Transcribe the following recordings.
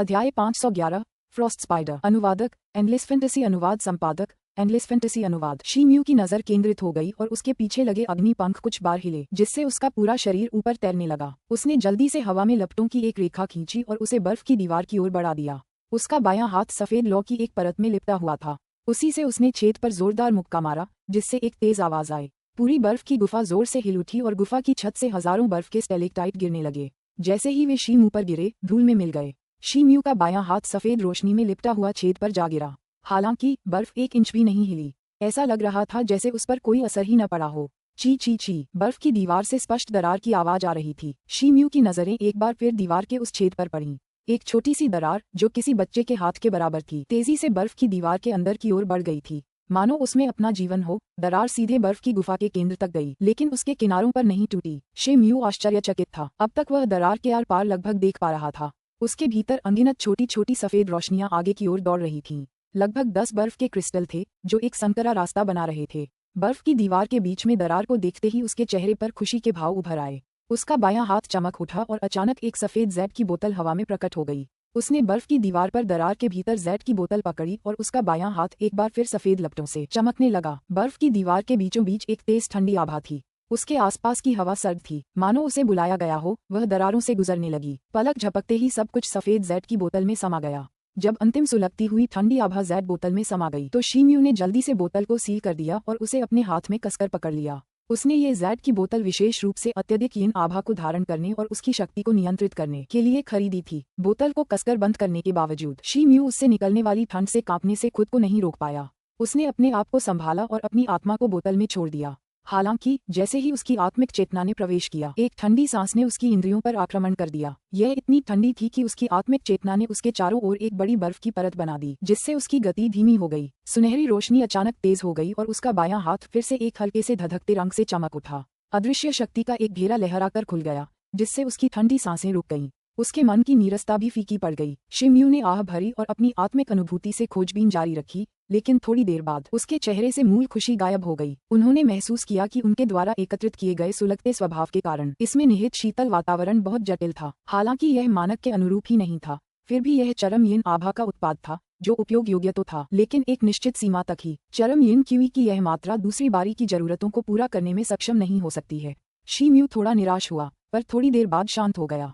अध्याय 511 Frost spider. अनुवादक endless fantasy, अनुवाद संपादक एंडलेस फैंटेसी अनुवाद। शीम्यू की नजर केंद्रित हो गई और उसके पीछे लगे अग्नि पंख कुछ बार हिले, जिससे उसका पूरा शरीर ऊपर तैरने लगा। उसने जल्दी से हवा में लपटों की एक रेखा खींची और उसे बर्फ की दीवार की ओर बढ़ा दिया। उसका बायां हाथ सफेद लौ की एक परत में लिपटा हुआ था। उसी से उसने छेद पर जोरदार मुक्का मारा, जिससे एक तेज आवाज आई। पूरी बर्फ की गुफा जोर से हिल उठी और गुफा की छत से हजारों बर्फ के स्टेलेक्टाइट गिरने लगे। जैसे ही वे शीम्यू पर गिरे, धूल में मिल गए। शीम्यू का बायां हाथ सफेद रोशनी में लिपटा हुआ छेद पर जा गिरा। हालांकि बर्फ एक इंच भी नहीं हिली। ऐसा लग रहा था जैसे उस पर कोई असर ही न पड़ा हो। ची ची ची, बर्फ की दीवार से स्पष्ट दरार की आवाज आ रही थी। शीम्यू की नजरें एक बार फिर दीवार के उस छेद पर पड़ीं। एक छोटी सी दरार, जो किसी बच्चे के हाथ के बराबर थी, तेजी से बर्फ की दीवार के अंदर की ओर बढ़ गई थी, मानो उसमें अपना जीवन हो। दरार सीधे बर्फ की गुफा के केंद्र तक गई, लेकिन उसके किनारों पर नहीं टूटी। शीम्यू आश्चर्यचकित था। अब तक वह दरार के आर पार लगभग देख पा रहा था। उसके भीतर अनगिनत छोटी छोटी सफेद रोशनियां आगे की ओर दौड़ रही थीं। लगभग 10 बर्फ के क्रिस्टल थे, जो एक संकरा रास्ता बना रहे थे। बर्फ की दीवार के बीच में दरार को देखते ही उसके चेहरे पर खुशी के भाव उभर आए। उसका बायां हाथ चमक उठा और अचानक एक सफेद जैड की बोतल हवा में प्रकट हो गई। उसने बर्फ की दीवार पर दरार के भीतर जैड की बोतल पकड़ी और उसका बायां हाथ एक बार फिर सफेद लपटों से चमकने लगा। बर्फ की दीवार के बीचों बीच एक तेज ठंडी आभा थी। उसके आसपास की हवा सर्द थी, मानो उसे बुलाया गया हो। वह दरारों से गुजरने लगी। पलक झपकते ही सब कुछ सफेद जैड की बोतल में समा गया। जब अंतिम सुलगती हुई ठंडी आभा जैड बोतल में समा गई, तो शीम्यू ने जल्दी से बोतल को सील कर दिया और उसे अपने हाथ में कसकर पकड़ लिया। उसने ये जैड की बोतल विशेष रूप से अत्यधिक यीन आभा को धारण करने और उसकी शक्ति को नियंत्रित करने के लिए खरीदी थी। बोतल को कसकर बंद करने के बावजूद शीम्यू उससे निकलने वाली ठंड से कांपने से खुद को नहीं रोक पाया। उसने अपने आप को संभाला और अपनी आत्मा को बोतल में छोड़ दिया। हालांकि जैसे ही उसकी आत्मिक चेतना ने प्रवेश किया, एक ठंडी सांस ने उसकी इंद्रियों पर आक्रमण कर दिया। यह इतनी ठंडी थी कि उसकी आत्मिक चेतना ने उसके चारों ओर एक बड़ी बर्फ की परत बना दी, जिससे उसकी गति धीमी हो गई। सुनहरी रोशनी अचानक तेज हो गई और उसका बायां हाथ फिर से एक हल्के से धधकते रंग से चमक उठा। अदृश्य शक्ति का एक घेरा लहराकर खुल गया, जिससे उसकी ठंडी सांसें रुक गईं। उसके मन की नीरसता भी फीकी पड़ गई। शीम्यू ने आह भरी और अपनी आत्मिक अनुभूति से खोजबीन जारी रखी, लेकिन थोड़ी देर बाद उसके चेहरे से मूल खुशी गायब हो गई। उन्होंने महसूस किया कि उनके द्वारा एकत्रित किए गए सुलगते स्वभाव के कारण इसमें निहित शीतल वातावरण बहुत जटिल था। हालांकि यह मानक के अनुरूप ही नहीं था, फिर भी यह चरम यीन आभा का उत्पाद था, जो उपयोग योग्य तो था, लेकिन एक निश्चित सीमा तक ही। चरम यीन क्यूई की यह मात्रा दूसरी बारी की जरूरतों को पूरा करने में सक्षम नहीं हो सकती है। शीम्यू थोड़ा निराश हुआ, पर थोड़ी देर बाद शांत हो गया।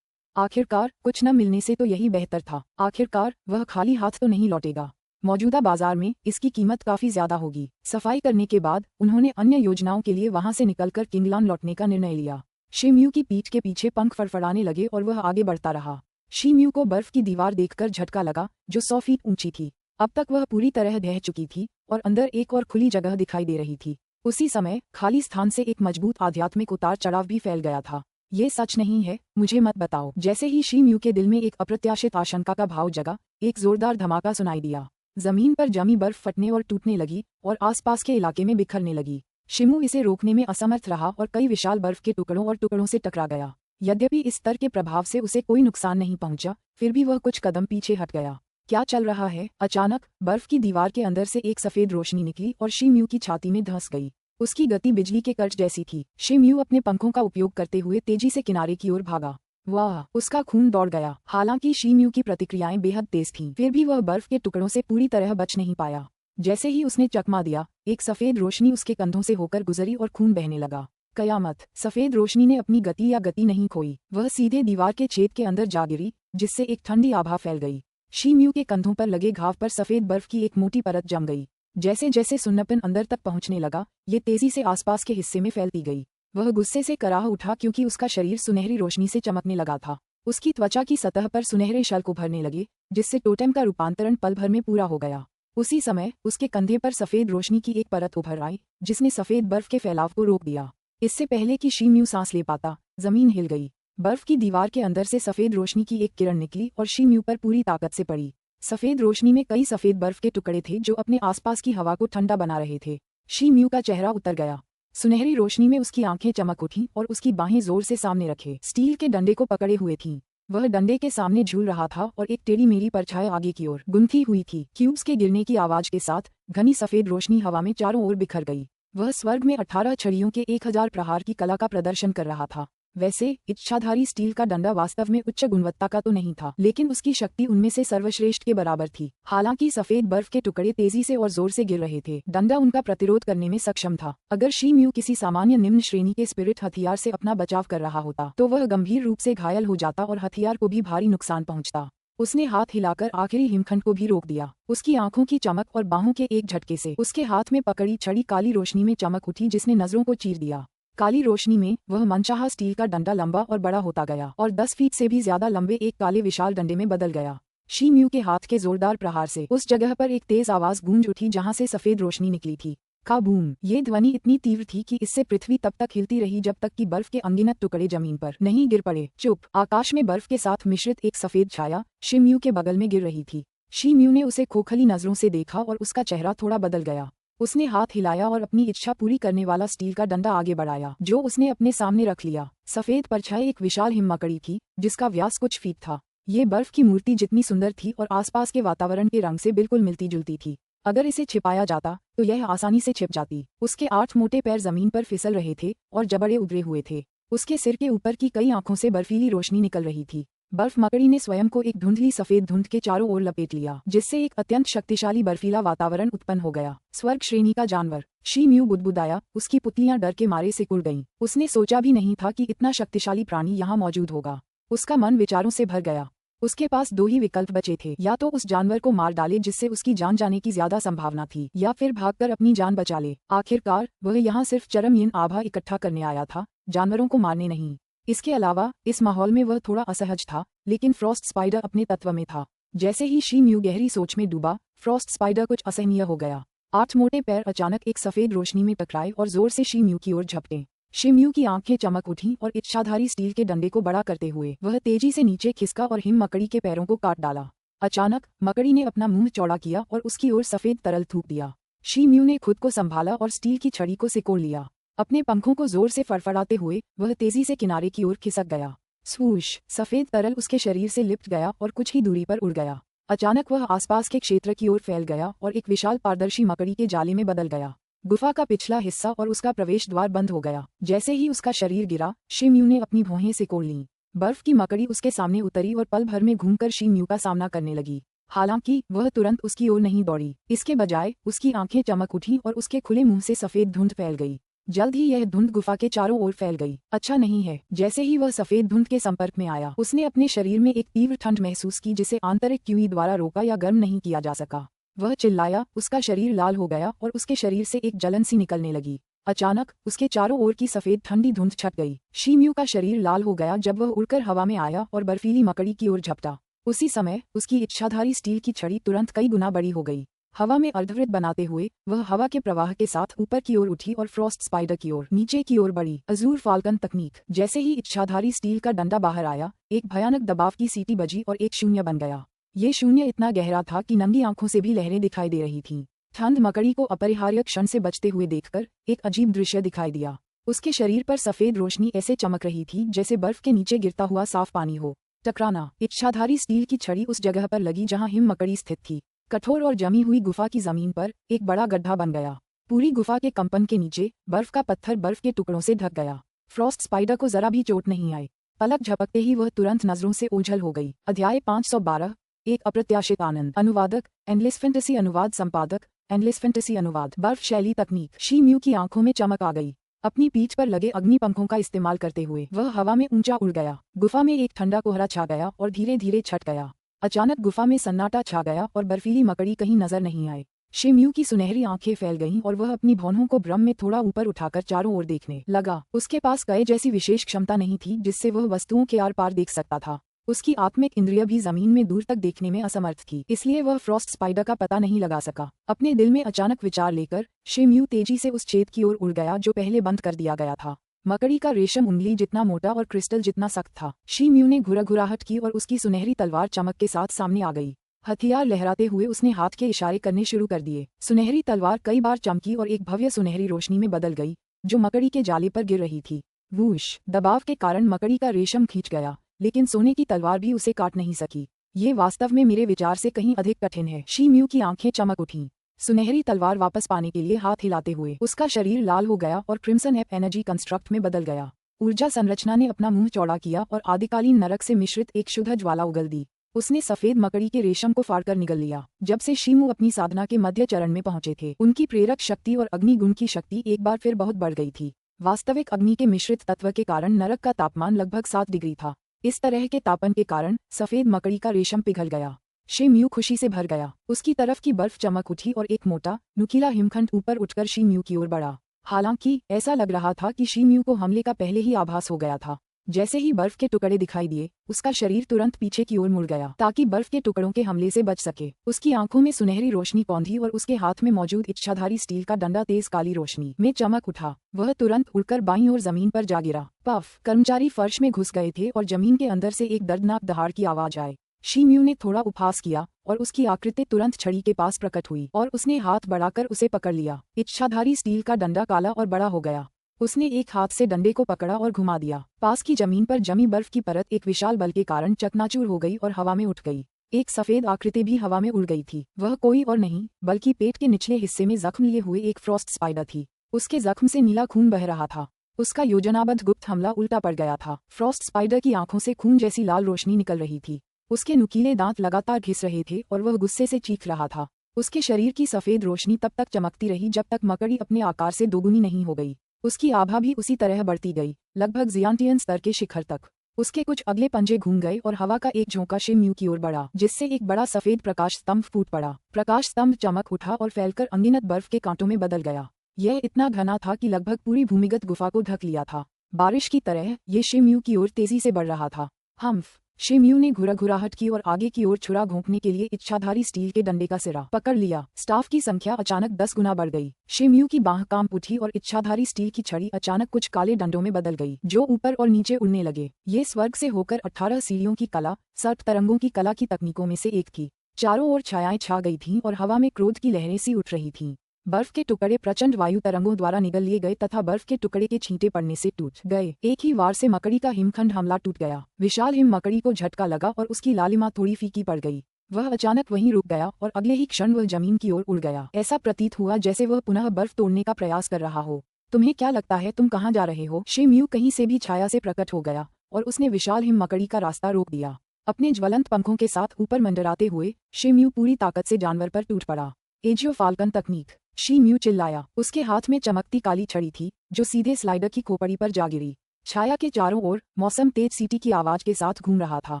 आखिरकार कुछ न मिलने से तो यही बेहतर था। आखिरकार वह खाली हाथ तो नहीं लौटेगा। मौजूदा बाजार में इसकी कीमत काफी ज्यादा होगी। सफाई करने के बाद उन्होंने अन्य योजनाओं के लिए वहां से निकलकर किंगलान लौटने का निर्णय लिया। शीम्यू की पीठ के पीछे पंख फड़फड़ाने लगे और वह आगे बढ़ता रहा। शीम्यू को बर्फ की दीवार देखकर झटका लगा, जो 100 फीट ऊंची थी। अब तक वह पूरी तरह ढह चुकी थी और अंदर एक और खुली जगह दिखाई दे रही थी। उसी समय खाली स्थान से एक मजबूत आध्यात्मिक उतार चढ़ाव भी फैल गया था। ये सच नहीं है, मुझे मत बताओ। जैसे ही शीम्यू के दिल में एक अप्रत्याशित आशंका का भाव जगा, एक जोरदार धमाका सुनाई दिया। जमीन पर जमी बर्फ फटने और टूटने लगी और आसपास के इलाके में बिखरने लगी। शिमू इसे रोकने में असमर्थ रहा और कई विशाल बर्फ के टुकड़ों और टुकड़ों से टकरा गया। यद्यपि इस स्तर के प्रभाव से उसे कोई नुकसान नहीं पहुंचा, फिर भी वह कुछ कदम पीछे हट गया। क्या चल रहा है? अचानक बर्फ की दीवार के अंदर से एक सफेद रोशनी निकली और शीम्यू की छाती में धंस गई। उसकी गति बिजली के कर्ज जैसी थी। शीम्यू अपने पंखों का उपयोग करते हुए तेजी से किनारे की ओर भागा। वाह, उसका खून दौड़ गया। हालांकि शीम्यू की प्रतिक्रियाएं बेहद तेज थीं, फिर भी वह बर्फ के टुकड़ों से पूरी तरह बच नहीं पाया। जैसे ही उसने चकमा दिया, एक सफेद रोशनी उसके कंधों से होकर गुजरी और खून बहने लगा। कयामत! सफेद रोशनी ने अपनी गति नहीं खोई। वह सीधे दीवार के छेद के अंदर जा गिरी, जिससे एक ठंडी आभा फैल गई। शीम्यू के कंधों पर लगे घाव पर सफेद बर्फ की एक मोटी परत जम गई। जैसे जैसे सुन्नपन अंदर तक पहुंचने लगा, ये तेजी से आसपास के हिस्से में फैलती गई। वह गुस्से से कराह उठा, क्योंकि उसका शरीर सुनहरी रोशनी से चमकने लगा था। उसकी त्वचा की सतह पर सुनहरे शल्क उभरने लगे, जिससे टोटेम का रूपांतरण पल भर में पूरा हो गया। उसी समय उसके कंधे पर सफेद रोशनी की एक परत उभर आई, जिसने सफेद बर्फ के फैलाव को रोक दिया। इससे पहले कि शीम्यू सांस ले पाता, जमीन हिल गई। बर्फ की दीवार के अंदर से सफेद रोशनी की एक किरण निकली और शीम्यू पर पूरी ताकत से पड़ी। सफेद रोशनी में कई सफेद बर्फ के टुकड़े थे, जो अपने आसपास की हवा को ठंडा बना रहे थे। शीम्यू का चेहरा उतर गया। सुनहरी रोशनी में उसकी आंखें चमक उठीं और उसकी बाहें जोर से सामने रखे स्टील के डंडे को पकड़े हुए थीं। वह डंडे के सामने झूल रहा था और एक टेढ़ी मेढ़ी परछाई आगे की ओर गुंथी हुई थी। क्यूब्स के गिरने की आवाज के साथ घनी सफेद रोशनी हवा में चारों ओर बिखर गई। वह स्वर्ग में 18 छड़ियों के 1000 प्रहार की कला का प्रदर्शन कर रहा था। वैसे इच्छाधारी स्टील का डंडा वास्तव में उच्च गुणवत्ता का तो नहीं था, लेकिन उसकी शक्ति उनमें से सर्वश्रेष्ठ के बराबर थी। हालांकि सफेद बर्फ के टुकड़े तेजी से और जोर से गिर रहे थे, डंडा उनका प्रतिरोध करने में सक्षम था। अगर शी म्यू किसी सामान्य निम्न श्रेणी के स्पिरिट हथियार से अपना बचाव कर रहा होता तो वह गंभीर रूप से घायल हो जाता और हथियार को भी भारी नुकसान पहुंचता। उसने हाथ हिलाकर आखिरी हिमखंड को भी रोक दिया। उसकी आंखों की चमक और बाहों के एक झटके से उसके हाथ में पकड़ी छड़ी काली रोशनी में चमक उठी, जिसने नजरों को चीर दिया। काली रोशनी में वह मनचाहा स्टील का डंडा लंबा और बड़ा होता गया और 10 फीट से भी ज्यादा लंबे एक काले विशाल डंडे में बदल गया। शी म्यू के हाथ के जोरदार प्रहार से उस जगह पर एक तेज आवाज गूंज उठी जहां से सफेद रोशनी निकली थी। काबूम! ये ध्वनि इतनी तीव्र थी कि इससे पृथ्वी तब तक हिलती रही जब तक कि बर्फ के अनगिनत टुकड़े जमीन पर नहीं गिर पड़े। चुप! आकाश में बर्फ के साथ मिश्रित एक सफेद छाया शी म्यू के बगल में गिर रही थी। शी म्यू ने उसे खोखली नजरों से देखा और उसका चेहरा थोड़ा बदल गया। उसने हाथ हिलाया और अपनी इच्छा पूरी करने वाला स्टील का डंडा आगे बढ़ाया, जो उसने अपने सामने रख लिया। सफेद परछाई एक विशाल हिममकड़ी थी, जिसका व्यास कुछ फीट था। ये बर्फ की मूर्ति जितनी सुंदर थी और आसपास के वातावरण के रंग से बिल्कुल मिलती जुलती थी। अगर इसे छिपाया जाता तो यह आसानी से छिप जाती। उसके 8 मोटे पैर जमीन पर फिसल रहे थे और जबड़े उभरे हुए थे। उसके सिर के ऊपर की कई आंखों से बर्फीली रोशनी निकल रही थी। बर्फ मकड़ी ने स्वयं को एक धुंधली सफेद धुंध के चारों ओर लपेट लिया, जिससे एक अत्यंत शक्तिशाली बर्फीला वातावरण उत्पन्न हो गया। स्वर्ग श्रेणी का जानवर! शी म्यू बुदबुदाया। उसकी पुतलियां डर के मारे सिकुड़ गईं। उसने सोचा भी नहीं था कि इतना शक्तिशाली प्राणी यहाँ मौजूद होगा। उसका मन विचारों से भर गया। उसके पास 2 ही विकल्प बचे थे, या तो उस जानवर को मार डाले जिससे उसकी जान जाने की ज्यादा संभावना थी, या फिर भागकर अपनी जान बचा ले। आखिरकार वह यहाँ सिर्फ चरमयीन आभा इकट्ठा करने आया था, जानवरों को मारने नहीं। इसके अलावा इस माहौल में वह थोड़ा असहज था, लेकिन फ्रॉस्ट स्पाइडर अपने तत्व में था। जैसे ही शी म्यू गहरी सोच में डूबा, फ्रॉस्ट स्पाइडर कुछ असहनीय हो गया। 8 मोटे पैर अचानक एक सफेद रोशनी में टकराए और जोर से शी म्यू की ओर झपटे। शी म्यू की आंखें चमक उठीं और इच्छाधारी स्टील के डंडे को बड़ा करते हुए वह तेजी से नीचे खिसका और हिम मकड़ी के पैरों को काट डाला। अचानक मकड़ी ने अपना मुंह चौड़ा किया और उसकी ओर सफेद तरल थूक दिया। शी म्यू ने खुद को संभाला और स्टील की छड़ी को सिकोड़ लिया। अपने पंखों को जोर से फड़फड़ाते हुए वह तेजी से किनारे की ओर खिसक गया। स्वूश! सफेद तरल उसके शरीर से लिपट गया और कुछ ही दूरी पर उड़ गया। अचानक वह आसपास के क्षेत्र की ओर फैल गया और एक विशाल पारदर्शी मकड़ी के जाले में बदल गया। गुफा का पिछला हिस्सा और उसका प्रवेश द्वार बंद हो गया। जैसे ही उसका शरीर गिरा, शी म्यू ने अपनी भौहें सिकोड़ लीं। बर्फ की मकड़ी उसके सामने उतरी और पल भर में घूमकर शी म्यू का सामना करने लगी। हालांकि वह तुरंत उसकी ओर नहीं दौड़ी। इसके बजाय उसकी आंखें चमक उठीं और उसके खुले मुंह से सफेद धुंध फैल गई। जल्द ही यह धुंध गुफा के चारों ओर फैल गई। अच्छा नहीं है। जैसे ही वह सफेद धुंध के संपर्क में आया, उसने अपने शरीर में एक तीव्र ठंड महसूस की, जिसे आंतरिक क्यूई द्वारा रोका या गर्म नहीं किया जा सका। वह चिल्लाया, उसका शरीर लाल हो गया और उसके शरीर से एक जलन सी निकलने लगी। अचानक उसके चारों ओर की सफेद ठंडी धुंध छट गई। शी म्यू का शरीर लाल हो गया जब वह उड़कर हवा में आया और बर्फीली मकड़ी की ओर झपटा। उसी समय उसकी इच्छाधारी स्टील की छड़ी तुरंत कई गुना बड़ी हो गई। हवा में अर्धवृत्त बनाते हुए वह हवा के प्रवाह के साथ ऊपर की ओर उठी और फ्रॉस्ट स्पाइडर की ओर नीचे की ओर बढ़ी। अजूर फाल्कन तकनीक। जैसे ही इच्छाधारी स्टील का डंडा बाहर आया, एक भयानक दबाव की सीटी बजी और एक शून्य बन गया। ये शून्य इतना गहरा था कि नंगी आंखों से भी लहरें दिखाई दे रही थीं। ठंड मकड़ी को अपरिहार्य क्षण से बचते हुए देखकर एक अजीब दृश्य दिखाई दिया। उसके शरीर पर सफेद रोशनी ऐसे चमक रही थी जैसे बर्फ के नीचे गिरता हुआ साफ पानी हो। टकराना। इच्छाधारी स्टील की छड़ी उस जगह पर लगी जहां हिम मकड़ी स्थित थी। कठोर और जमी हुई गुफा की जमीन पर एक बड़ा गड्ढा बन गया। पूरी गुफा के कंपन के नीचे बर्फ का पत्थर बर्फ के टुकड़ों से ढक गया। फ्रॉस्ट स्पाइडर को जरा भी चोट नहीं आई। पलक झपकते ही वह तुरंत नजरों से ओझल हो गई। अध्याय 512। एक अप्रत्याशित आनंद। अनुवादक एंडलेस फैंटेसी अनुवाद संपादक एंडलेस फैंटेसी अनुवाद। बर्फ शैली तकनीक। शी म्यू की आंखों में चमक आ गई। अपनी पीठ पर लगे अग्नि पंखों का इस्तेमाल करते हुए वह हवा में ऊंचा उड़ गया। गुफा में एक ठंडा कोहरा छा गया और धीरे धीरे छट गया। अचानक गुफा में सन्नाटा छा गया और बर्फीली मकड़ी कहीं नजर नहीं आए। शी म्यू की सुनहरी आंखें फैल गईं और वह अपनी भौहों को भ्रम में थोड़ा ऊपर उठाकर चारों ओर देखने लगा। उसके पास कए जैसी विशेष क्षमता नहीं थी जिससे वह वस्तुओं के आर पार देख सकता था। उसकी आत्मिक इंद्रिय भी जमीन में दूर तक देखने में असमर्थ थी, इसलिए वह फ्रॉस्ट स्पाइडर का पता नहीं लगा सका। अपने दिल में अचानक विचार लेकर शी म्यू तेजी से उस छेद की ओर उड़ गया जो पहले बंद कर दिया गया था। मकड़ी का रेशम उंगली जितना मोटा और क्रिस्टल जितना सख्त था। शी म्यू ने घुराघुराहट की और उसकी सुनहरी तलवार चमक के साथ सामने आ गई। हथियार लहराते हुए उसने हाथ के इशारे करने शुरू कर दिए। सुनहरी तलवार कई बार चमकी और एक भव्य सुनहरी रोशनी में बदल गई जो मकड़ी के जाले पर गिर रही थी। वूश! दबाव के कारण मकड़ी का रेशम खींच गया, लेकिन सोने की तलवार भी उसे काट नहीं सकी। ये वास्तव में मेरे विचार से कहीं अधिक कठिन है। शी म्यू की आंखें चमक उठीं। सुनहरी तलवार वापस पाने के लिए हाथ हिलाते हुए उसका शरीर लाल हो गया और क्रिम्सन एप एनर्जी कंस्ट्रक्ट में बदल गया। ऊर्जा संरचना ने अपना मुंह चौड़ा किया और आदिकालीन नरक से मिश्रित एक शुद्ध ज्वाला उगल दी। उसने सफेद मकड़ी के रेशम को फाड़कर निगल लिया। जब से शिमू अपनी साधना के मध्य चरण में पहुंचे थे, उनकी प्रेरक शक्ति और अग्नि गुण की शक्ति एक बार फिर बहुत बढ़ गई थी। वास्तविक अग्नि के मिश्रित तत्व के कारण नरक का तापमान लगभग 7 डिग्री था। इस तरह के तापन के कारण सफेद मकड़ी का रेशम पिघल गया। शिमू खुशी से भर गया। उसकी तरफ की बर्फ चमक उठी और एक मोटा नुकीला हिमखंड ऊपर उठकर शिमू की ओर बढ़ा। हालांकि ऐसा लग रहा था कि शिमू को हमले का पहले ही आभास हो गया था। जैसे ही बर्फ के टुकड़े दिखाई दिए, उसका शरीर तुरंत पीछे की ओर मुड़ गया ताकि बर्फ के टुकड़ों के हमले से बच सके। उसकी आंखों में सुनहरी रोशनी पौंधी और उसके हाथ में मौजूद इच्छाधारी स्टील का डंडा तेज काली रोशनी में चमक उठा। वह तुरंत उड़कर बाईं ओर जमीन पर जा गिरा। पफ! कर्मचारी फर्श में घुस गए थे और जमीन के अंदर से एक दर्दनाक दहाड़ की आवाज आई। शिमू ने थोड़ा उपहास किया और उसकी आकृति तुरंत छड़ी के पास प्रकट हुई और उसने हाथ बढ़ाकर उसे पकड़ लिया। इच्छाधारी स्टील का डंडा काला और बड़ा हो गया। उसने एक हाथ से डंडे को पकड़ा और घुमा दिया। पास की जमीन पर जमी बर्फ की परत एक विशाल बल के कारण चकनाचूर हो गई और हवा में उठ गई। एक सफेद आकृति भी हवा में उड़ गई थी। वह कोई और नहीं बल्कि पेट के निचले हिस्से में जख्म लिए हुए एक फ्रॉस्ट स्पाइडर थी। उसके जख्म से नीला खून बह रहा था। उसका योजनाबद्ध गुप्त हमला उल्टा पड़ गया था। फ्रॉस्ट स्पाइडर की आंखों से खून जैसी लाल रोशनी निकल रही थी। उसके नुकीले दांत लगातार घिस रहे थे और वह गुस्से से चीख रहा था। उसके शरीर की सफेद रोशनी तब तक चमकती रही जब तक मकड़ी अपने आकार से दोगुनी नहीं हो गई। उसकी आभा भी उसी तरह बढ़ती गई, लगभग जियांटियन स्तर के शिखर तक। उसके कुछ अगले पंजे घूम गए और हवा का एक झोंका शिमू की ओर बढ़ा, जिससे एक बड़ा सफेद प्रकाश स्तंभ फूट पड़ा। प्रकाश स्तंभ चमक उठा और फैलकर अनगिनत बर्फ के कांटों में बदल गया। यह इतना घना था कि लगभग पूरी भूमिगत गुफा को ढक लिया था। बारिश की तरह ये शिमू की ओर तेजी से बढ़ रहा था। हम्फ! शिमू ने घुराघुराहट की और आगे की ओर छुरा घोंपने के लिए इच्छाधारी स्टील के डंडे का सिरा पकड़ लिया। स्टाफ की संख्या अचानक 10 गुना बढ़ गई। शिमू की बांह कांप उठी और इच्छाधारी स्टील की छड़ी अचानक कुछ काले डंडों में बदल गई, जो ऊपर और नीचे उड़ने लगे। ये स्वर्ग से होकर 18 सीढ़ियों की कला, सर्प तरंगों की कला की तकनीकों में से एक थी। चारों ओर छायाएं छा गई थीं और हवा में क्रोध की लहरें सी उठ रही थीं। बर्फ के टुकड़े प्रचंड वायु तरंगों द्वारा निगल लिए गए तथा बर्फ के टुकड़े के छींटे पड़ने से टूट गए। एक ही वार से मकड़ी का हिमखंड हमला टूट गया। विशाल हिम मकड़ी को झटका लगा और उसकी लालिमा थोड़ी फीकी पड़ गई। वह अचानक वहीं रुक गया और अगले ही क्षण वह जमीन की ओर उड़ गया। ऐसा प्रतीत हुआ जैसे वह पुनः बर्फ तोड़ने का प्रयास कर रहा हो। तुम्हें क्या लगता है तुम कहाँ जा रहे हो? शिमू कहीं से भी छाया से प्रकट हो गया और उसने विशाल हिम मकड़ी का रास्ता रोक दिया। अपने ज्वलंत पंखों के साथ ऊपर मंडराते हुए शिमू पूरी ताकत से जानवर पर टूट पड़ा। एजियो फाल्कन तकनीक! शिमू चिल्लाया। उसके हाथ में चमकती काली छड़ी थी जो सीधे स्लाइडर की खोपड़ी पर जा गिरी। छाया के चारों ओर मौसम तेज सीटी की आवाज के साथ घूम रहा था।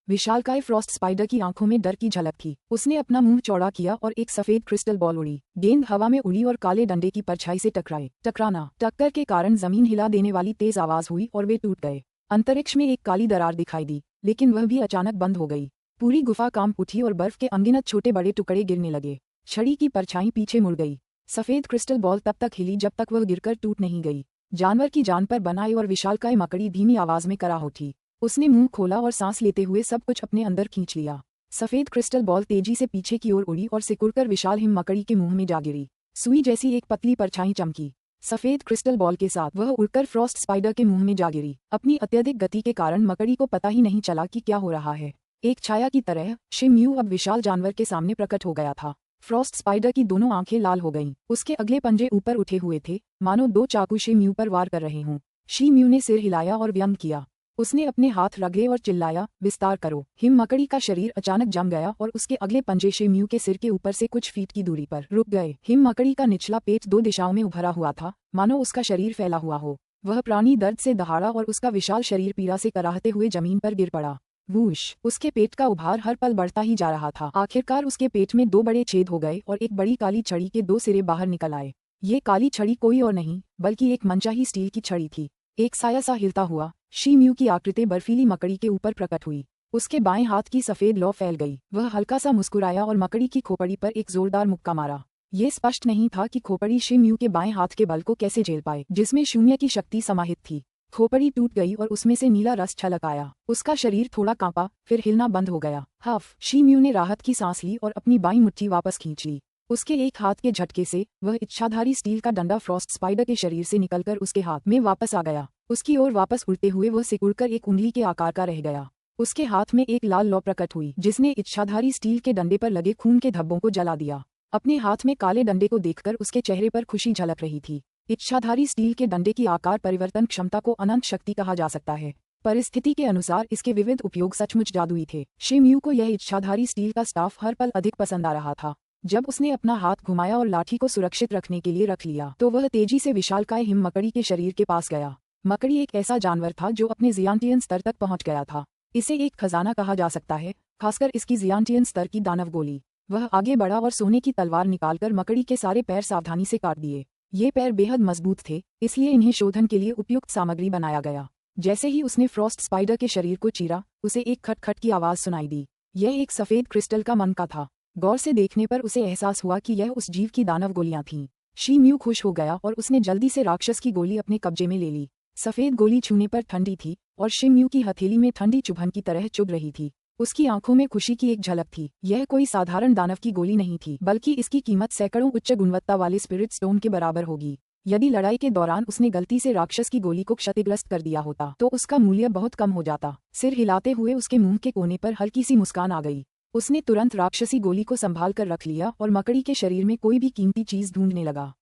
विशालकाय फ्रॉस्ट स्पाइडर की आंखों में डर की झलक थी। उसने अपना मुंह चौड़ा किया और एक सफेद क्रिस्टल बॉल उड़ी। गेंद हवा में उड़ी और काले डंडे की परछाई से टकराना। टक्कर के कारण जमीन हिला देने वाली तेज आवाज हुई और वे टूट गए। अंतरिक्ष में एक काली दरार दिखाई दी, लेकिन वह भी अचानक बंद हो गई। पूरी गुफा कांप उठी और बर्फ के अनगिनत छोटे बड़े टुकड़े गिरने लगे। छड़ी की परछाई पीछे मुड़ गई। सफेद क्रिस्टल बॉल तब तक हिली जब तक वह गिरकर टूट नहीं गई। जानवर की जान पर बनाई और विशालकाय मकड़ी धीमी आवाज में कराह उठी। उसने मुंह खोला और सांस लेते हुए सब कुछ अपने अंदर खींच लिया। सफेद क्रिस्टल बॉल तेजी से पीछे की ओर उड़ी और सिकुड़कर विशाल हिम मकड़ी के मुंह में जा गिरी। सुई जैसी एक पतली परछाई चमकी। सफेद क्रिस्टल बॉल के साथ वह उड़कर फ्रॉस्ट स्पाइडर के मुंह में जा गिरी। अपनी अत्यधिक गति के कारण मकड़ी को पता ही नहीं चला कि क्या हो रहा है। एक छाया की तरह शिमू अब विशाल जानवर के सामने प्रकट हो गया था। फ्रॉस्ट स्पाइडर की दोनों आंखें लाल हो गईं। उसके अगले पंजे ऊपर उठे हुए थे, मानो 2 चाकू शिमू पर वार कर रहे हों। शिमू ने सिर हिलाया और व्यंग किया। उसने अपने हाथ रगड़े और चिल्लाया, विस्तार करो। हिम मकड़ी का शरीर अचानक जम गया और उसके अगले पंजे शिमू के सिर के ऊपर से कुछ फीट की दूरी पर रुक गए। हिम मकड़ी का निचला पेट 2 दिशाओं में उभरा हुआ था, मानो उसका शरीर फैला हुआ हो। वह प्राणी दर्द से दहाड़ा और उसका विशाल शरीर पीड़ा से कराहते हुए जमीन पर गिर पड़ा। वूश! उसके पेट का उभार हर पल बढ़ता ही जा रहा था। आखिरकार उसके पेट में 2 बड़े छेद हो गए और एक बड़ी काली छड़ी के 2 सिरे बाहर निकल आए। ये काली छड़ी कोई और नहीं बल्कि एक मनचाही स्टील की छड़ी थी। एक साया सा हिलता हुआ शिमू की आकृति बर्फीली मकड़ी के ऊपर प्रकट हुई। उसके बाएं हाथ की सफेद लौ फैल गई। वह हल्का सा मुस्कुराया और मकड़ी की खोपड़ी पर एक जोरदार मुक्का मारा। ये स्पष्ट नहीं था कि खोपड़ी शिमू के बाएं हाथ के बल को कैसे झेल पाए, जिसमें शून्य की शक्ति समाहित थी। खोपड़ी टूट गई और उसमें से नीला रस छलक आया। उसका शरीर थोड़ा कांपा, फिर हिलना बंद हो गया। हफ! शिमू ने राहत की सांस ली और अपनी बाईं मुट्ठी वापस खींच ली। उसके एक हाथ के झटके से वह इच्छाधारी स्टील का डंडा फ्रॉस्ट स्पाइडर के शरीर से निकलकर उसके हाथ में वापस आ गया। उसकी ओर वापस उड़ते हुए वह सिकुड़कर एक उंगली के आकार का रह गया। उसके हाथ में एक लाल लौ प्रकट हुई, जिसने इच्छाधारी स्टील के डंडे पर लगे खून के धब्बों को जला दिया। अपने हाथ में काले डंडे को देखकर उसके चेहरे पर खुशी झलक रही थी। इच्छाधारी स्टील के डंडे की आकार परिवर्तन क्षमता को अनंत शक्ति कहा जा सकता है। परिस्थिति के अनुसार इसके विविध उपयोग सचमुच जादुई थे। शिम्यू को यह इच्छाधारी स्टील का स्टाफ हर पल अधिक पसंद आ रहा था। जब उसने अपना हाथ घुमाया और लाठी को सुरक्षित रखने के लिए रख लिया तो वह तेजी से विशालकाय हिम मकड़ी के शरीर के पास गया। मकड़ी एक ऐसा जानवर था जो अपने जियांटियन स्तर तक पहुंच गया था। इसे एक खजाना कहा जा सकता है, खासकर इसकी जियांटियन स्तर की दानव गोली। वह आगे बढ़ा और सोने की तलवार निकालकर मकड़ी के सारे पैर सावधानी से काट दिए। ये पैर बेहद मजबूत थे, इसलिए इन्हें शोधन के लिए उपयुक्त सामग्री बनाया गया। जैसे ही उसने फ्रॉस्ट स्पाइडर के शरीर को चीरा, उसे एक खटखट की आवाज सुनाई दी। यह एक सफेद क्रिस्टल का मनका था। गौर से देखने पर उसे एहसास हुआ कि यह उस जीव की दानव गोलियां थीं। शिम्यू खुश हो गया और उसने जल्दी से राक्षस की गोली अपने कब्जे में ले ली। सफेद गोली छूने पर ठंडी थी और शिम्यू की हथेली में ठंडी चुभन की तरह चुभ रही थी। उसकी आंखों में खुशी की एक झलक थी। यह कोई साधारण दानव की गोली नहीं थी, बल्कि इसकी कीमत सैकड़ों उच्च गुणवत्ता वाले स्पिरिट स्टोन के बराबर होगी। यदि लड़ाई के दौरान उसने गलती से राक्षस की गोली को क्षतिग्रस्त कर दिया होता तो उसका मूल्य बहुत कम हो जाता। सिर हिलाते हुए उसके मुंह के कोने पर हल्की सी मुस्कान आ गई। उसने तुरंत राक्षसी गोली को संभाल कर रख लिया और मकड़ी के शरीर में कोई भी कीमती चीज ढूंढने लगा।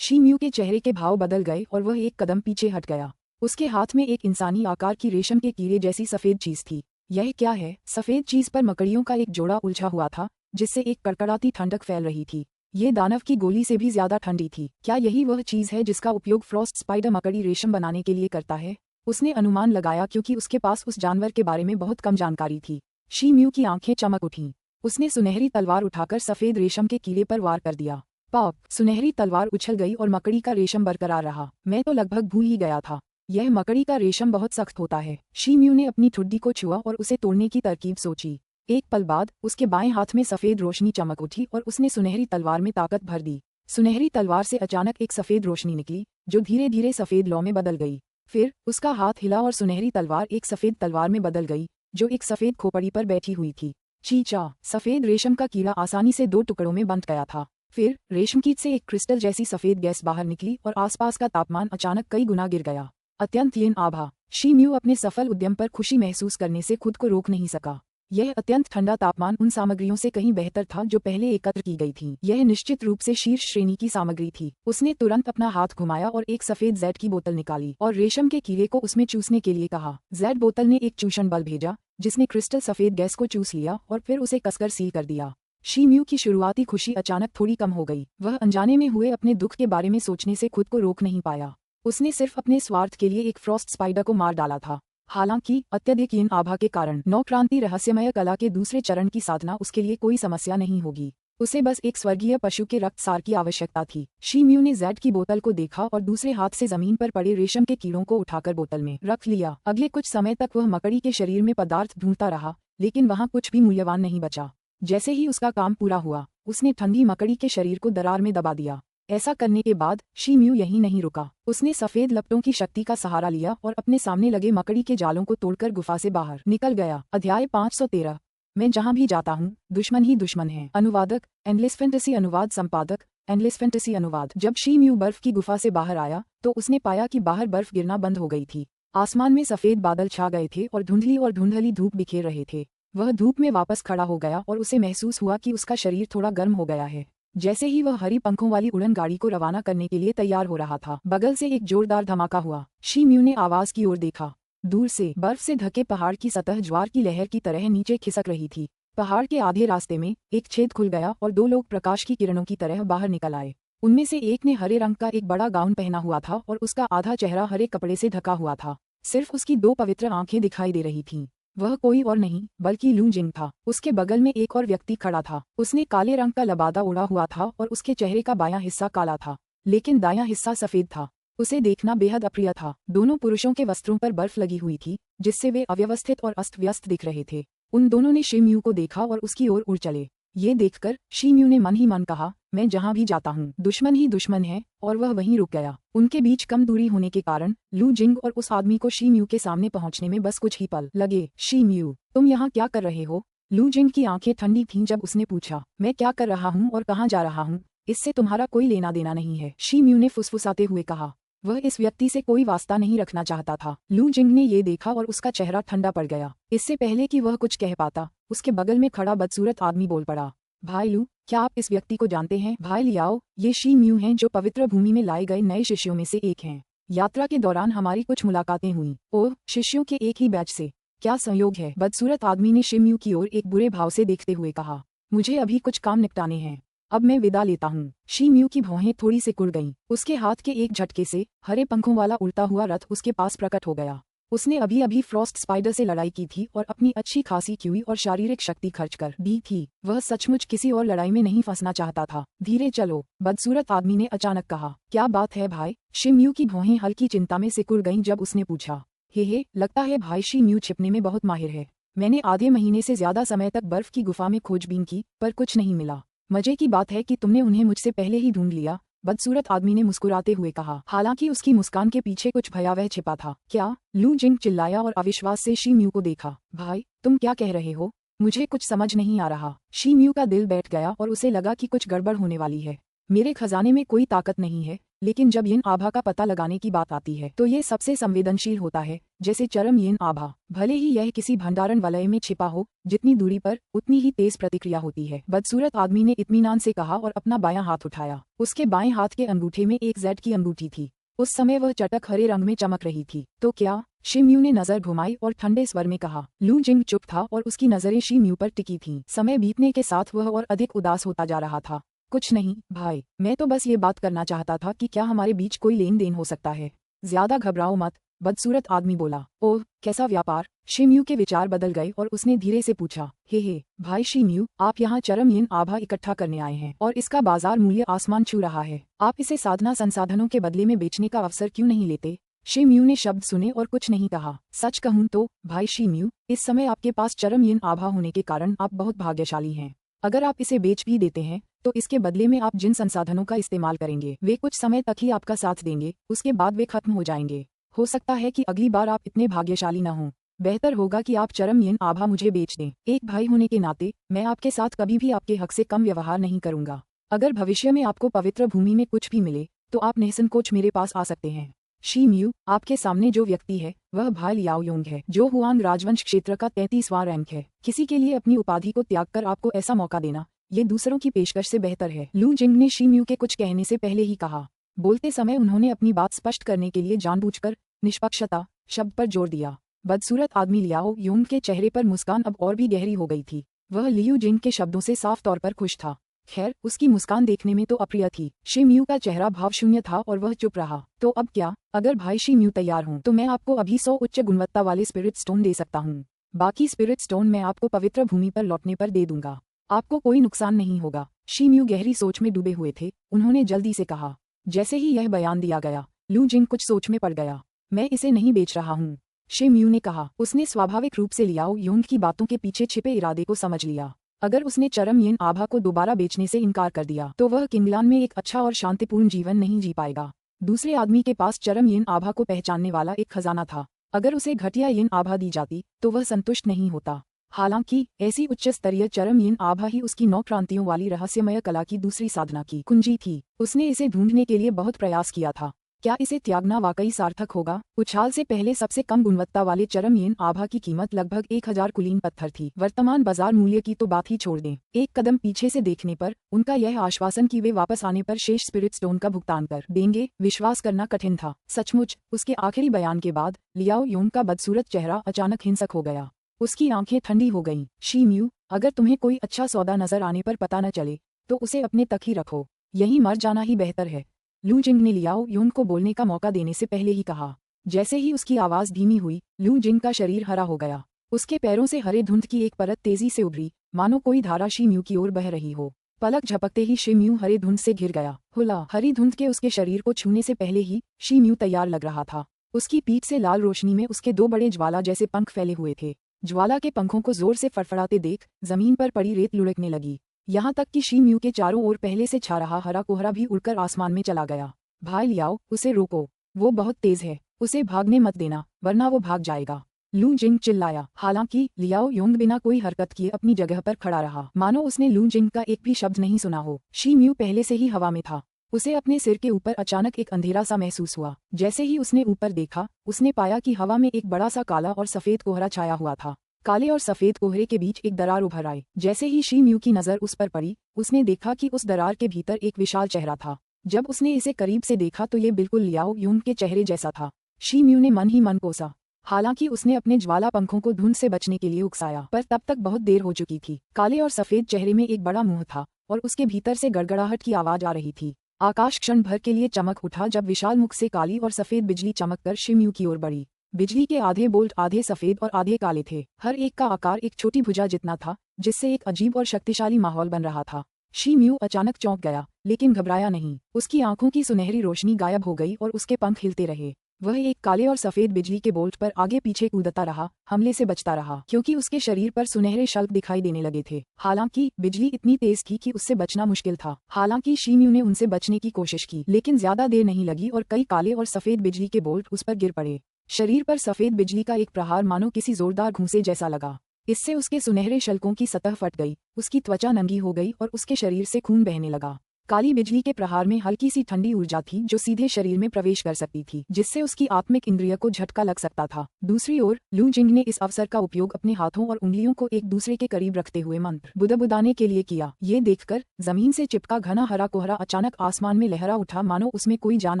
शिम्यू के चेहरे के भाव बदल गए और वह एक कदम पीछे हट गया। उसके हाथ में एक इंसानी आकार की रेशम के कीड़े जैसी सफेद चीज थी। यह क्या है? सफेद चीज पर मकड़ियों का एक जोड़ा उलझा हुआ था, जिससे एक कड़कड़ाती ठंडक फैल रही थी। ये दानव की गोली से भी ज्यादा ठंडी थी। क्या यही वह चीज है जिसका उपयोग फ्रॉस्ट स्पाइडर मकड़ी रेशम बनाने के लिए करता है? उसने अनुमान लगाया, क्योंकि उसके पास उस जानवर के बारे में बहुत कम जानकारी थी। शिम्यू की आंखें चमक उठीं। उसने सुनहरी तलवार उठाकर सफेद रेशम के कीड़े पर वार कर दिया। पॉप! सुनहरी तलवार उछल गई और मकड़ी का रेशम बरकरार रहा। मैं तो लगभग भूल ही गया था, यह मकड़ी का रेशम बहुत सख्त होता है। शिम्यू ने अपनी ठुड्डी को छुआ और उसे तोड़ने की तरकीब सोची। एक पल बाद उसके बाएं हाथ में सफेद रोशनी चमक उठी और उसने सुनहरी तलवार में ताकत भर दी। सुनहरी तलवार से अचानक एक सफेद रोशनी निकली, जो धीरे धीरे सफेद लौ में बदल गई। फिर उसका हाथ हिला और सुनहरी तलवार एक सफेद तलवार में बदल गई, जो एक सफेद खोपड़ी पर बैठी हुई थी। चीचा! सफेद रेशम का कीड़ा आसानी से दो टुकड़ों में बंट गया था। फिर रेशमकीट से एक क्रिस्टल जैसी सफेद गैस बाहर निकली और आसपास का तापमान अचानक कई गुना गिर गया। अत्यंत हीन आभा! शिम्यू अपने सफल उद्यम पर खुशी महसूस करने से खुद को रोक नहीं सका। यह अत्यंत ठंडा तापमान उन सामग्रियों से कहीं बेहतर था जो पहले एकत्र की गई थी। यह निश्चित रूप से शीर्ष श्रेणी की सामग्री थी। उसने तुरंत अपना हाथ घुमाया और एक सफेद जेड की बोतल निकाली और रेशम के कीड़े को उसमें चूसने के लिए कहा। जेड बोतल ने एक चूषण बल भेजा, जिसने क्रिस्टल सफेद गैस को चूस लिया और फिर उसे कसकर सील कर दिया। शिम्यू की शुरुआती खुशी अचानक थोड़ी कम हो गई। वह अनजाने में हुए अपने दुख के बारे में सोचने से खुद को रोक नहीं पाया। उसने सिर्फ अपने स्वार्थ के लिए एक फ्रॉस्ट स्पाइडर को मार डाला था। हालांकि अत्यधिक हीन आभा के कारण नौक्रांति रहस्यमय कला के दूसरे चरण की साधना उसके लिए कोई समस्या नहीं होगी। उसे बस एक स्वर्गीय पशु के रक्तसार की आवश्यकता थी। शिम्यू ने जेड की बोतल को देखा और दूसरे हाथ से जमीन पर पड़े रेशम के कीड़ों को उठाकर बोतल में रख लिया। अगले कुछ समय तक वह मकड़ी के शरीर में पदार्थ ढूंढता रहा, लेकिन वहां कुछ भी मूल्यवान नहीं बचा। जैसे ही उसका काम पूरा हुआ, उसने ठंडी मकड़ी के शरीर को दरार में दबा दिया। ऐसा करने के बाद शिम्यू यहीं नहीं रुका। उसने सफेद लपटों की शक्ति का सहारा लिया और अपने सामने लगे मकड़ी के जालों को तोड़कर गुफा से बाहर निकल गया। अध्याय 513। मैं जहां भी जाता हूं, दुश्मन ही दुश्मन है। अनुवादक एंडलेस फैंटेसी अनुवाद संपादक एंडलेस फैंटेसी अनुवाद। जब शिम्यू बर्फ की गुफा से बाहर आया तो उसने पाया कि बाहर बर्फ गिरना बंद हो गई थी। आसमान में सफेद बादल छा गए थे और धुंधली और धुंधली धूप बिखेर रहे थे। वह धूप में वापस खड़ा हो गया और उसे महसूस हुआ कि उसका शरीर थोड़ा गर्म हो गया है। जैसे ही वह हरी पंखों वाली उड़न गाड़ी को रवाना करने के लिए तैयार हो रहा था, बगल से एक जोरदार धमाका हुआ। शिम्यू ने आवाज की ओर देखा। दूर से बर्फ से ढके पहाड़ की सतह ज्वार की लहर की तरह नीचे खिसक रही थी। पहाड़ के आधे रास्ते में एक छेद खुल गया और दो लोग प्रकाश की किरणों की तरह बाहर निकल आए। उनमें से एक ने हरे रंग का एक बड़ा गाउन पहना हुआ था और उसका आधा चेहरा हरे कपड़े से ढका हुआ था। सिर्फ उसकी दो पवित्र आंखें दिखाई दे रही थीं। वह कोई और नहीं बल्कि लू जिंग था। उसके बगल में एक और व्यक्ति खड़ा था। उसने काले रंग का लबादा ओढ़ा हुआ था और उसके चेहरे का बायां हिस्सा काला था, लेकिन दायां हिस्सा सफेद था। उसे देखना बेहद अप्रिय था। दोनों पुरुषों के वस्त्रों पर बर्फ लगी हुई थी, जिससे वे अव्यवस्थित और अस्त व्यस्त दिख रहे थे। उन दोनों ने शिम्यू को देखा और उसकी ओर उड़ चले। ये देखकर शिम्यू ने मन ही मन कहा, मैं जहां भी जाता हूं, दुश्मन ही दुश्मन है, और वह वहीं रुक गया। उनके बीच कम दूरी होने के कारण लू जिंग और उस आदमी को शिम्यू के सामने पहुंचने में बस कुछ ही पल लगे। शिम्यू, तुम यहाँ क्या कर रहे हो? लू जिंग की आंखें ठंडी थीं जब उसने पूछा। मैं क्या कर रहा हूँ और कहाँ जा रहा हूँ, इससे तुम्हारा कोई लेना देना नहीं है, शिम्यू ने फुसफुसाते हुए कहा। वह इस व्यक्ति से कोई वास्ता नहीं रखना चाहता था। लू जिंग ने ये देखा और उसका चेहरा ठंडा पड़ गया। इससे पहले कि वह कुछ कह पाता, उसके बगल में खड़ा बदसूरत आदमी बोल पड़ा। भाई लू, क्या आप इस व्यक्ति को जानते हैं? भाई लियाओ, ये शी म्यू हैं जो पवित्र भूमि में लाए गए नए शिष्यों में से एक हैं। यात्रा के दौरान हमारी कुछ मुलाकातें हुईं। ओह, शिष्यों के एक ही बैच से, क्या संयोग है। बदसूरत आदमी ने शी म्यू की ओर एक बुरे भाव से देखते हुए कहा, मुझे अभी कुछ काम निपटाने हैं, अब मैं विदा लेता हूँ। शी म्यू की भौहें थोड़ी सिकुड़ गईं। उसके हाथ के एक झटके से हरे पंखों वाला उड़ता हुआ रथ उसके पास प्रकट हो गया। उसने अभी अभी फ्रॉस्ट स्पाइडर से लड़ाई की थी और अपनी अच्छी खासी क्यूई और शारीरिक शक्ति खर्च कर दी थी। वह सचमुच किसी और लड़ाई में नहीं फंसना चाहता था। धीरे चलो, बदसूरत आदमी ने अचानक कहा। क्या बात है भाई? शी म्यू की भौहें हल्की चिंता में सिकुड़ गईं जब उसने पूछा। हे, लगता है भाई शी म्यू छिपने में बहुत माहिर है। मैंने आधे महीने से ज्यादा समय तक बर्फ की गुफा में खोजबीन की, पर कुछ नहीं मिला। मजे की बात है कि तुमने उन्हें मुझसे पहले ही ढूंढ लिया, बदसूरत आदमी ने मुस्कुराते हुए कहा। हालांकि उसकी मुस्कान के पीछे कुछ भयावह छिपा था। क्या? लू जिंग चिल्लाया और अविश्वास से शी म्यू को देखा। भाई, तुम क्या कह रहे हो? मुझे कुछ समझ नहीं आ रहा। शी म्यू का दिल बैठ गया और उसे लगा कि कुछ गड़बड़ होने वाली है। मेरे खजाने में कोई ताकत नहीं है, लेकिन जब यिन आभा का पता लगाने की बात आती है तो ये सबसे संवेदनशील होता है, जैसे चरम यिन आभा। भले ही यह किसी भंडारण वलय में छिपा हो, जितनी दूरी पर उतनी ही तेज प्रतिक्रिया होती है। बदसूरत आदमी ने इत्मीनान से कहा और अपना बायां हाथ उठाया। उसके बाएं हाथ के अंगूठे में एक जेड की अंगूठी थी। उस समय वह चटक हरे रंग में चमक रही थी। तो क्या? शी म्यू ने नजर घुमाई और ठंडे स्वर में कहा। लू जिंग चुप था और उसकी नजरें शी म्यू पर टिकी थीं। समय बीतने के साथ वह और अधिक उदास होता जा रहा था। कुछ नहीं भाई, मैं तो बस ये बात करना चाहता था कि क्या हमारे बीच कोई लेन देन हो सकता है। ज्यादा घबराओ मत, बदसूरत आदमी बोला। ओह, कैसा व्यापार? शी म्यू के विचार बदल गए और उसने धीरे से पूछा। हे, भाई शी म्यू, आप यहाँ चरम यिन आभा इकट्ठा करने आए हैं और इसका बाजार मूल्य आसमान छू रहा है। आप इसे साधना संसाधनों के बदले में बेचने का अवसर क्यों नहीं लेते? शी म्यू ने शब्द सुने और कुछ नहीं कहा। सच कहूँ तो भाई शी म्यू, इस समय आपके पास चरम यिन आभा होने के कारण आप बहुत भाग्यशाली हैं। अगर आप इसे बेच भी देते हैं तो इसके बदले में आप जिन संसाधनों का इस्तेमाल करेंगे वे कुछ समय तक ही आपका साथ देंगे, उसके बाद वे खत्म हो जाएंगे। हो सकता है कि अगली बार आप इतने भाग्यशाली न हों। बेहतर होगा कि आप चरम यिन आभा मुझे बेच दें। एक भाई होने के नाते मैं आपके साथ कभी भी आपके हक से कम व्यवहार नहीं करूंगा। अगर भविष्य में आपको पवित्र भूमि में कुछ भी मिले तो आप निसंकोच मेरे पास आ सकते हैं। शी म्यू, आपके सामने जो व्यक्ति है वह भाई लियाओ योंग है, जो हुआंग राजवंश क्षेत्र का 33वां रैंक है। किसी के लिए अपनी उपाधि को त्याग कर आपको ऐसा मौका देना, ये दूसरों की पेशकश से बेहतर है। लू जिंग ने शी म्यू के कुछ कहने से पहले ही कहा। बोलते समय उन्होंने अपनी बात स्पष्ट करने के लिए जानबूझकर निष्पक्षता शब्द पर जोर दिया। बदसूरत आदमी लियाओ योंग के चेहरे पर मुस्कान अब और भी गहरी हो गई थी। वह लियू जिंग के शब्दों से साफ तौर पर खुश था। खैर, उसकी मुस्कान देखने में तो अप्रिय थी। शी म्यू का चेहरा भावशून्य था और वह चुप रहा। तो अब क्या? अगर भाई शी म्यू तैयार हों तो मैं आपको अभी 100 उच्च गुणवत्ता वाले स्पिरिट स्टोन दे सकता हूँ। बाकी स्पिरिट स्टोन मैं आपको पवित्र भूमि पर लौटने पर दे दूंगा। आपको कोई नुकसान नहीं होगा। शी म्यू गहरी सोच में डूबे हुए थे। उन्होंने जल्दी से कहा। जैसे ही यह बयान दिया गया, लू जिंग कुछ सोच में पड़ गया। मैं इसे नहीं बेच रहा हूँ, शी म्यू ने कहा। उसने स्वाभाविक रूप से लियाओ योंग की बातों के पीछे छिपे इरादे को समझ लिया। अगर उसने चरम यिन आभा को दोबारा बेचने से इनकार कर दिया तो वह किंगलान में एक अच्छा और शांतिपूर्ण जीवन नहीं जी पाएगा। दूसरे आदमी के पास चरम यिन आभा को पहचानने वाला एक खजाना था। अगर उसे घटिया यिन आभा दी जाती तो वह संतुष्ट नहीं होता। हालांकि ऐसी उच्च स्तरीय चरम यिन आभा ही उसकी 9 क्रांतियों वाली रहस्यमय कला की दूसरी साधना की कुंजी थी। उसने इसे ढूंढने के लिए बहुत प्रयास किया था। क्या इसे त्यागना वाकई सार्थक होगा? उछाल से पहले सबसे कम गुणवत्ता वाले चरम यिन आभा की कीमत लगभग 1000 कुलीन पत्थर थी। वर्तमान बाजार मूल्य की तो बात ही छोड़ दें। एक कदम पीछे से देखने पर उनका यह आश्वासन कि वे वापस आने पर शेष स्पिरिट स्टोन का भुगतान कर देंगे, विश्वास करना कठिन था। सचमुच, उसके आखिरी बयान के बाद लियाओ योंग का बदसूरत चेहरा अचानक हिंसक हो गया। उसकी आंखें ठंडी हो गईं। शी म्यू, अगर तुम्हें कोई अच्छा सौदा नजर आने पर पता न चले तो उसे अपने तक ही रखो। यहीं मर जाना ही बेहतर है। लू जिंग ने लियाओ योंग को बोलने का मौका देने से पहले ही कहा। जैसे ही उसकी आवाज धीमी हुई, लू जिंग का शरीर हरा हो गया। उसके पैरों से हरे धुंध की एक परत तेजी से उभरी, मानो कोई धारा शी म्यू की ओर बह रही हो। पलक झपकते ही शी म्यू हरे धुंध से घिर गया। हुला हरी धुंध के उसके शरीर को छूने से पहले ही शी म्यू तैयार लग रहा था। उसकी पीठ से लाल रोशनी में उसके 2 बड़े ज्वाला जैसे पंख फैले हुए थे। ज्वाला के पंखों को जोर से फड़फड़ाते देख जमीन पर पड़ी रेत लुढ़कने लगी। यहाँ तक कि शी म्यू के चारों ओर पहले से छा रहा हरा कोहरा भी उड़कर आसमान में चला गया। भाई लियाओ, उसे रोको, वो बहुत तेज है। उसे भागने मत देना, वरना वो भाग जाएगा। लू जिंग चिल्लाया। हालांकि लियाओ योंग बिना कोई हरकत किए अपनी जगह पर खड़ा रहा, मानो उसने लू जिंग का एक भी शब्द नहीं सुना हो। शी म्यू पहले से ही हवा में था। उसे अपने सिर के ऊपर अचानक एक अंधेरा सा महसूस हुआ। जैसे ही उसने ऊपर देखा, उसने पाया कि हवा में एक बड़ा सा काला और सफेद कोहरा छाया हुआ था। काले और सफेद कोहरे के बीच एक दरार उभर आई। जैसे ही शी म्यू की नजर उस पर पड़ी, उसने देखा कि उस दरार के भीतर एक विशाल चेहरा था। जब उसने इसे करीब से देखा तो ये बिल्कुल लियाओ यून के चेहरे जैसा था। शी म्यू ने मन ही मन कोसा। हालांकि उसने अपने ज्वाला पंखों को धुंध से बचने के लिए उकसाया, पर तब तक बहुत देर हो चुकी थी। काले और सफेद चेहरे में एक बड़ा मुंह था और उसके भीतर से गड़गड़ाहट की आवाज आ रही थी। आकाश क्षण भर के लिए चमक उठा जब विशाल मुख से काली और सफेद बिजली चमककर शी म्यू की ओर बढ़ी। बिजली के आधे बोल्ट आधे सफेद और आधे काले थे। हर एक का आकार एक छोटी भुजा जितना था, जिससे एक अजीब और शक्तिशाली माहौल बन रहा था। शी म्यू अचानक चौंक गया, लेकिन घबराया नहीं। उसकी आंखों की सुनहरी रोशनी गायब हो गई और उसके पंख हिलते रहे। वह एक काले और सफेद बिजली के बोल्ट पर आगे पीछे कूदता रहा, हमले से बचता रहा, क्योंकि उसके शरीर पर सुनहरे शल्क दिखाई देने लगे थे। हालांकि बिजली इतनी तेज थी कि उससे बचना मुश्किल था। हालांकि शी म्यू ने उनसे बचने की कोशिश की, लेकिन ज्यादा देर नहीं लगी और कई काले और सफेद बिजली के बोल्ट उस पर गिर पड़े। शरीर पर सफेद बिजली का एक प्रहार मानो किसी जोरदार घूंसे जैसा लगा। इससे उसके सुनहरे शल्कों की सतह फट गई, उसकी त्वचा नंगी हो गई और उसके शरीर से खून बहने लगा। काली बिजली के प्रहार में हल्की सी ठंडी ऊर्जा थी जो सीधे शरीर में प्रवेश कर सकती थी, जिससे उसकी आत्मिक इंद्रिय को झटका लग सकता था। दूसरी ओर लू जिंग ने इस अवसर का उपयोग अपने हाथों और उंगलियों को एक दूसरे के करीब रखते हुए मंत्र बुदबुदाने के लिए किया। ये देखकर जमीन से चिपका घना हरा कोहरा अचानक आसमान में लहरा उठा, मानो उसमें कोई जान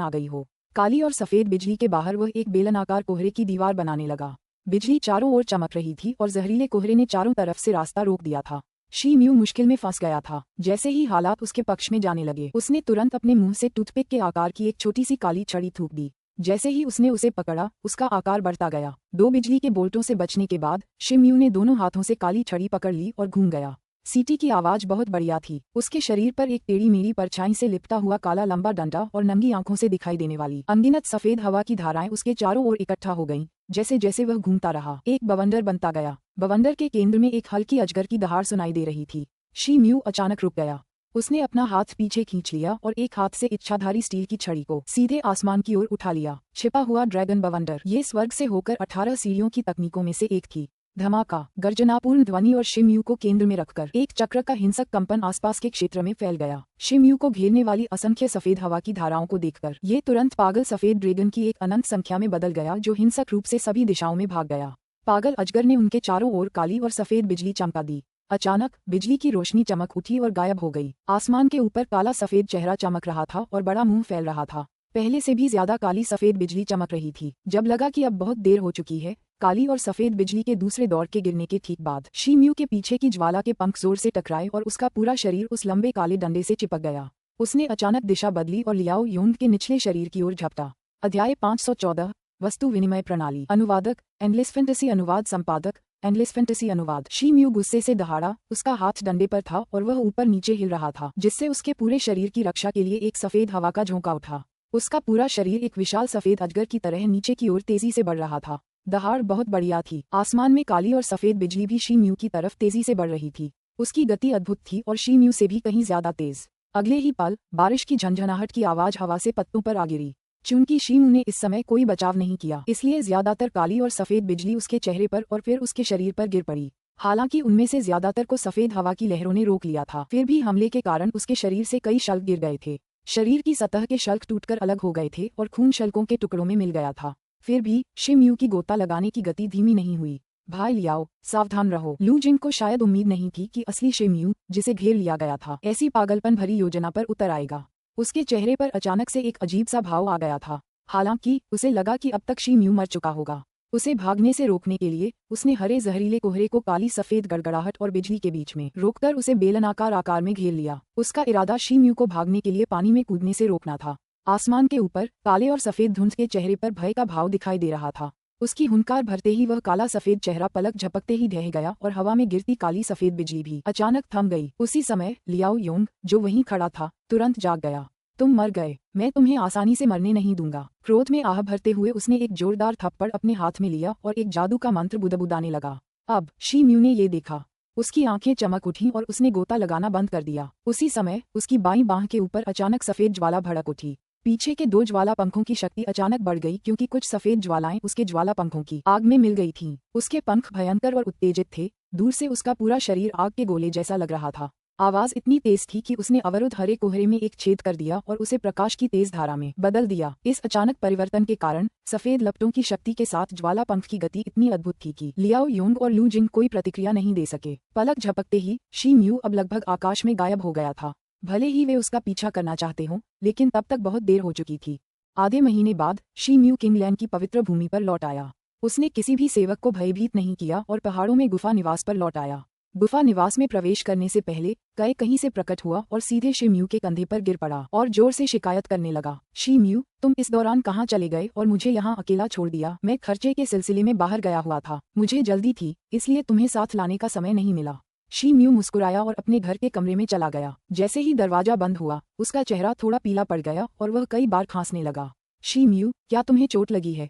आ गई हो। काली और सफेद बिजली के बाहर वह एक बेलनाकार कोहरे की दीवार बनाने लगा। बिजली चारों ओर चमक रही थी और जहरीले कोहरे ने चारों तरफ से रास्ता रोक दिया था। शी म्यू मुश्किल में फंस गया था। जैसे ही हालात उसके पक्ष में जाने लगे, उसने तुरंत अपने मुंह से टूथपिक के आकार की एक छोटी सी काली छड़ी थूक दी। जैसे ही उसने उसे पकड़ा, उसका आकार बढ़ता गया। 2 बिजली के बोल्टों से बचने के बाद शी म्यू ने दोनों हाथों से काली छड़ी पकड़ ली और घूम गया। सीटी की आवाज बहुत बढ़िया थी। उसके शरीर पर एक टेढ़ी मेढ़ी परछाई से लिपटा हुआ काला लंबा डंडा और नंगी आंखों से दिखाई देने वाली अनगिनत सफेद हवा की धाराएं उसके चारों ओर इकट्ठा हो गईं। जैसे जैसे वह घूमता रहा, एक बवंडर बनता गया। बवंडर के केंद्र में एक हल्की अजगर की दहाड़ सुनाई दे रही थी। शी म्यू अचानक रुक गया। उसने अपना हाथ पीछे खींच लिया और एक हाथ से इच्छाधारी स्टील की छड़ी को सीधे आसमान की ओर उठा लिया। छिपा हुआ ड्रैगन बवंडर ये स्वर्ग से होकर 18 सीढ़ियों की तकनीकों में से एक थी। धमाका, गर्जनापूर्ण ध्वनि और शी म्यू को केंद्र में रखकर एक चक्र का हिंसक कंपन आसपास के क्षेत्र में फैल गया। शी म्यू को घेरने वाली असंख्य सफेद हवा की धाराओं को देखकर ये तुरंत पागल सफेद ड्रैगन की एक अनंत संख्या में बदल गया, जो हिंसक रूप से सभी दिशाओं में भाग गया। पागल अजगर ने उनके चारों ओर काली और सफेद बिजली चमका दी। अचानक बिजली की रोशनी चमक उठी और गायब हो गई। आसमान के ऊपर काला सफेद चेहरा चमक रहा था और बड़ा मुंह फैल रहा था। पहले से भी ज्यादा काली सफेद बिजली चमक रही थी। जब लगा कि अब बहुत देर हो चुकी है, काली और सफेद बिजली के दूसरे दौर के गिरने के ठीक बाद शी म्यू के पीछे की ज्वाला के पंख जोर से टकराए और उसका पूरा शरीर उस लंबे काले डंडे से चिपक गया। उसने अचानक दिशा बदली और लियाओ यूंग के निचले शरीर की ओर झपटा। अध्याय 514 वस्तु विनिमय प्रणाली। अनुवादक एंडलेस फैंटेसी अनुवाद संपादक एंडलेस फैंटेसी अनुवाद। शी म्यू गुस्से से दहाड़ा। उसका हाथ डंडे पर था और वह ऊपर नीचे हिल रहा था, जिससे उसके पूरे शरीर की रक्षा के लिए एक सफेद हवा का झोंका उठा। उसका पूरा शरीर एक विशाल सफेद अजगर की तरह नीचे की ओर तेजी से बढ़ रहा था। दहाड़ बहुत बढ़िया थी। आसमान में काली और सफेद बिजली भी शी म्यू की तरफ तेजी से बढ़ रही थी। उसकी गति अद्भुत थी और शी म्यू से भी कहीं ज्यादा तेज। अगले ही पल बारिश की झनझनाहट की आवाज हवा से पत्तों पर आ गिरी। चूंकि शी म्यू ने इस समय कोई बचाव नहीं किया, इसलिए ज्यादातर काली और सफेद बिजली उसके चेहरे पर और फिर उसके शरीर पर गिर पड़ी। हालांकि उनमें से ज्यादातर को सफेद हवा की लहरों ने रोक लिया था, फिर भी हमले के कारण उसके शरीर से कई शल्क गिर गए थे। शरीर की सतह के शल्क टूटकर अलग हो गए थे और खून शल्कों के टुकड़ों में मिल गया था। फिर भी शी म्यू की गोता लगाने की गति धीमी नहीं हुई। भाई लियाओ, सावधान रहो। लू जिंग को शायद उम्मीद नहीं थी कि असली शी म्यू, जिसे घेर लिया गया था, ऐसी पागलपन भरी योजना पर उतर आएगा। उसके चेहरे पर अचानक से एक अजीब सा भाव आ गया था। हालांकि उसे लगा कि अब तक शी म्यू मर चुका होगा। उसे भागने से रोकने के लिए उसने हरे जहरीले कोहरे को काली सफेद गड़गड़ाहट और बिजली के बीच में रोककर उसे बेलनाकार आकार में घेर लिया। उसका इरादा शी म्यू को भागने के लिए पानी में कूदने से रोकना था। आसमान के ऊपर काले और सफेद धुंध के चेहरे पर भय का भाव दिखाई दे रहा था। उसकी हुंकार भरते ही वह काला सफेद चेहरा पलक झपकते ही ढह गया और हवा में गिरती काली सफेद बिजली भी अचानक थम गई। उसी समय लियाओ योंग, जो वहीं खड़ा था, तुरंत जाग गया। तुम मर गए, मैं तुम्हें आसानी से मरने नहीं दूंगा। क्रोध में आह भरते हुए उसने एक जोरदार थप्पड़ अपने हाथ में लिया और एक जादू का मंत्र बुदबुदाने लगा। अब शी म्यू ने ये देखा। उसकी आंखें चमक उठीं और उसने गोता लगाना बंद कर दिया। उसी समय उसकी बाईं बांह के ऊपर अचानक सफेद ज्वाला भड़क उठी। पीछे के 2 ज्वाला पंखों की शक्ति अचानक बढ़ गई, क्योंकि कुछ सफेद ज्वालाएं उसके ज्वाला पंखों की आग में मिल गई थीं। उसके पंख भयंकर और उत्तेजित थे। दूर से उसका पूरा शरीर आग के गोले जैसा लग रहा था। आवाज इतनी तेज थी कि उसने अवरुद्ध हरे कोहरे में एक छेद कर दिया और उसे प्रकाश की तेज धारा में बदल दिया। इस अचानक परिवर्तन के कारण सफेद लपटों की शक्ति के साथ ज्वाला पंख की गति इतनी अद्भुत थी कि लियाओ योंग और लू जिंग कोई प्रतिक्रिया नहीं दे सके। पलक झपकते ही शी म्यू अब लगभग आकाश में गायब हो गया था। भले ही वे उसका पीछा करना चाहते हों, लेकिन तब तक बहुत देर हो चुकी थी। आधे महीने बाद शी म्यू किंगलैंड की पवित्र भूमि पर लौट आया। उसने किसी भी सेवक को भयभीत नहीं किया और पहाड़ों में गुफा निवास पर लौट आया। गुफा निवास में प्रवेश करने से पहले कई कहीं से प्रकट हुआ और सीधे शी म्यू के कंधे पर गिर पड़ा और जोर से शिकायत करने लगा। शी म्यू, तुम इस दौरान कहाँ चले गए और मुझे यहाँ अकेला छोड़ दिया? मैं खर्चे के सिलसिले में बाहर गया हुआ था, मुझे जल्दी थी, इसलिए तुम्हें साथ लाने का समय नहीं मिला। शी म्यू मुस्कुराया और अपने घर के कमरे में चला गया। जैसे ही दरवाजा बंद हुआ, उसका चेहरा थोड़ा पीला पड़ गया और वह कई बार खांसने लगा। शी म्यू, क्या तुम्हें चोट लगी है?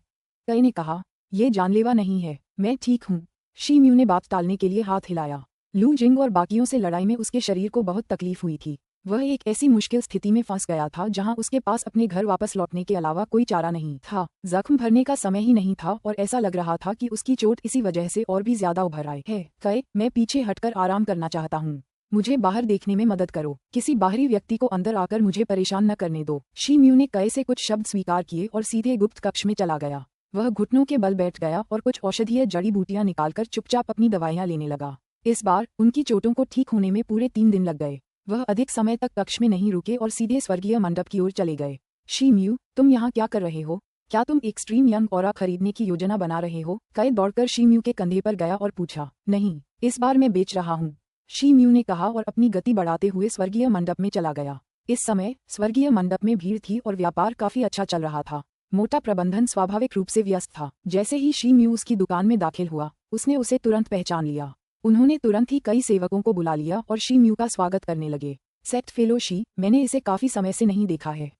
कई ने कहा, ये जानलेवा नहीं है, मैं ठीक हूँ। शी म्यू ने बात टालने के लिए हाथ हिलाया। लू जिंग और बाकियों से लड़ाई में उसके शरीर को बहुत तकलीफ हुई थी। वह एक ऐसी मुश्किल स्थिति में फंस गया था जहां उसके पास अपने घर वापस लौटने के अलावा कोई चारा नहीं था। जख्म भरने का समय ही नहीं था और ऐसा लग रहा था कि उसकी चोट इसी वजह से और भी ज्यादा उभर आई है। कहे, मैं पीछे हटकर आराम करना चाहता हूँ, मुझे बाहर देखने में मदद करो, किसी बाहरी व्यक्ति को अंदर आकर मुझे परेशान न करने दो। शी म्यू ने कहे से कुछ शब्द स्वीकार किए और सीधे गुप्त कक्ष में चला गया। वह घुटनों के बल बैठ गया और कुछ औषधीय जड़ी बूटियां निकालकर चुपचाप अपनी दवाइयां लेने लगा। इस बार उनकी चोटों को ठीक होने में पूरे 3 दिन लग गए। वह अधिक समय तक कक्ष में नहीं रुके और सीधे स्वर्गीय मंडप की ओर चले गए। शी म्यू, तुम यहाँ क्या कर रहे हो? क्या तुम एक्सट्रीम यंग ऑरा खरीदने की योजना बना रहे हो? कैद दौड़कर शी म्यू के कंधे पर गया और पूछा। नहीं, इस बार मैं बेच रहा हूँ, शी म्यू ने कहा और अपनी गति बढ़ाते हुए स्वर्गीय मंडप में चला गया। इस समय स्वर्गीय मंडप में भीड़ थी और व्यापार काफी अच्छा चल रहा था। मोटा प्रबंधन स्वाभाविक रूप से व्यस्त था। जैसे ही शी म्यू उसकी दुकान में दाखिल हुआ, उसने उसे तुरंत पहचान लिया। उन्होंने तुरंत ही कई सेवकों को बुला लिया और शी म्यू का स्वागत करने लगे। सेक्ट फेलो शी, मैंने इसे काफी समय से नहीं देखा है।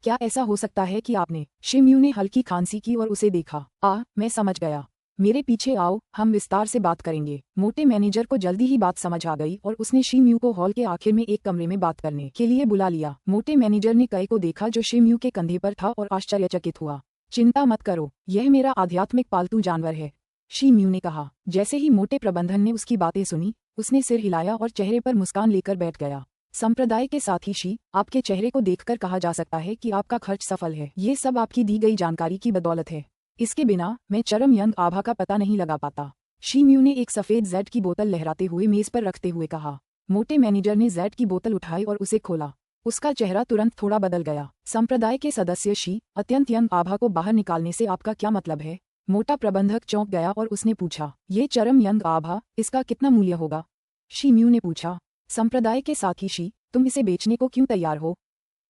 क्या ऐसा हो सकता है कि आपने? शी म्यू ने हल्की खांसी की और उसे देखा। मैं समझ गया, मेरे पीछे आओ, हम विस्तार से बात करेंगे। मोटे मैनेजर को जल्दी ही बात समझ आ गई और उसने शी म्यू को हॉल के आखिर में एक कमरे में बात करने के लिए बुला लिया। मोटे मैनेजर ने कई को देखा जो शी म्यू के कंधे पर था और आश्चर्यचकित हुआ। चिंता मत करो, यह मेरा आध्यात्मिक पालतू जानवर है, शी म्यू ने कहा। जैसे ही मोटे प्रबंधन ने उसकी बातें सुनी, उसने सिर हिलाया और चेहरे पर मुस्कान लेकर बैठ गया। संप्रदाय के साथी शी, आपके चेहरे को देखकर कहा जा सकता है कि आपका खर्च सफल है। ये सब आपकी दी गई जानकारी की बदौलत है। इसके बिना मैं चरम यंग आभा का पता नहीं लगा पाता। शी म्यू ने एक सफेद जेड की बोतल लहराते हुए मेज पर रखते हुए कहा। मोटे मैनेजर ने जेड की बोतल उठाई और उसे खोला। उसका चेहरा तुरंत थोड़ा बदल गया। संप्रदाय के सदस्य शी, अत्यंत यंग आभा को बाहर निकालने से आपका क्या मतलब है? मोटा प्रबंधक चौंक गया और उसने पूछा। ये चरम यंग आभा, इसका कितना मूल्य होगा? शी म्यू ने पूछा। संप्रदाय के साथी शी, तुम इसे बेचने को क्यों तैयार हो?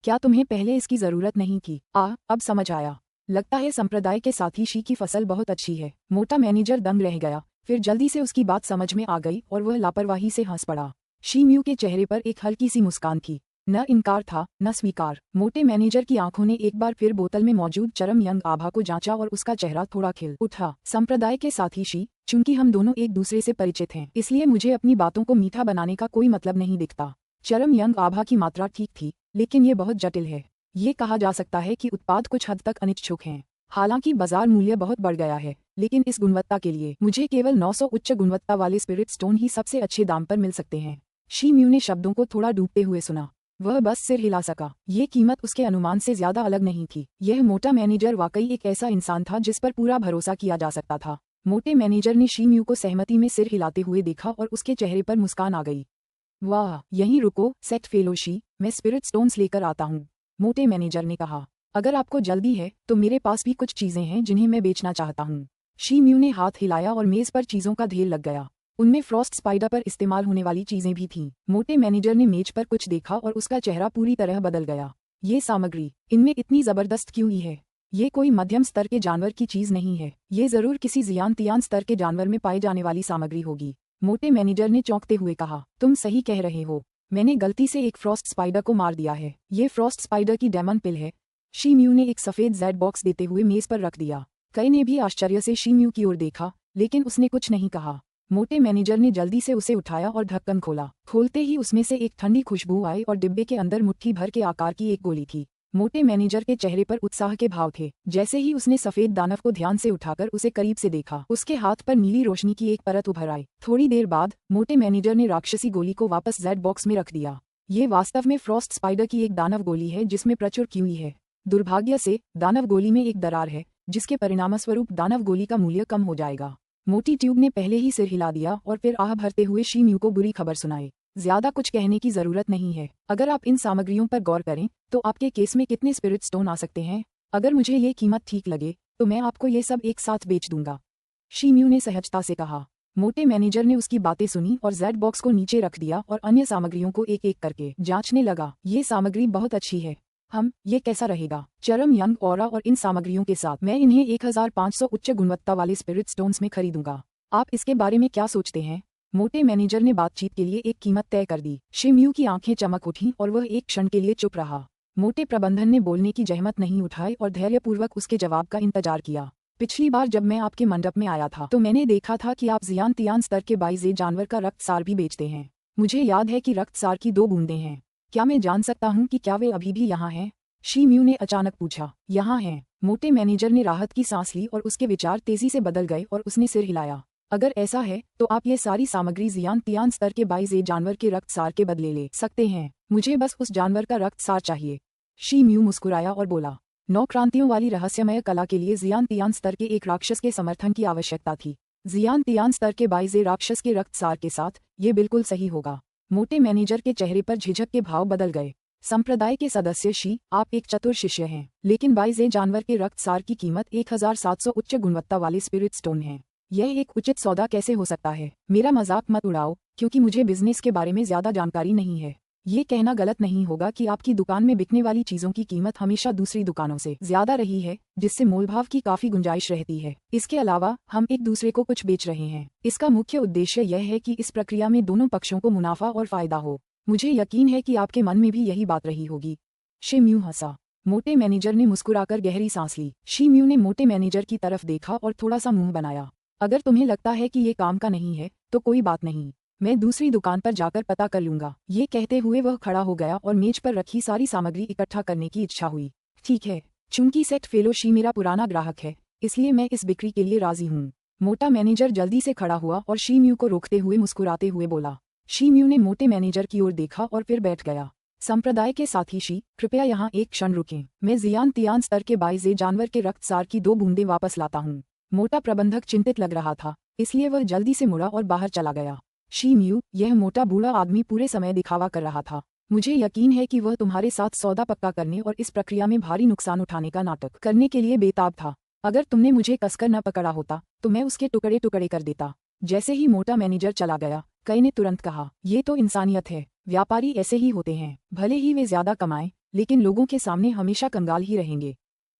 क्या तुम्हें पहले इसकी जरूरत नहीं थी? अब समझ आया। लगता है संप्रदाय के साथी शी की फसल बहुत अच्छी है। मोटा मैनेजर दंग रह गया, फिर जल्दी से उसकी बात समझ में आ गई और वह लापरवाही से हंस पड़ा। शी म्यू के चेहरे पर एक हल्की सी मुस्कान थी, न इनकार था न स्वीकार। मोटे मैनेजर की आंखों ने एक बार फिर बोतल में मौजूद चरम यंग आभा को जांचा और उसका चेहरा थोड़ा खिल उठा। संप्रदाय के साथी शी, चूंकि हम दोनों एक दूसरे से परिचित हैं, इसलिए मुझे अपनी बातों को मीठा बनाने का कोई मतलब नहीं दिखता। चरम यंग आभा की मात्रा ठीक थी, लेकिन ये बहुत जटिल है। ये कहा जा सकता है कि उत्पाद कुछ हद तक अनिच्छुक हैं। हालांकि बाजार मूल्य बहुत बढ़ गया है, लेकिन इस गुणवत्ता के लिए मुझे केवल 900 उच्च गुणवत्ता वाले स्पिरिट स्टोन ही सबसे अच्छे दाम पर मिल सकते हैं। शी म्यू ने शब्दों को थोड़ा डूबते हुए सुना। वह बस सिर हिला सका। ये कीमत उसके अनुमान से ज्यादा अलग नहीं थी। यह मोटा मैनेजर वाकई एक ऐसा इंसान था जिस पर पूरा भरोसा किया जा सकता था। मोटे मैनेजर ने शी म्यू को सहमति में सिर हिलाते हुए देखा और उसके चेहरे पर मुस्कान आ गई। वाह, यहीं रुको सेक्ट फेलो शी, मैं स्पिरिट स्टोन्स लेकर आता हूँ, मोटे मैनेजर ने कहा। अगर आपको जल्दी है तो मेरे पास भी कुछ चीजें हैं जिन्हें मैं बेचना चाहता हूँ। शी म्यू ने हाथ हिलाया और मेज पर चीजों का ढेर लग गया। उनमें फ्रॉस्ट स्पाइडर पर इस्तेमाल होने वाली चीजें भी थीं। मोटे मैनेजर ने मेज पर कुछ देखा और उसका चेहरा पूरी तरह बदल गया। ये सामग्री, इनमें इतनी जबरदस्त क्यों ही है? ये कोई मध्यम स्तर के जानवर की चीज नहीं है, ये जरूर किसी जियान तियान स्तर के जानवर में पाए जाने वाली सामग्री होगी। मोटे मैनेजर ने चौंकते हुए कहा। तुम सही कह रहे हो, मैंने गलती से एक फ्रॉस्ट स्पाइडर को मार दिया है। ये फ्रॉस्ट स्पाइडर की डेमन पिल है। शी म्यू ने एक सफेद जेड बॉक्स देते हुए मेज पर रख दिया। कई ने भी आश्चर्य से शी म्यू की ओर देखा, लेकिन उसने कुछ नहीं कहा। मोटे मैनेजर ने जल्दी से उसे उठाया और ढक्कन खोला। खोलते ही उसमें से एक ठंडी खुशबू आई और डिब्बे के अंदर मुट्ठी भर के आकार की एक गोली थी। मोटे मैनेजर के चेहरे पर उत्साह के भाव थे। जैसे ही उसने सफेद दानव को ध्यान से उठाकर उसे करीब से देखा, उसके हाथ पर नीली रोशनी की एक परत उभर आई। थोड़ी देर बाद मोटे मैनेजर ने राक्षसी गोली को वापस जेड बॉक्स में रख दिया। ये वास्तव में फ्रॉस्ट स्पाइडर की एक दानव गोली है जिसमें प्रचुर क्यूई है। दुर्भाग्य से दानव गोली में एक दरार है, जिसके परिणामस्वरूप दानव गोली का मूल्य कम हो जाएगा। मोटी ट्यूब ने पहले ही सिर हिला दिया और फिर आह भरते हुए शीम्यू को बुरी खबर सुनाई। ज्यादा कुछ कहने की जरूरत नहीं है। अगर आप इन सामग्रियों पर गौर करें तो आपके केस में कितने स्पिरिट स्टोन आ सकते हैं। अगर मुझे ये कीमत ठीक लगे तो मैं आपको ये सब एक साथ बेच दूंगा, शीम्यू ने सहजता से कहा। मोटे मैनेजर ने उसकी बातें सुनी और जेड बॉक्स को नीचे रख दिया और अन्य सामग्रियों को एक एक करके जांचने लगा। ये सामग्री बहुत अच्छी है। ये कैसा रहेगा? चरम यंग ऑरा और इन सामग्रियों के साथ मैं इन्हें 1500 उच्च गुणवत्ता वाले स्पिरिट स्टोन्स में खरीदूंगा। आप इसके बारे में क्या सोचते हैं? मोटे मैनेजर ने बातचीत के लिए एक कीमत तय कर दी। शीम्यू की आंखें चमक उठीं और वह एक क्षण के लिए चुप रहा। मोटे प्रबंधन ने बोलने की जहमत नहीं उठाई और धैर्यपूर्वक उसके जवाब का इंतजार किया। पिछली बार जब मैं आपके मंडप में आया था तो मैंने देखा था कि आप जियान तियान स्तर के बाइजे जानवर का रक्त सार भी बेचते हैं। मुझे याद है कि रक्त सार की 2 बूंदें हैं। क्या मैं जान सकता हूँ कि क्या वे अभी भी यहाँ हैं? शीम्यू ने अचानक पूछा। यहाँ हैं। मोटे मैनेजर ने राहत की सांस ली और उसके विचार तेजी से बदल गए और उसने सिर हिलाया। अगर ऐसा है तो आप ये सारी सामग्री जियान तियान स्तर के बाइजे जानवर के रक्त सार के बदले ले सकते हैं। मुझे बस उस जानवर का रक्त सार चाहिए। शीम्यू मुस्कुराया और बोला, 9 क्रांतियों वाली रहस्यमय कला के लिए जियान तियान स्तर के एक राक्षस के समर्थन की आवश्यकता थी। जियान तियान स्तर के बाइजे राक्षस के रक्त सार के साथ ये बिल्कुल सही होगा। मोटे मैनेजर के चेहरे पर झिझक के भाव बदल गए। संप्रदाय के सदस्य शी, आप एक चतुर शिष्य हैं, लेकिन बाइजे जानवर के रक्त सार की कीमत 1700 उच्च गुणवत्ता वाले स्पिरिट स्टोन है। यह एक उचित सौदा कैसे हो सकता है? मेरा मजाक मत उड़ाओ, क्योंकि मुझे बिजनेस के बारे में ज्यादा जानकारी नहीं है। ये कहना गलत नहीं होगा कि आपकी दुकान में बिकने वाली चीजों की कीमत हमेशा दूसरी दुकानों से ज्यादा रही है, जिससे मोलभाव की काफी गुंजाइश रहती है। इसके अलावा हम एक दूसरे को कुछ बेच रहे हैं। इसका मुख्य उद्देश्य यह है कि इस प्रक्रिया में दोनों पक्षों को मुनाफा और फायदा हो। मुझे यकीन है कि आपके मन में भी यही बात रही होगी। शीम्यू हंसा। मोटे मैनेजर ने मुस्कुराकर गहरी सांस ली। शीम्यू ने मोटे मैनेजर की तरफ देखा और थोड़ा सा मुंह बनाया। अगर तुम्हें लगता है कि ये काम का नहीं है तो कोई बात नहीं, मैं दूसरी दुकान पर जाकर पता कर लूंगा। ये कहते हुए वह खड़ा हो गया और मेज पर रखी सारी सामग्री इकट्ठा करने की इच्छा हुई। ठीक है, चूंकि सेट फेलो शी मेरा पुराना ग्राहक है, इसलिए मैं इस बिक्री के लिए राजी हूँ। मोटा मैनेजर जल्दी से खड़ा हुआ और शीम्यू को रोकते हुए मुस्कुराते हुए बोला। शीम्यू ने मोटे मैनेजर की ओर देखा और फिर बैठ गया। संप्रदाय के साथी शी, कृपया यहाँ एक क्षण रुकें। मैं जियान तियान स्तर के बाइजे जानवर के रक्त सार की 2 बूंदें वापस लाता हूँ। मोटा प्रबंधक चिंतित लग रहा था, इसलिए वह जल्दी से मुड़ा और बाहर चला गया। शीम्यू, यह मोटा बूढ़ा आदमी पूरे समय दिखावा कर रहा था। मुझे यकीन है कि वह तुम्हारे साथ सौदा पक्का करने और इस प्रक्रिया में भारी नुकसान उठाने का नाटक करने के लिए बेताब था। अगर तुमने मुझे कसकर न पकड़ा होता तो मैं उसके टुकड़े टुकड़े कर देता। जैसे ही मोटा मैनेजर चला गया, कई ने तुरंत कहा, ये तो इंसानियत है। व्यापारी ऐसे ही होते हैं, भले ही वे ज्यादा कमाएं, लेकिन लोगों के सामने हमेशा कंगाल ही रहेंगे।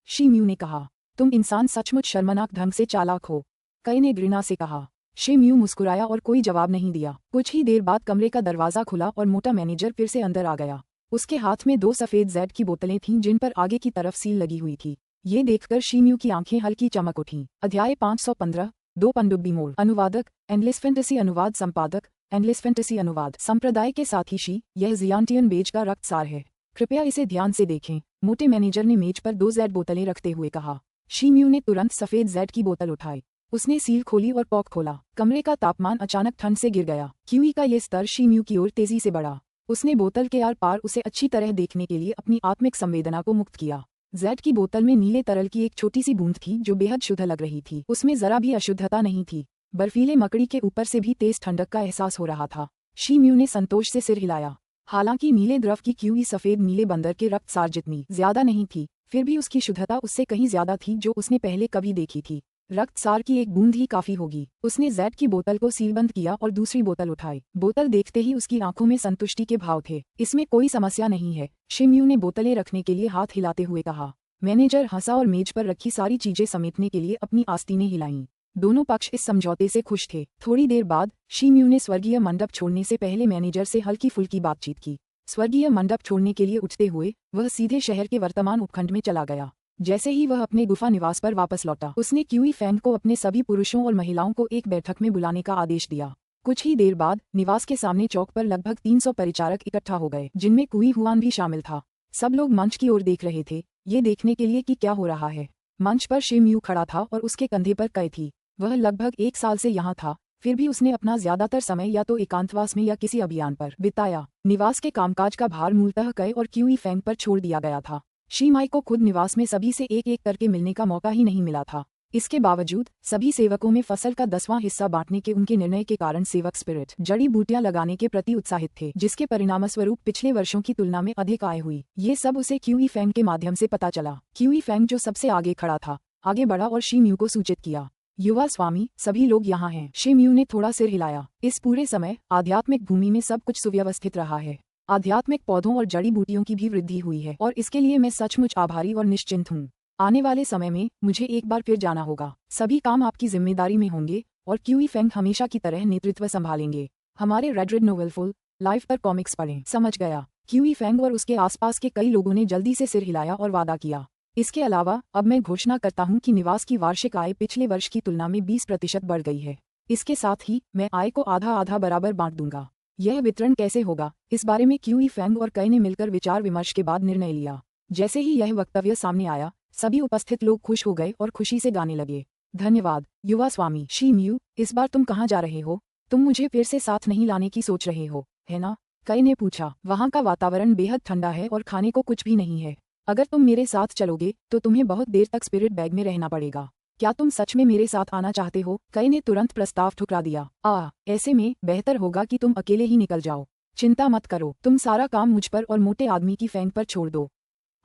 शीम्यू ने कहा, तुम इंसान सचमुच शर्मनाक ढंग से चालाक हो, कई ने घृणा से कहा। शीम्यू मुस्कुराया और कोई जवाब नहीं दिया। कुछ ही देर बाद कमरे का दरवाजा खुला और मोटा मैनेजर फिर से अंदर आ गया। उसके हाथ में 2 सफेद जेड की बोतलें थीं जिन पर आगे की तरफ सील लगी हुई थी। ये देखकर शीम्यू की आंखें हल्की चमक उठीं। अध्याय 515, 2 पनडुब्बी मोड़। अनुवादक, एंडलेस फैंटेसी अनुवाद संपादक, एंडलेस फैंटेसी अनुवाद। संप्रदाय के साथी शी, यह जियांटियन बेज का रक्त सार है। कृपया इसे ध्यान से देखें। मोटे मैनेजर ने मेज पर 2 जेड बोतलें रखते हुए कहा। शीम्यू ने तुरंत सफेद जेड की बोतल उठाई। उसने सील खोली और पॉक खोला। कमरे का तापमान अचानक ठंड से गिर गया। क्यूई का ये स्तर शीम्यू की ओर तेजी से बढ़ा। उसने बोतल के आर पार उसे अच्छी तरह देखने के लिए अपनी आत्मिक संवेदना को मुक्त किया। जेड की बोतल में नीले तरल की एक छोटी सी बूंद थी जो बेहद शुद्ध लग रही थी। उसमें जरा भी अशुद्धता नहीं थी। बर्फीले मकड़ी के ऊपर से भी तेज ठंडक का एहसास हो रहा था। शीम्यू ने संतोष से सिर हिलाया। हालांकि नीले द्रव की क्यूई सफेद नीले बंदर के रक्त सार जितनी ज्यादा नहीं थी, फिर भी उसकी शुद्धता उससे कहीं ज्यादा थी जो उसने पहले कभी देखी थी। रक्त सार की एक बूंद ही काफी होगी। उसने जेड की बोतल को सीलबंद किया और दूसरी बोतल उठाई। बोतल देखते ही उसकी आंखों में संतुष्टि के भाव थे। इसमें कोई समस्या नहीं है, शीम्यू ने बोतलें रखने के लिए हाथ हिलाते हुए कहा। मैनेजर हंसा और मेज पर रखी सारी चीजें समेटने के लिए अपनी आस्तीनें हिलाईं। दोनों पक्ष इस समझौते से खुश थे। थोड़ी देर बाद शीम्यू ने स्वर्गीय मंडप छोड़ने से पहले मैनेजर से हल्की फुल्की बातचीत की। स्वर्गीय मंडप छोड़ने के लिए उठते हुए वह सीधे शहर के वर्तमान उपखंड में चला गया। जैसे ही वह अपने गुफा निवास पर वापस लौटा, उसने क्यूई फैन को अपने सभी पुरुषों और महिलाओं को एक बैठक में बुलाने का आदेश दिया। कुछ ही देर बाद निवास के सामने चौक पर लगभग 300 परिचारक इकट्ठा हो गए, जिनमें कुई हुआन भी शामिल था। सब लोग मंच की ओर देख रहे थे, ये देखने के लिए कि क्या हो रहा है। मंच पर शिम्यू खड़ा था और उसके कंधे पर कई थी। वह लगभग 1 साल से यहाँ था, फिर भी उसने अपना ज्यादातर समय या तो एकांतवास में या किसी अभियान पर बिताया। निवास के कामकाज का भार मूलतः कई और क्यूई फेंग पर छोड़ दिया गया था। शीमाई को खुद निवास में सभी से एक एक करके मिलने का मौका ही नहीं मिला था। इसके बावजूद सभी सेवकों में फसल का 10वां हिस्सा बांटने के उनके निर्णय के कारण सेवक स्पिरिट जड़ी बूटियां लगाने के प्रति उत्साहित थे, जिसके परिणामस्वरूप पिछले वर्षों की तुलना में अधिक आय हुई। ये सब उसे क्यूई फेंग के माध्यम से पता चला। क्यूई फेंग जो सबसे आगे खड़ा था, आगे बढ़ा और शिम्यू को सूचित किया, युवा स्वामी, सभी लोग यहाँ हैं। शिम्यू ने थोड़ा सिर हिलाया। इस पूरे समय आध्यात्मिक भूमि में सब कुछ सुव्यवस्थित रहा है। आध्यात्मिक पौधों और जड़ी बूटियों की भी वृद्धि हुई है और इसके लिए मैं सचमुच आभारी और निश्चिंत हूँ। आने वाले समय में मुझे एक बार फिर जाना होगा। सभी काम आपकी जिम्मेदारी में होंगे और क्यूई फेंग हमेशा की तरह नेतृत्व संभालेंगे। हमारे रेड नोवेल फुल लाइफ पर कॉमिक्स पढ़ें। समझ गया। क्यूई फेंग और उसके आसपास के कई लोगों ने जल्दी से सिर हिलाया और वादा किया। इसके अलावा अब मैं घोषणा करता हूँ कि निवास की वार्षिक आय पिछले वर्ष की तुलना में 20% बढ़ गई है। इसके साथ ही मैं आय को आधा आधा बराबर बांट दूंगा। यह वितरण कैसे होगा, इस बारे में क्यूई फेंग और कई ने मिलकर विचार विमर्श के बाद निर्णय लिया। जैसे ही यह वक्तव्य सामने आया, सभी उपस्थित लोग खुश हो गए और खुशी से गाने लगे। धन्यवाद युवा स्वामी। शिम्यू, इस बार तुम कहाँ जा रहे हो? तुम मुझे फिर से साथ नहीं लाने की सोच रहे हो, है ना? कई ने पूछा। वहाँ का वातावरण बेहद ठंडा है और खाने को कुछ भी नहीं है। अगर तुम मेरे साथ चलोगे तो तुम्हें बहुत देर तक स्पिरिट बैग में रहना पड़ेगा। क्या तुम सच में मेरे साथ आना चाहते हो? कई ने तुरंत प्रस्ताव ठुकरा दिया। ऐसे में बेहतर होगा कि तुम अकेले ही निकल जाओ। चिंता मत करो, तुम सारा काम मुझ पर और मोटे आदमी की फेंग पर छोड़ दो।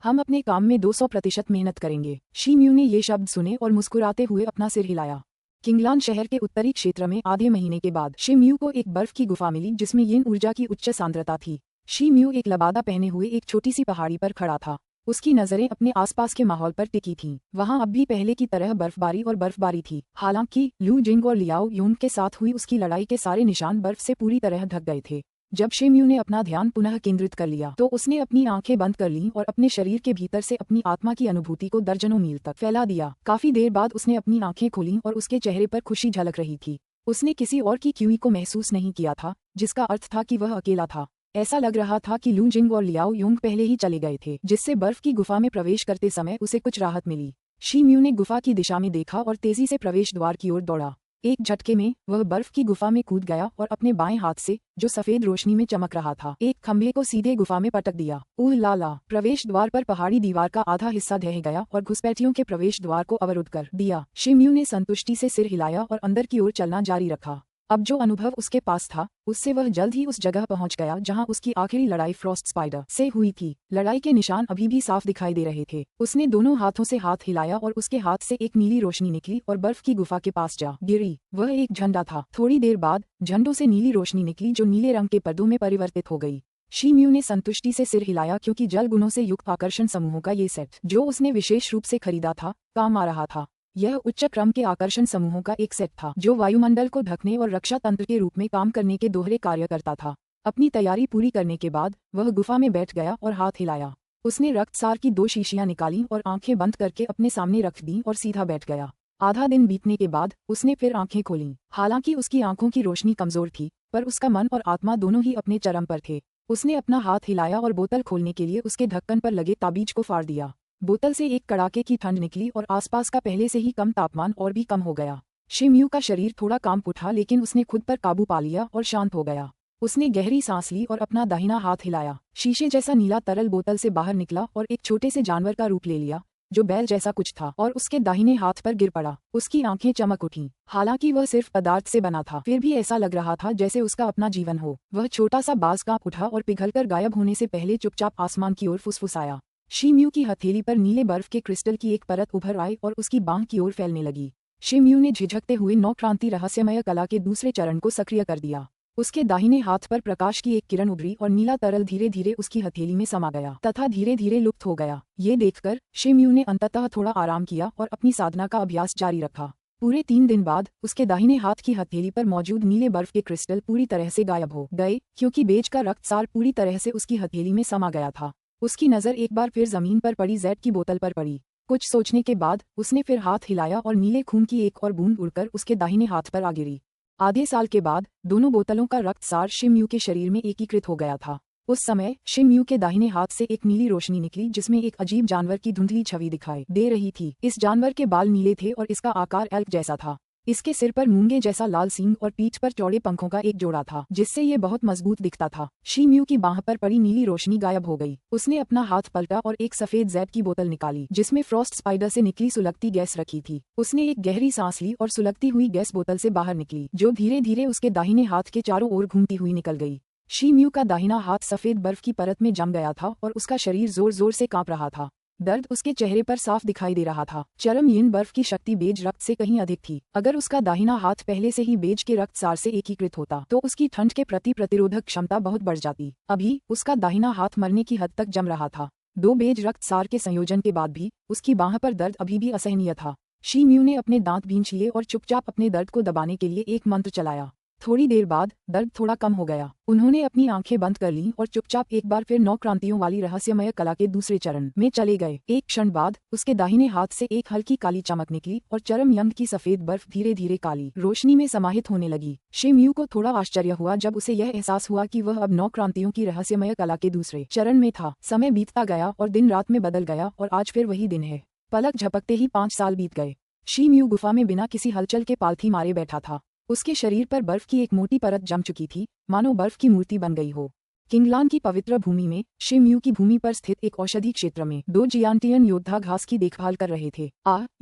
हम अपने काम में 200% मेहनत करेंगे। शिम्यू ने ये शब्द सुने और मुस्कुराते हुए अपना सिर हिलाया। किंगलान शहर के उत्तरी क्षेत्र में आधे महीने के बाद शिम्यू को एक बर्फ की गुफा मिली जिसमें यिन ऊर्जा की उच्च सांद्रता थी। शिम्यू एक लबादा पहने हुए एक छोटी सी पहाड़ी पर खड़ा था। उसकी नजरें अपने आसपास के माहौल पर टिकी थीं। वहां अब भी पहले की तरह बर्फबारी थी। हालांकि लू जिंग और लियाओ यून के साथ हुई उसकी लड़ाई के सारे निशान बर्फ से पूरी तरह ढक गए थे। जब शिम्यू ने अपना ध्यान पुनः केंद्रित कर लिया तो उसने अपनी आंखें बंद कर लीं और अपने शरीर के भीतर से अपनी आत्मा की अनुभूति को दर्जनों मील तक फैला दिया। काफी देर बाद उसने अपनी आंखें खोलीं और उसके चेहरे पर खुशी झलक रही थी। उसने किसी और की क्यूई को महसूस नहीं किया था, जिसका अर्थ था कि वह अकेला था। ऐसा लग रहा था कि लू जिंग और लियाओ यूंग पहले ही चले गए थे, जिससे बर्फ की गुफा में प्रवेश करते समय उसे कुछ राहत मिली। शिम्यू ने गुफा की दिशा में देखा और तेजी से प्रवेश द्वार की ओर दौड़ा। एक झटके में वह बर्फ की गुफा में कूद गया और अपने बाएं हाथ से, जो सफेद रोशनी में चमक रहा था, एक खंभे को सीधे गुफा में पटक दिया। ओह ला! प्रवेश द्वार पर पहाड़ी दीवार का आधा हिस्सा ढह गया और घुसपैठियों के प्रवेश द्वार को अवरुद्ध कर दिया। शिम्यू ने संतुष्टि से सिर हिलाया और अंदर की ओर चलना जारी रखा। अब जो अनुभव उसके पास था, उससे वह जल्द ही उस जगह पहुंच गया जहां उसकी आखिरी लड़ाई फ्रॉस्ट स्पाइडर से हुई थी। लड़ाई के निशान अभी भी साफ दिखाई दे रहे थे। उसने दोनों हाथों से हाथ हिलाया और उसके हाथ से एक नीली रोशनी निकली और बर्फ की गुफा के पास जा गिरी। वह एक झंडा था। थोड़ी देर बाद झंडों से नीली रोशनी निकली जो नीले रंग के पर्दों में परिवर्तित हो गई। शिम्यू ने संतुष्टि से सिर हिलाया क्योंकि जल गुणों से युक्त आकर्षण समूहों का ये सेट, जो उसने विशेष रूप से खरीदा था, काम आ रहा था। यह उच्च क्रम के आकर्षण समूहों का एक सेट था जो वायुमंडल को ढकने और रक्षा तंत्र के रूप में काम करने के दोहरे कार्य करता था। अपनी तैयारी पूरी करने के बाद वह गुफा में बैठ गया और हाथ हिलाया। उसने रक्तसार की 2 शीशियां निकाली और आंखें बंद करके अपने सामने रख दी और सीधा बैठ गया। आधा दिन बीतने के बाद उसने फिर आंखें खोलीं। हालांकि उसकी आंखों की रोशनी कमजोर थी, पर उसका मन और आत्मा दोनों ही अपने चरम पर थे। उसने अपना हाथ हिलाया और बोतल खोलने के लिए उसके ढक्कन पर लगे ताबीज को फाड़ दिया। बोतल से एक कड़ाके की ठंड निकली और आसपास का पहले से ही कम तापमान और भी कम हो गया। शिम्यू का शरीर थोड़ा कांप उठा, लेकिन उसने खुद पर काबू पा लिया और शांत हो गया। उसने गहरी सांस ली और अपना दाहिना हाथ हिलाया। शीशे जैसा नीला तरल बोतल से बाहर निकला और एक छोटे से जानवर का रूप ले लिया, जो बैल जैसा कुछ था, और उसके दाहिने हाथ पर गिर पड़ा। उसकी आंखें चमक उठीं। हालांकि वह सिर्फ पदार्थ से बना था, फिर भी ऐसा लग रहा था जैसे उसका अपना जीवन हो। वह छोटा सा बाज कांप उठा और पिघलकर गायब होने से पहले चुपचाप आसमान की ओर फुसफुसाया। शिम्यू की हथेली पर नीले बर्फ के क्रिस्टल की एक परत उभर आई और उसकी बांह की ओर फैलने लगी। शिम्यू ने झिझकते हुए नौक्रांति रहस्यमय कला के दूसरे चरण को सक्रिय कर दिया। उसके दाहिने हाथ पर प्रकाश की एक किरण उभरी और नीला तरल धीरे धीरे उसकी हथेली में समा गया तथा धीरे धीरे लुप्त हो गया। ये देखकर शिम्यू ने अंततः थोड़ा आराम किया और अपनी साधना का अभ्यास जारी रखा। पूरे 3 दिन बाद उसके दाहिने हाथ की हथेली पर मौजूद नीले बर्फ के क्रिस्टल पूरी तरह से गायब हो गए, क्योंकि बेज का रक्तसार पूरी तरह से उसकी हथेली में समा गया था। उसकी नज़र एक बार फिर जमीन पर पड़ी जेड की बोतल पर पड़ी। कुछ सोचने के बाद उसने फिर हाथ हिलाया और नीले खून की एक और बूंद उड़कर उसके दाहिने हाथ पर आ गिरी। आधे साल के बाद दोनों बोतलों का रक्तसार शिम्यू के शरीर में एकीकृत हो गया था। उस समय शिम्यू के दाहिने हाथ से एक नीली रोशनी निकली जिसमें एक अजीब जानवर की धुंधली छवि दिखाई दे रही थी। इस जानवर के बाल नीले थे और इसका आकार एल्क जैसा था। इसके सिर पर मूंगे जैसा लाल सींग और पीठ पर चौड़े पंखों का एक जोड़ा था जिससे ये बहुत मजबूत दिखता था। शिम्यू की बाह पर पड़ी नीली रोशनी गायब हो गई। उसने अपना हाथ पलटा और एक सफेद जैड की बोतल निकाली जिसमें फ्रॉस्ट स्पाइडर से निकली सुलगती गैस रखी थी। उसने एक गहरी सांस ली और सुलगती हुई गैस बोतल से बाहर निकली जो धीरे धीरे उसके दाहिने हाथ के चारों ओर घूमती हुई निकल गई। शिम्यू का दाहिना हाथ सफेद बर्फ की परत में जम गया था और उसका शरीर जोर जोर से कांप रहा था। दर्द उसके चेहरे पर साफ दिखाई दे रहा था। चरम यीन बर्फ की शक्ति बेज रक्त से कहीं अधिक थी। अगर उसका दाहिना हाथ पहले से ही बेज के रक्त सार से एकीकृत होता तो उसकी ठंड के प्रति प्रतिरोधक क्षमता बहुत बढ़ जाती। अभी उसका दाहिना हाथ मरने की हद तक जम रहा था। 2 बेज रक्त सार के संयोजन के बाद भी उसकी बाह पर दर्द अभी भी असहनीय था। शिम्यू ने अपने दांत भींच लिए और चुपचाप अपने दर्द को दबाने के लिए एक मंत्र चलाया। थोड़ी देर बाद दर्द थोड़ा कम हो गया। उन्होंने अपनी आंखें बंद कर लीं और चुपचाप एक बार फिर 9 क्रांतियों वाली रहस्यमय कला के दूसरे चरण में चले गए। एक क्षण बाद उसके दाहिने हाथ से एक हल्की काली चमक निकली और चरम यंग की सफेद बर्फ धीरे धीरे काली रोशनी में समाहित होने लगी। शिम्यू को थोड़ा आश्चर्य हुआ जब उसे यह एहसास हुआ कि वह अब 9 क्रांतियों की रहस्यमय कला के दूसरे चरण में था। समय बीतता गया और दिन रात में बदल गया और आज फिर वही दिन है। पलक झपकते ही 5 साल बीत गए। शिम्यू गुफा में बिना किसी हलचल के पालथी मारे बैठा था। उसके शरीर पर बर्फ की एक मोटी परत जम चुकी थी, मानो बर्फ की मूर्ति बन गई हो। किंगलान की पवित्र भूमि में शिम्यू की भूमि पर स्थित एक औषधि क्षेत्र में 2 जियांटियन योद्धा घास की देखभाल कर रहे थे।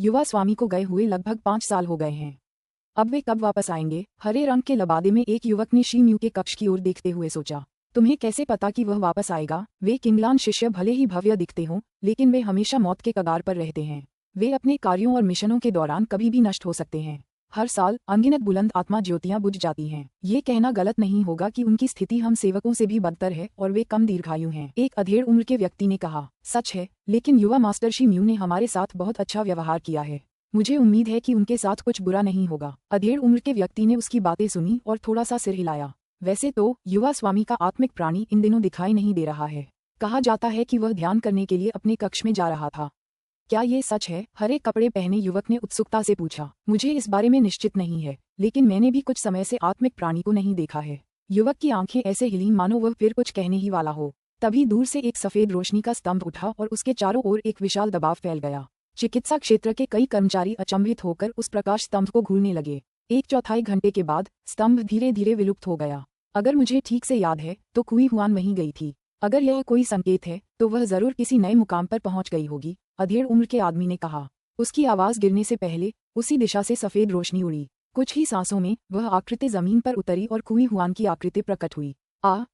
युवा स्वामी को गए हुए लगभग 5 साल हो गए हैं। अब वे कब वापस आएंगे? हरे रंग के लबादे में एक युवक ने शिम्यू के कक्ष की ओर देखते हुए सोचा। तुम्हें कैसे पता कि वह वापस आएगा? वे किंगलान शिष्य भले ही भव्य दिखते हों, लेकिन वे हमेशा मौत के कगार पर रहते हैं। वे अपने कार्यों और मिशनों के दौरान कभी भी नष्ट हो सकते हैं। हर साल अनगिनत बुलंद आत्मा ज्योतियां बुझ जाती हैं। ये कहना गलत नहीं होगा कि उनकी स्थिति हम सेवकों से भी बदतर है और वे कम दीर्घायु हैं। एक अधेड़ उम्र के व्यक्ति ने कहा। सच है, लेकिन युवा मास्टर शिम्यू ने हमारे साथ बहुत अच्छा व्यवहार किया है। मुझे उम्मीद है कि उनके साथ कुछ बुरा नहीं होगा। अधेड़ उम्र के व्यक्ति ने उसकी बातें सुनी और थोड़ा सा सिर हिलाया। वैसे तो युवा स्वामी का आत्मिक प्राणी इन दिनों दिखाई नहीं दे रहा है। कहा जाता है कि वह ध्यान करने के लिए अपने कक्ष में जा रहा था। क्या ये सच है? हरे कपड़े पहने युवक ने उत्सुकता से पूछा। मुझे इस बारे में निश्चित नहीं है, लेकिन मैंने भी कुछ समय से आत्मिक प्राणी को नहीं देखा है। युवक की आंखें ऐसे हिलीं मानो वह फिर कुछ कहने ही वाला हो। तभी दूर से एक सफेद रोशनी का स्तंभ उठा और उसके चारों ओर एक विशाल दबाव फैल गया। चिकित्सा क्षेत्र के कई कर्मचारी अचंभित होकर उस प्रकाश स्तंभ को घूरने लगे। 1/4 घंटे के बाद स्तंभ धीरे धीरे विलुप्त हो गया। अगर मुझे ठीक से याद है तो कुई हुआन वहीं गई थी। अगर यह कोई संकेत है तो वह जरूर किसी नए मुकाम पर पहुंच गई होगी, अधेड़ उम्र के आदमी ने कहा। उसकी आवाज गिरने से पहले उसी दिशा से सफेद रोशनी उड़ी। कुछ ही सांसों में वह आकृति जमीन पर उतरी और कुई हुआन की आकृति प्रकट हुई।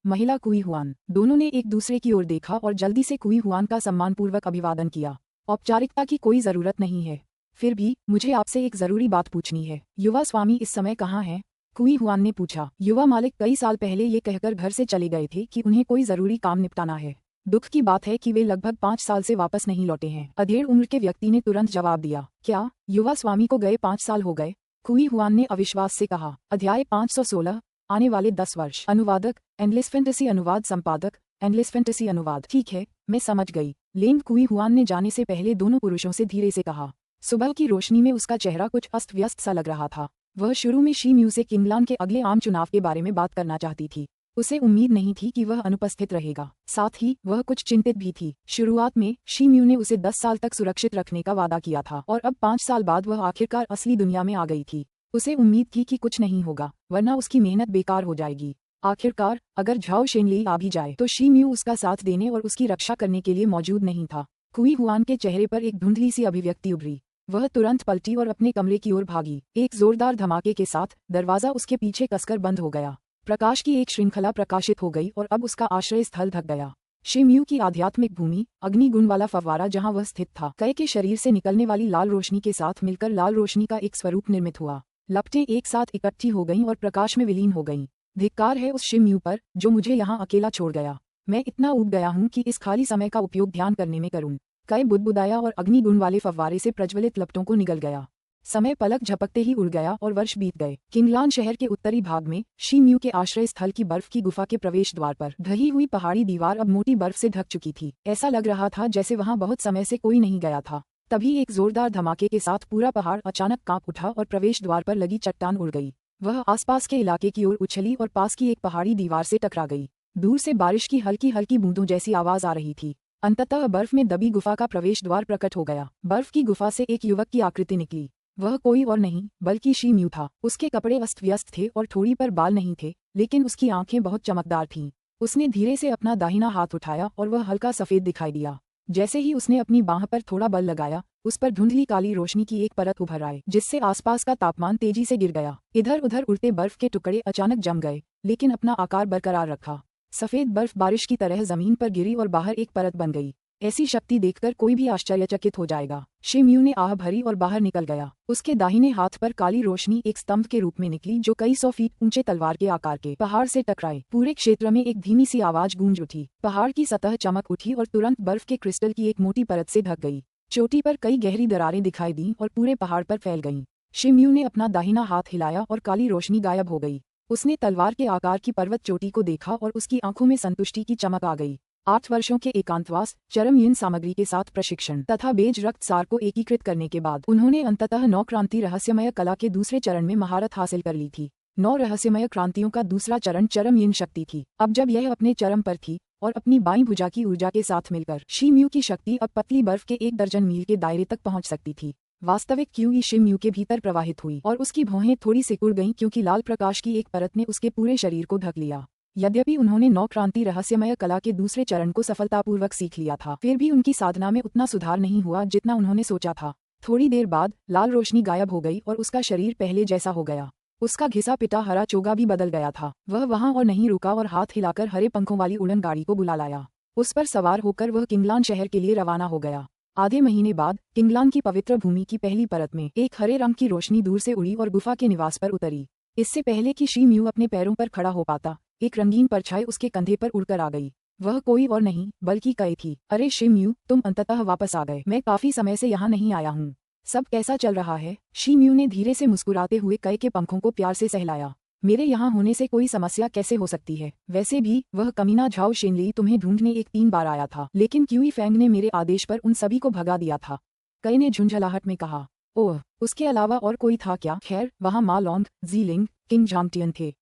महिला कुई हुआन। दोनों ने एक दूसरे की ओर देखा और जल्दी से कुई हुआन का सम्मानपूर्वक अभिवादन किया। औपचारिकता की कोई जरूरत नहीं है, फिर भी मुझे आपसे एक जरूरी बात पूछनी है। युवा स्वामी इस समय कहाँ हैं? कुई हुआन ने पूछा। युवा मालिक कई साल पहले ये कहकर घर से चले गए थे कि उन्हें कोई जरूरी काम निपटाना है। दुख की बात है कि वे लगभग 5 साल से वापस नहीं लौटे हैं। अधेड़ उम्र के व्यक्ति ने तुरंत जवाब दिया। क्या? युवा स्वामी को गए 5 साल हो गए? कुई हुआन ने अविश्वास से कहा। अध्याय 516, आने वाले 10 वर्ष। अनुवादक एंडलेस फैंटेसी अनुवाद संपादक एंडलेस फैंटेसी अनुवाद। ठीक है, मैं समझ गई, लेन कुई हुआन ने जाने से पहले दोनों पुरुषों से धीरे से कहा। सुबह की रोशनी में उसका चेहरा कुछ अस्त व्यस्त सा लग रहा था। वह शुरू में शिम्यू से किंगलान के अगले आम चुनाव के बारे में बात करना चाहती थी। उसे उम्मीद नहीं थी कि वह अनुपस्थित रहेगा, साथ ही वह कुछ चिंतित भी थी। शुरुआत में शिम्यू ने उसे 10 साल तक सुरक्षित रखने का वादा किया था और अब 5 साल बाद वह आखिरकार असली दुनिया में आ गई थी। उसे उम्मीद थी कि कुछ नहीं होगा, वरना उसकी मेहनत बेकार हो जाएगी। आखिरकार अगर झाओ शेनली आ भी जाए तो शिम्यू उसका साथ देने और उसकी रक्षा करने के लिए मौजूद नहीं था। कुई हुआन के चेहरे पर एक धुंधली सी अभिव्यक्ति उभरी। वह तुरंत पलटी और अपने कमरे की ओर भागी। एक जोरदार धमाके के साथ दरवाजा उसके पीछे कसकर बंद हो गया। प्रकाश की एक श्रृंखला प्रकाशित हो गई और अब उसका आश्रय स्थल ढक गया। शिम्यू की आध्यात्मिक भूमि, अग्निगुण वाला फव्वारा जहां वह स्थित था, कई के शरीर से निकलने वाली लाल रोशनी के साथ मिलकर लाल रोशनी का एक स्वरूप निर्मित हुआ। लपटें एक साथ इकट्ठी हो गईं और प्रकाश में विलीन हो गईं। धिक्कार है उस शिम्यू पर जो मुझे यहाँ अकेला छोड़ गया। मैं इतना ऊब गया हूँ कि इस खाली समय का उपयोग ध्यान करने में करूँ। कई बुदबुदाया और अग्निगुण वाले फव्वारे से प्रज्वलित लपटों को निगल गया। समय पलक झपकते ही उड़ गया और वर्ष बीत गए। किंगलान शहर के उत्तरी भाग में शिम्यू के आश्रय स्थल की बर्फ की गुफा के प्रवेश द्वार पर ढही हुई पहाड़ी दीवार अब मोटी बर्फ से ढक चुकी थी। ऐसा लग रहा था जैसे वहां बहुत समय से कोई नहीं गया था। तभी एक जोरदार धमाके के साथ पूरा पहाड़ अचानक कांप उठा और प्रवेश द्वार पर लगी चट्टान उड़ गई। वह आसपास के इलाके की ओर उछली और पास की एक पहाड़ी दीवार से टकरा गई। दूर से बारिश की हल्की हल्की बूंदों जैसी आवाज आ रही थी। अंततः बर्फ में दबी गुफा का प्रवेश द्वार प्रकट हो गया। बर्फ की गुफा से एक युवक की आकृति निकली। वह कोई और नहीं बल्कि शी म्यू था। उसके कपड़े अस्त व्यस्त थे और ठोड़ी पर बाल नहीं थे, लेकिन उसकी आंखें बहुत चमकदार थीं। उसने धीरे से अपना दाहिना हाथ उठाया और वह हल्का सफेद दिखाई दिया। जैसे ही उसने अपनी बांह पर थोड़ा बल लगाया, उस पर धुंधली काली रोशनी की एक परत उभर आई, जिससे आसपास का तापमान तेजी से गिर गया। इधर उधर उड़ते बर्फ के टुकड़े अचानक जम गए, लेकिन अपना आकार बरकरार रखा। सफेद बर्फ बारिश की तरह जमीन पर गिरी और बाहर एक परत बन गई। ऐसी शक्ति देखकर कोई भी आश्चर्यचकित हो जाएगा। शी म्यू ने आह भरी और बाहर निकल गया। उसके दाहिने हाथ पर काली रोशनी एक स्तंभ के रूप में निकली जो कई 100 फीट ऊंचे तलवार के आकार के पहाड़ से टकराए। पूरे क्षेत्र में एक धीमी सी आवाज गूंज उठी। पहाड़ की सतह चमक उठी और तुरंत बर्फ के क्रिस्टल की एक मोटी परत से ढक गई। चोटी पर कई गहरी दरारें दिखाई दीं और पूरे पहाड़ पर फैल गईं। शी म्यू ने अपना दाहिना हाथ हिलाया और काली रोशनी गायब हो गई। उसने तलवार के आकार की पर्वत चोटी को देखा और उसकी आंखों में संतुष्टि की चमक आ गई। 8 वर्षों के एकांतवास, चरम यौन सामग्री के साथ प्रशिक्षण तथा बेज रक्तसार को एकीकृत करने के बाद उन्होंने अंततः 9 क्रांति रहस्यमय कला के दूसरे चरण में महारत हासिल कर ली थी। 9 रहस्यमय क्रांतियों का दूसरा चरण चरम यौन शक्ति थी। अब जब यह अपने चरम पर थी और अपनी बाईं भुजा की ऊर्जा के साथ मिलकर शी म्यू की शक्ति अब पतली बर्फ के 1 दर्जन मील के दायरे तक पहुंच सकती थी। वास्तविक क्यूई शी म्यू के भीतर प्रवाहित हुई और उसकी भौहें थोड़ी सिकुड़ गईं क्योंकि लाल प्रकाश की एक परत ने उसके पूरे शरीर को ढक लिया। यद्यपि उन्होंने 9 क्रांति रहस्यमय कला के दूसरे चरण को सफलतापूर्वक सीख लिया था, फिर भी उनकी साधना में उतना सुधार नहीं हुआ जितना उन्होंने सोचा था। थोड़ी देर बाद लाल रोशनी गायब हो गई और उसका शरीर पहले जैसा हो गया। उसका घिसा पिटा हरा चोगा भी बदल गया था। वह वहां और नहीं रुका और हाथ हिलाकर हरे पंखों वाली उड़न गाड़ी को बुला लाया। उस पर सवार होकर वह किंगलान शहर के लिए रवाना हो गया। आधे महीने बाद किंगलान की पवित्र भूमि की पहली परत में एक हरे रंग की रोशनी दूर से उड़ी और गुफा के निवास पर उतरी। इससे पहले कि शी म्यू अपने पैरों पर खड़ा हो पाता, एक रंगीन परछाई उसके कंधे पर उड़कर आ गई। वह कोई और नहीं बल्कि कई थी। अरे शी म्यू, तुम अंततः वापस आ गए। मैं काफी समय से यहाँ नहीं आया हूँ। सब कैसा चल रहा है? शी म्यू ने धीरे से मुस्कुराते हुए कई के पंखों को प्यार से सहलाया। मेरे यहाँ होने से कोई समस्या कैसे हो सकती है? वैसे भी वह कमीना झाओ शेनली तुम्हें ढूंढने 3 बार आया था, लेकिन क्यूई फैंग ने मेरे आदेश पर उन सभी को भगा दिया था। कई ने झुंझलाहट में कहा। ओह, उसके अलावा और कोई था क्या? खैर, वहाँ मा लॉन्ग, जीलिंग, किंग झांगटियन थे।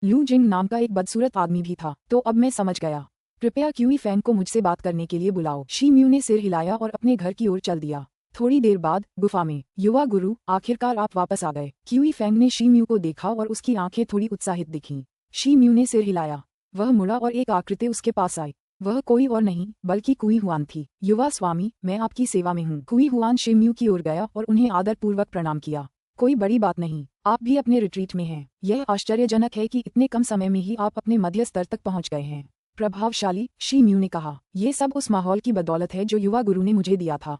लू जिंग नाम का एक बदसूरत आदमी भी था। तो अब मैं समझ गया। कृपया क्यूई फैंग को मुझसे बात करने के लिए बुलाओ। शी म्यू ने सिर हिलाया और अपने घर की ओर चल दिया। थोड़ी देर बाद गुफा में, युवा गुरु, आखिरकार आप वापस आ गए। क्यूई फैंग ने शी म्यू को देखा और उसकी आंखें थोड़ी उत्साहित दिखीं। शी म्यू ने सिर हिलाया। वह मुड़ा और एक आकृति उसके पास आई। वह कोई और नहीं बल्कि कुई हुआन थी। युवा स्वामी, मैं आपकी सेवा में हूँ। कुई हुआन शी म्यू की ओर गया और उन्हें आदरपूर्वक प्रणाम किया। कोई बड़ी बात नहीं, आप भी अपने रिट्रीट में हैं। यह आश्चर्यजनक है कि इतने कम समय में ही आप अपने मध्य स्तर तक पहुंच गए हैं। प्रभावशाली, शी म्यू ने कहा। ये सब उस माहौल की बदौलत है जो युवा गुरु ने मुझे दिया था।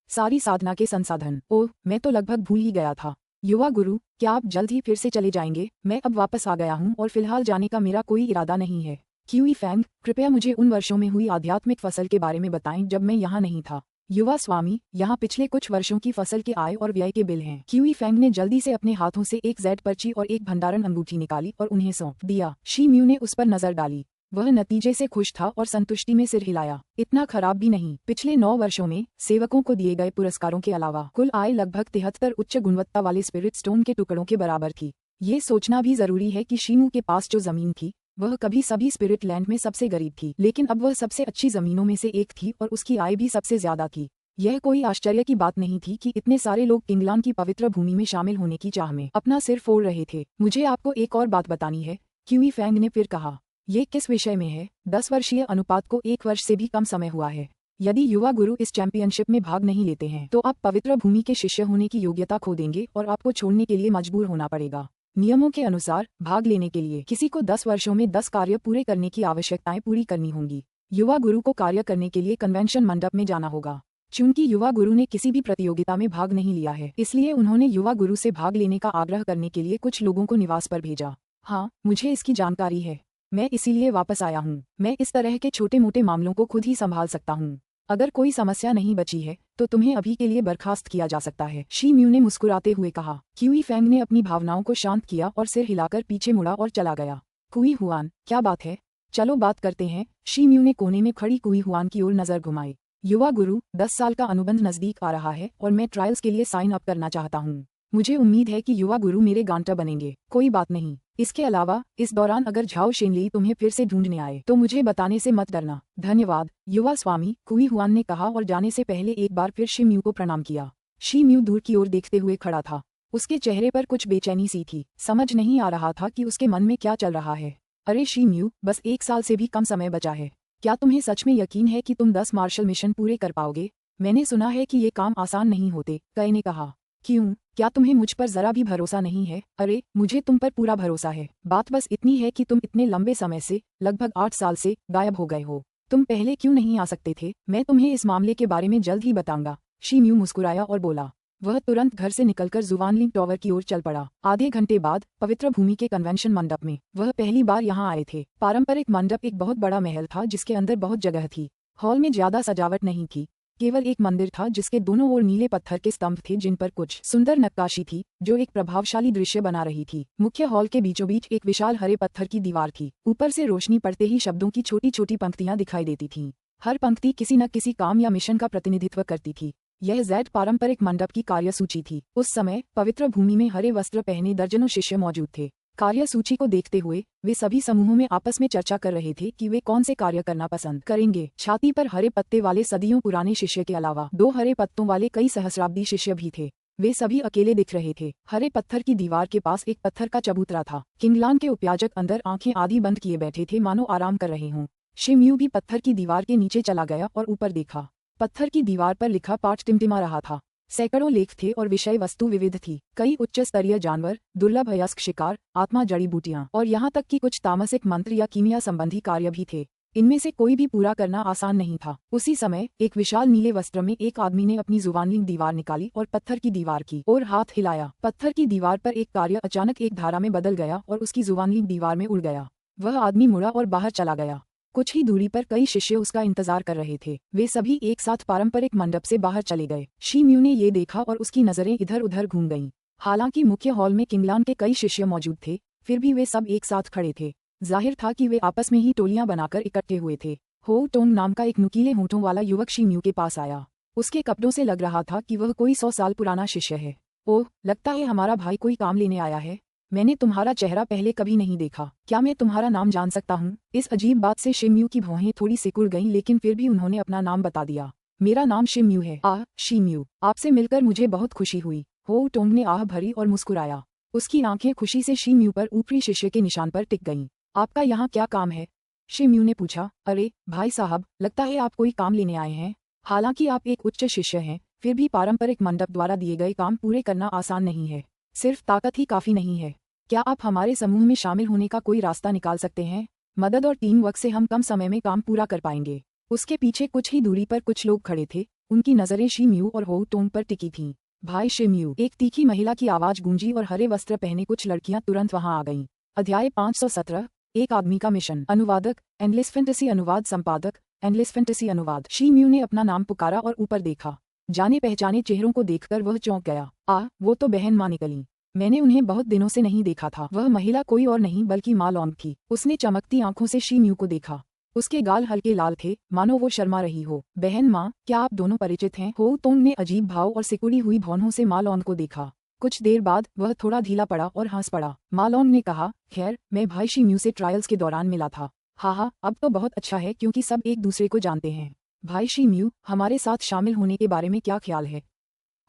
सारी साधना के संसाधन। ओह, मैं तो लगभग भूल ही गया था। युवा गुरु, क्या आप जल्द ही फिर से चले जाएंगे? मैं अब वापस आ गया हूँ और फिलहाल जाने का मेरा कोई इरादा नहीं है। क्यूई फैंग, कृपया मुझे उन वर्षों में हुई आध्यात्मिक फसल के बारे में बताएं जब मैं यहाँ नहीं था। युवा स्वामी, यहाँ पिछले कुछ वर्षों की फसल के आय और व्यय के बिल हैं। क्यूई फैंग ने जल्दी से अपने हाथों से एक जेड पर्ची और एक भंडारण अंगूठी निकाली और उन्हें सौंप दिया। शी म्यू ने उस पर नजर डाली। वह नतीजे से खुश था और संतुष्टि में सिर हिलाया। इतना खराब भी नहीं। पिछले 9 वर्षों में सेवकों को दिए गए पुरस्कारों के अलावा कुल आय लगभग 73 उच्च गुणवत्ता वाले स्पिरिट स्टोन के टुकड़ों के बराबर थी। ये सोचना भी जरूरी है कि शी म्यू के पास जो जमीन थी, वह कभी सभी स्पिरिट लैंड में सबसे गरीब थी, लेकिन अब वह सबसे अच्छी जमीनों में से एक थी और उसकी आय भी सबसे ज्यादा थी। यह कोई आश्चर्य की बात नहीं थी कि इतने सारे लोग किंगलान की पवित्र भूमि में शामिल होने की चाह में अपना सिर फोड़ रहे थे। मुझे आपको एक और बात बतानी है, क्यूई फैंग ने फिर कहा। ये किस विषय में है? 10 वर्षीय अनुपात को 1 वर्ष से भी कम समय हुआ है। यदि युवा गुरु इस चैंपियनशिप में भाग नहीं लेते हैं तो आप पवित्र भूमि के शिष्य होने की योग्यता खो देंगे और आपको छोड़ने के लिए मजबूर होना पड़ेगा। नियमों के अनुसार भाग लेने के लिए किसी को 10 वर्षों में 10 कार्य पूरे करने की आवश्यकताएं पूरी करनी होंगी। युवा गुरु को कार्य करने के लिए कन्वेंशन मंडप में जाना होगा। चूंकि युवा गुरु ने किसी भी प्रतियोगिता में भाग नहीं लिया है, इसलिए उन्होंने युवा गुरु से भाग लेने का आग्रह करने के लिए कुछ लोगों को निवास पर भेजा। हाँ, मुझे इसकी जानकारी है। मैं इसीलिए वापस आया हूँ। मैं इस तरह के छोटे मोटे मामलों को खुद ही संभाल सकता हूँ। अगर कोई समस्या नहीं बची है तो तुम्हें अभी के लिए बर्खास्त किया जा सकता है। शी म्यू ने मुस्कुराते हुए कहा। क्यूई फैंग ने अपनी भावनाओं को शांत किया और सिर हिलाकर पीछे मुड़ा और चला गया। कुई हुआन, क्या बात है? चलो बात करते हैं। शी म्यू ने कोने में खड़ी कुई हुआन की ओर नजर घुमाई। युवा गुरु, 10 साल का अनुबंध नजदीक आ रहा है और मैं ट्रायल्स के लिए साइन अप करना चाहता हूँ। मुझे उम्मीद है कि युवा गुरु मेरे गांटर बनेंगे। कोई बात नहीं। इसके अलावा इस दौरान अगर झाओ शेनली तुम्हें फिर से ढूंढने आए तो मुझे बताने से मत डरना। धन्यवाद युवा स्वामी, कुई हुआन ने कहा और जाने से पहले एक बार फिर शी म्यू को प्रणाम किया। शी म्यू दूर की ओर देखते हुए खड़ा था। उसके चेहरे पर कुछ बेचैनी सी थी। समझ नहीं आ रहा था कि उसके मन में क्या चल रहा है। अरे शी म्यू, बस 1 साल से भी कम समय बचा है। क्या तुम्हें सच में यकीन है कि तुम 10 मार्शल मिशन पूरे कर पाओगे? मैंने सुना है कि ये काम आसान नहीं होते, कई ने कहा। क्यों, क्या तुम्हें मुझ पर जरा भी भरोसा नहीं है? अरे मुझे तुम पर पूरा भरोसा है। बात बस इतनी है कि तुम इतने लंबे समय से, लगभग 8 साल से, गायब हो गए हो। तुम पहले क्यों नहीं आ सकते थे? मैं तुम्हें इस मामले के बारे में जल्द ही बताऊंगा। शी म्यू मुस्कुराया और बोला। वह तुरंत घर से निकलकर जुवानलिंग टावर की ओर चल पड़ा। आधे घंटे बाद पवित्र भूमि के कन्वेंशन मंडप में वह पहली बार यहाँ आए थे। पारंपरिक मंडप एक बहुत बड़ा महल था जिसके अंदर बहुत जगह थी। हॉल में ज्यादा सजावट नहीं थी, केवल एक मंदिर था जिसके दोनों ओर नीले पत्थर के स्तंभ थे जिन पर कुछ सुंदर नक्काशी थी जो एक प्रभावशाली दृश्य बना रही थी। मुख्य हॉल के बीचों बीच एक विशाल हरे पत्थर की दीवार थी। ऊपर से रोशनी पड़ते ही शब्दों की छोटी छोटी पंक्तियां दिखाई देती थीं। हर पंक्ति किसी न किसी काम या मिशन का प्रतिनिधित्व करती थी। यह जैड पारंपरिक मंडप की कार्यसूची थी। उस समय पवित्र भूमि में हरे वस्त्र पहने दर्जनों शिष्य मौजूद थे। कार्यसूची को देखते हुए वे सभी समूहों में आपस में चर्चा कर रहे थे कि वे कौन से कार्य करना पसंद करेंगे। छाती पर हरे पत्ते वाले सदियों पुराने शिष्य के अलावा 2 हरे पत्तों वाले कई सहस्राब्दी शिष्य भी थे। वे सभी अकेले दिख रहे थे। हरे पत्थर की दीवार के पास एक पत्थर का चबूतरा था। किंगलान के उपयाजक अंदर आंखें आधी बंद किए बैठे थे, मानो आराम कर रहे हों। शी म्यू भी पत्थर की दीवार के नीचे चला गया और ऊपर देखा। पत्थर की दीवार पर लिखा पाठ टिमटिमा रहा था। सैकड़ों लेख थे और विषय वस्तु विविध थी। कई उच्च स्तरीय जानवर, दुर्लभ अयस्क शिकार, आत्मा जड़ी बूटियां और यहाँ तक कि कुछ तामसिक मंत्र या कीमिया संबंधी कार्य भी थे। इनमें से कोई भी पूरा करना आसान नहीं था। उसी समय एक विशाल नीले वस्त्र में एक आदमी ने अपनी जुबानी दीवार निकाली और पत्थर की दीवार की ओर हाथ हिलाया। पत्थर की दीवार पर एक कार्य अचानक एक धारा में बदल गया और उसकी जुबानी दीवार में उड़ गया। वह आदमी मुड़ा और बाहर चला गया। कुछ ही दूरी पर कई शिष्य उसका इंतजार कर रहे थे। वे सभी एक साथ पारंपरिक मंडप से बाहर चले गए। शी म्यू ने ये देखा और उसकी नजरें इधर उधर घूम गईं। हालांकि मुख्य हॉल में किंगलान के कई शिष्य मौजूद थे, फिर भी वे सब एक साथ खड़े थे। जाहिर था कि वे आपस में ही टोलियां बनाकर इकट्ठे हुए थे। हो टोंग नाम का एक नुकीले होठों वाला युवक शी म्यू के पास आया। उसके कपड़ों से लग रहा था कि वह कोई 100 साल पुराना शिष्य है। ओह, लगता है हमारा भाई कोई काम लेने आया है। मैंने तुम्हारा चेहरा पहले कभी नहीं देखा। क्या मैं तुम्हारा नाम जान सकता हूँ? इस अजीब बात से शी म्यू की भौहें थोड़ी सिकुड़ गईं, लेकिन फिर भी उन्होंने अपना नाम बता दिया। मेरा नाम शी म्यू है। शी म्यू, आपसे मिलकर मुझे बहुत खुशी हुई। हो टोंग ने आह भरी और मुस्कुराया। उसकी आंखें खुशी से शी म्यू पर ऊपरी शिष्य के निशान पर टिक गईं। आपका यहाँ क्या काम है? शी म्यू ने पूछा। अरे भाई साहब, लगता है आप कोई काम लेने आए हैं। हालांकि आप एक उच्च शिष्य हैं, फिर भी पारंपरिक मंडप द्वारा दिए गए काम पूरे करना आसान नहीं है। सिर्फ ताकत ही काफी नहीं है। क्या आप हमारे समूह में शामिल होने का कोई रास्ता निकाल सकते हैं? मदद और टीम वर्क से हम कम समय में काम पूरा कर पाएंगे। उसके पीछे कुछ ही दूरी पर कुछ लोग खड़े थे। उनकी नजरें शी म्यू और हो टोंग पर टिकी थीं। भाई शी म्यू, एक तीखी महिला की आवाज गूंजी और हरे वस्त्र पहने कुछ लड़कियां तुरंत वहां आ गईं। अध्याय 517, एक आदमी का मिशन। अनुवादक, एंडलेस फैंटेसी अनुवाद संपादक, एंडलेस फैंटेसी अनुवाद। शी म्यू ने अपना नाम पुकारा और ऊपर देखा। जाने पहचाने चेहरों को देखकर वह चौंक गया। वो तो बहन माँ निकली। मैंने उन्हें बहुत दिनों से नहीं देखा था। वह महिला कोई और नहीं बल्कि माँ लॉन्ग थी। उसने चमकती आंखों से शी म्यू को देखा। उसके गाल हल्के लाल थे, मानो वो शर्मा रही हो। बहन माँ, क्या आप दोनों परिचित हैं? हो टोंग ने अजीब भाव और सिकुड़ी हुई भौहों से माँ लॉन्ग को देखा। कुछ देर बाद वह थोड़ा ढीला पड़ा और हंस पड़ा। माँ लॉन्ग ने कहा, खैर, मैं भाई शी म्यू से ट्रायल्स के दौरान मिला था। हाँ, अब तो बहुत अच्छा है क्योंकि सब एक दूसरे को जानते हैं। भाई शी म्यू, हमारे साथ शामिल होने के बारे में क्या ख्याल है?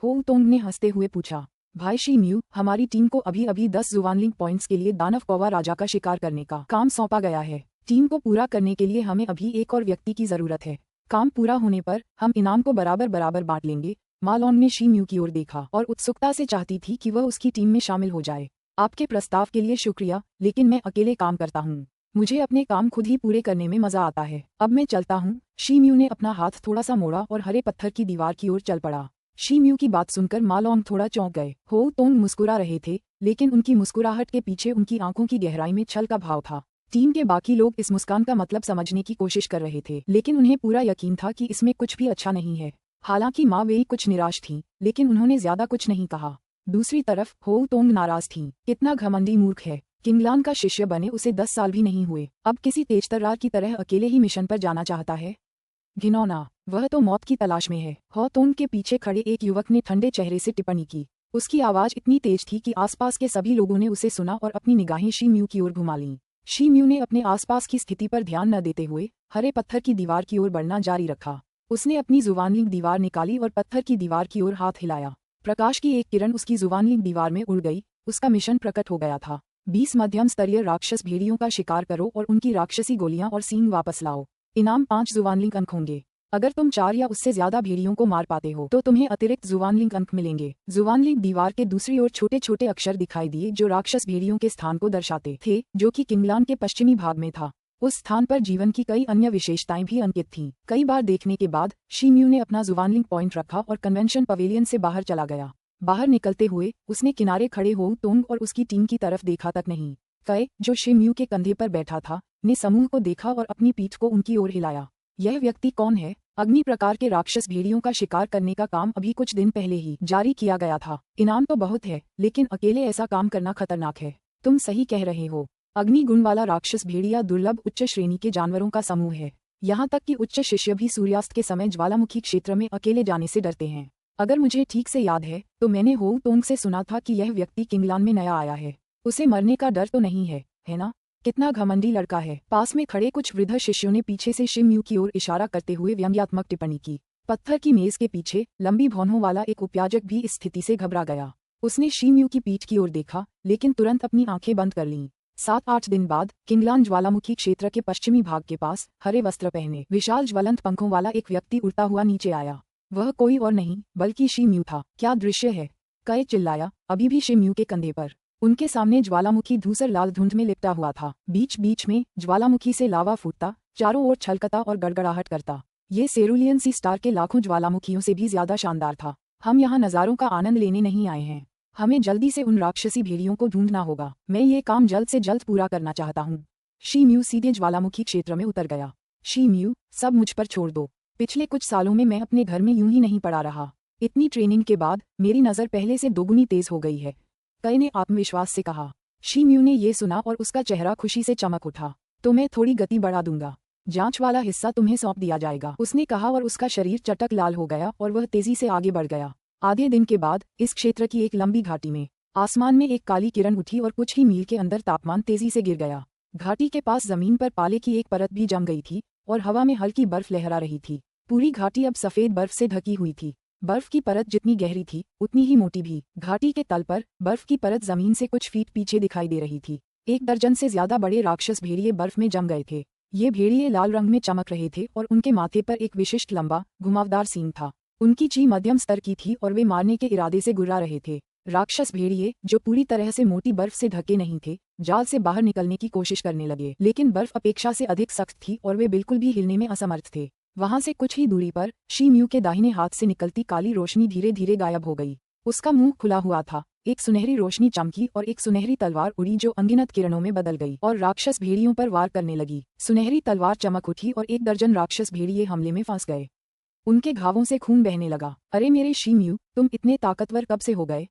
हो टोंग ने हंसते हुए पूछा। भाई शी म्यू, हमारी टीम को अभी अभी 10 जुवानलिंग पॉइंट्स के लिए दानव कौवा राजा का शिकार करने का काम सौंपा गया है। टीम को पूरा करने के लिए हमें अभी एक और व्यक्ति की जरूरत है। काम पूरा होने पर हम इनाम को बराबर बराबर बांट लेंगे। माँ लॉन्ग ने शी म्यू की ओर देखा और उत्सुकता से चाहती थी कि वह उसकी टीम में शामिल हो जाए। आपके प्रस्ताव के लिए शुक्रिया, लेकिन मैं अकेले काम करता हूँ। मुझे अपने काम खुद ही पूरे करने में मजा आता है। अब मैं चलता हूँ। शी म्यू ने अपना हाथ थोड़ा सा मोड़ा और हरे पत्थर की दीवार की ओर चल पड़ा। शी म्यू की बात सुनकर माँ लॉन्ग थोड़ा चौंक गए। हो टोंग मुस्कुरा रहे थे, लेकिन उनकी मुस्कुराहट के पीछे उनकी आंखों की गहराई में छल का भाव था। टीम के बाकी लोग इस मुस्कान का मतलब समझने की कोशिश कर रहे थे, लेकिन उन्हें पूरा यकीन था कि इसमें कुछ भी अच्छा नहीं है। हालांकि माँ वेई कुछ निराश थीं, लेकिन उन्होंने ज्यादा कुछ नहीं कहा। दूसरी तरफ हो टोंग नाराज थीं। कितना घमंडी मूर्ख है। किंगलान का शिष्य बने उसे 10 साल भी नहीं हुए, अब किसी तेजतर्रार की तरह अकेले ही मिशन पर जाना चाहता है। घिनौना, वह तो मौत की तलाश में है। हो टोंग के पीछे खड़े एक युवक ने ठंडे चेहरे से टिप्पणी की। उसकी आवाज इतनी तेज थी कि आसपास के सभी लोगों ने उसे सुना और अपनी निगाहें शी म्यू की ओर घुमा लीं। शी म्यू ने अपने आसपास की स्थिति पर ध्यान न देते हुए हरे पत्थर की दीवार की ओर बढ़ना जारी रखा। उसने अपनी जुबानलिंग दीवार निकाली और पत्थर की दीवार की ओर हाथ हिलाया। प्रकाश की एक किरण उसकी जुबानलिंग दीवार में उड़ गई। उसका मिशन प्रकट हो गया था। 20 मध्यम स्तरीय राक्षस भेड़ियों का शिकार करो और उनकी राक्षसी गोलियां और सींग वापस लाओ। इनाम 5 जुबानलिंग अंक होंगे। अगर तुम 4 या उससे ज्यादा भेड़ियों को मार पाते हो तो तुम्हें अतिरिक्त जुबानलिंग अंक मिलेंगे। जुबानलिंग दीवार के दूसरी ओर छोटे छोटे अक्षर दिखाई दिए जो राक्षस भेड़ियों के स्थान को दर्शाते थे, जो कि किंगलान के पश्चिमी भाग में था। उस स्थान पर जीवन की कई अन्य विशेषताएं भी अंकित थीं। कई बार देखने के बाद शी म्यू ने अपना जुबानलिंग पॉइंट रखा और कन्वेंशन पवेलियन से बाहर चला गया। बाहर निकलते हुए उसने किनारे खड़े हो तोंग और उसकी टीम की तरफ देखा तक नहीं। कई, जो शी म्यू के कंधे पर बैठा था, ने समूह को देखा और अपनी पीठ को उनकी ओर हिलाया। यह व्यक्ति कौन है? अग्नि प्रकार के राक्षस भेड़ियों का शिकार करने का काम अभी कुछ दिन पहले ही जारी किया गया था। इनाम तो बहुत है, लेकिन अकेले ऐसा काम करना खतरनाक है। तुम सही कह रहे हो। अग्नि गुण वाला राक्षस भेड़िया दुर्लभ उच्च श्रेणी के जानवरों का समूह है। यहाँ तक कि उच्च शिष्य भी सूर्यास्त के समय ज्वालामुखी क्षेत्र में अकेले जाने से डरते हैं। अगर मुझे ठीक से याद है तो मैंने होउ तोंग से सुना था कि यह व्यक्ति किंगलान में नया आया है। उसे मरने का डर तो नहीं है ना? कितना घमंडी लड़का है। पास में खड़े कुछ वृद्ध शिष्यों ने पीछे से शी म्यू की ओर इशारा करते हुए व्यंग्यात्मक टिप्पणी की। पत्थर की मेज के पीछे लंबी भौहों वाला एक उपयाजक भी इस स्थिति से घबरा गया। उसने शी म्यू की पीठ की ओर देखा, लेकिन तुरंत अपनी आंखें बंद कर लीं। 7-8 दिन बाद किंगलान ज्वालामुखी क्षेत्र के पश्चिमी भाग के पास हरे वस्त्र पहने विशाल ज्वलंत पंखों वाला एक व्यक्ति उड़ता हुआ नीचे आया। वह कोई और नहीं बल्कि शी म्यू था। क्या दृश्य है! कई चिल्लाया, अभी भी शी म्यू के कंधे पर। उनके सामने ज्वालामुखी धूसर लाल धुंध में लिपटा हुआ था। बीच बीच में ज्वालामुखी से लावा फूटता, चारों ओर छलकता और गड़गड़ाहट करता। ये सेरुलियन सी स्टार के लाखों ज्वालामुखियों से भी ज्यादा शानदार था। हम यहाँ नज़ारों का आनंद लेने नहीं आए हैं। हमें जल्दी से उन राक्षसी भेड़ियों को ढूंढना होगा। मैं ये काम जल्द से जल्द पूरा करना चाहता हूँ। शी म्यू सीधे ज्वालामुखी क्षेत्र में उतर गया। शी म्यू, सब मुझ पर छोड़ दो। पिछले कुछ सालों में मैं अपने घर में यूं ही नहीं पड़ा रहा। इतनी ट्रेनिंग के बाद मेरी नज़र पहले से दोगुनी तेज हो गई है, कई ने आत्मविश्वास से कहा। शी म्यू ने ये सुना और उसका चेहरा खुशी से चमक उठा। तो मैं थोड़ी गति बढ़ा दूंगा। जांच वाला हिस्सा तुम्हें सौंप दिया जाएगा, उसने कहा और उसका शरीर चटक लाल हो गया और वह तेजी से आगे बढ़ गया। आधे दिन के बाद इस क्षेत्र की एक लंबी घाटी में आसमान में एक काली किरण उठी और कुछ ही मील के अंदर तापमान तेजी से गिर गया। घाटी के पास जमीन पर पाले की एक परत भी जम गई थी और हवा में हल्की बर्फ लहरा रही थी। पूरी घाटी अब सफेद बर्फ से ढकी हुई थी। बर्फ की परत जितनी गहरी थी उतनी ही मोटी भी। घाटी के तल पर बर्फ की परत जमीन से कुछ फीट पीछे दिखाई दे रही थी। 1 दर्जन से ज्यादा बड़े राक्षस भेड़िए बर्फ में जम गए थे। ये भेड़िए लाल रंग में चमक रहे थे और उनके माथे पर एक विशिष्ट लंबा घुमावदार सींग था। उनकी ची मध्यम स्तर की थी और वे मारने के इरादे से गुर्रा रहे थे। राक्षस भेड़िए, जो पूरी तरह से मोटी बर्फ से ढके नहीं थे, जाल से बाहर निकलने की कोशिश करने लगे, लेकिन बर्फ अपेक्षा से अधिक सख्त थी और वे बिल्कुल भी हिलने में असमर्थ थे। वहां से कुछ ही दूरी पर शी म्यू के दाहिने हाथ से निकलती काली रोशनी धीरे धीरे गायब हो गई। उसका मुंह खुला हुआ था। एक सुनहरी रोशनी चमकी और एक सुनहरी तलवार उड़ी जो अनगिनत किरणों में बदल गई और राक्षस भेड़ियों पर वार करने लगी। सुनहरी तलवार चमक उठी और 1 दर्जन राक्षस भेड़िए हमले में फंस गए। उनके घावों से खून बहने लगा। अरे मेरे शी म्यू, तुम इतने ताकतवर कब से हो गए?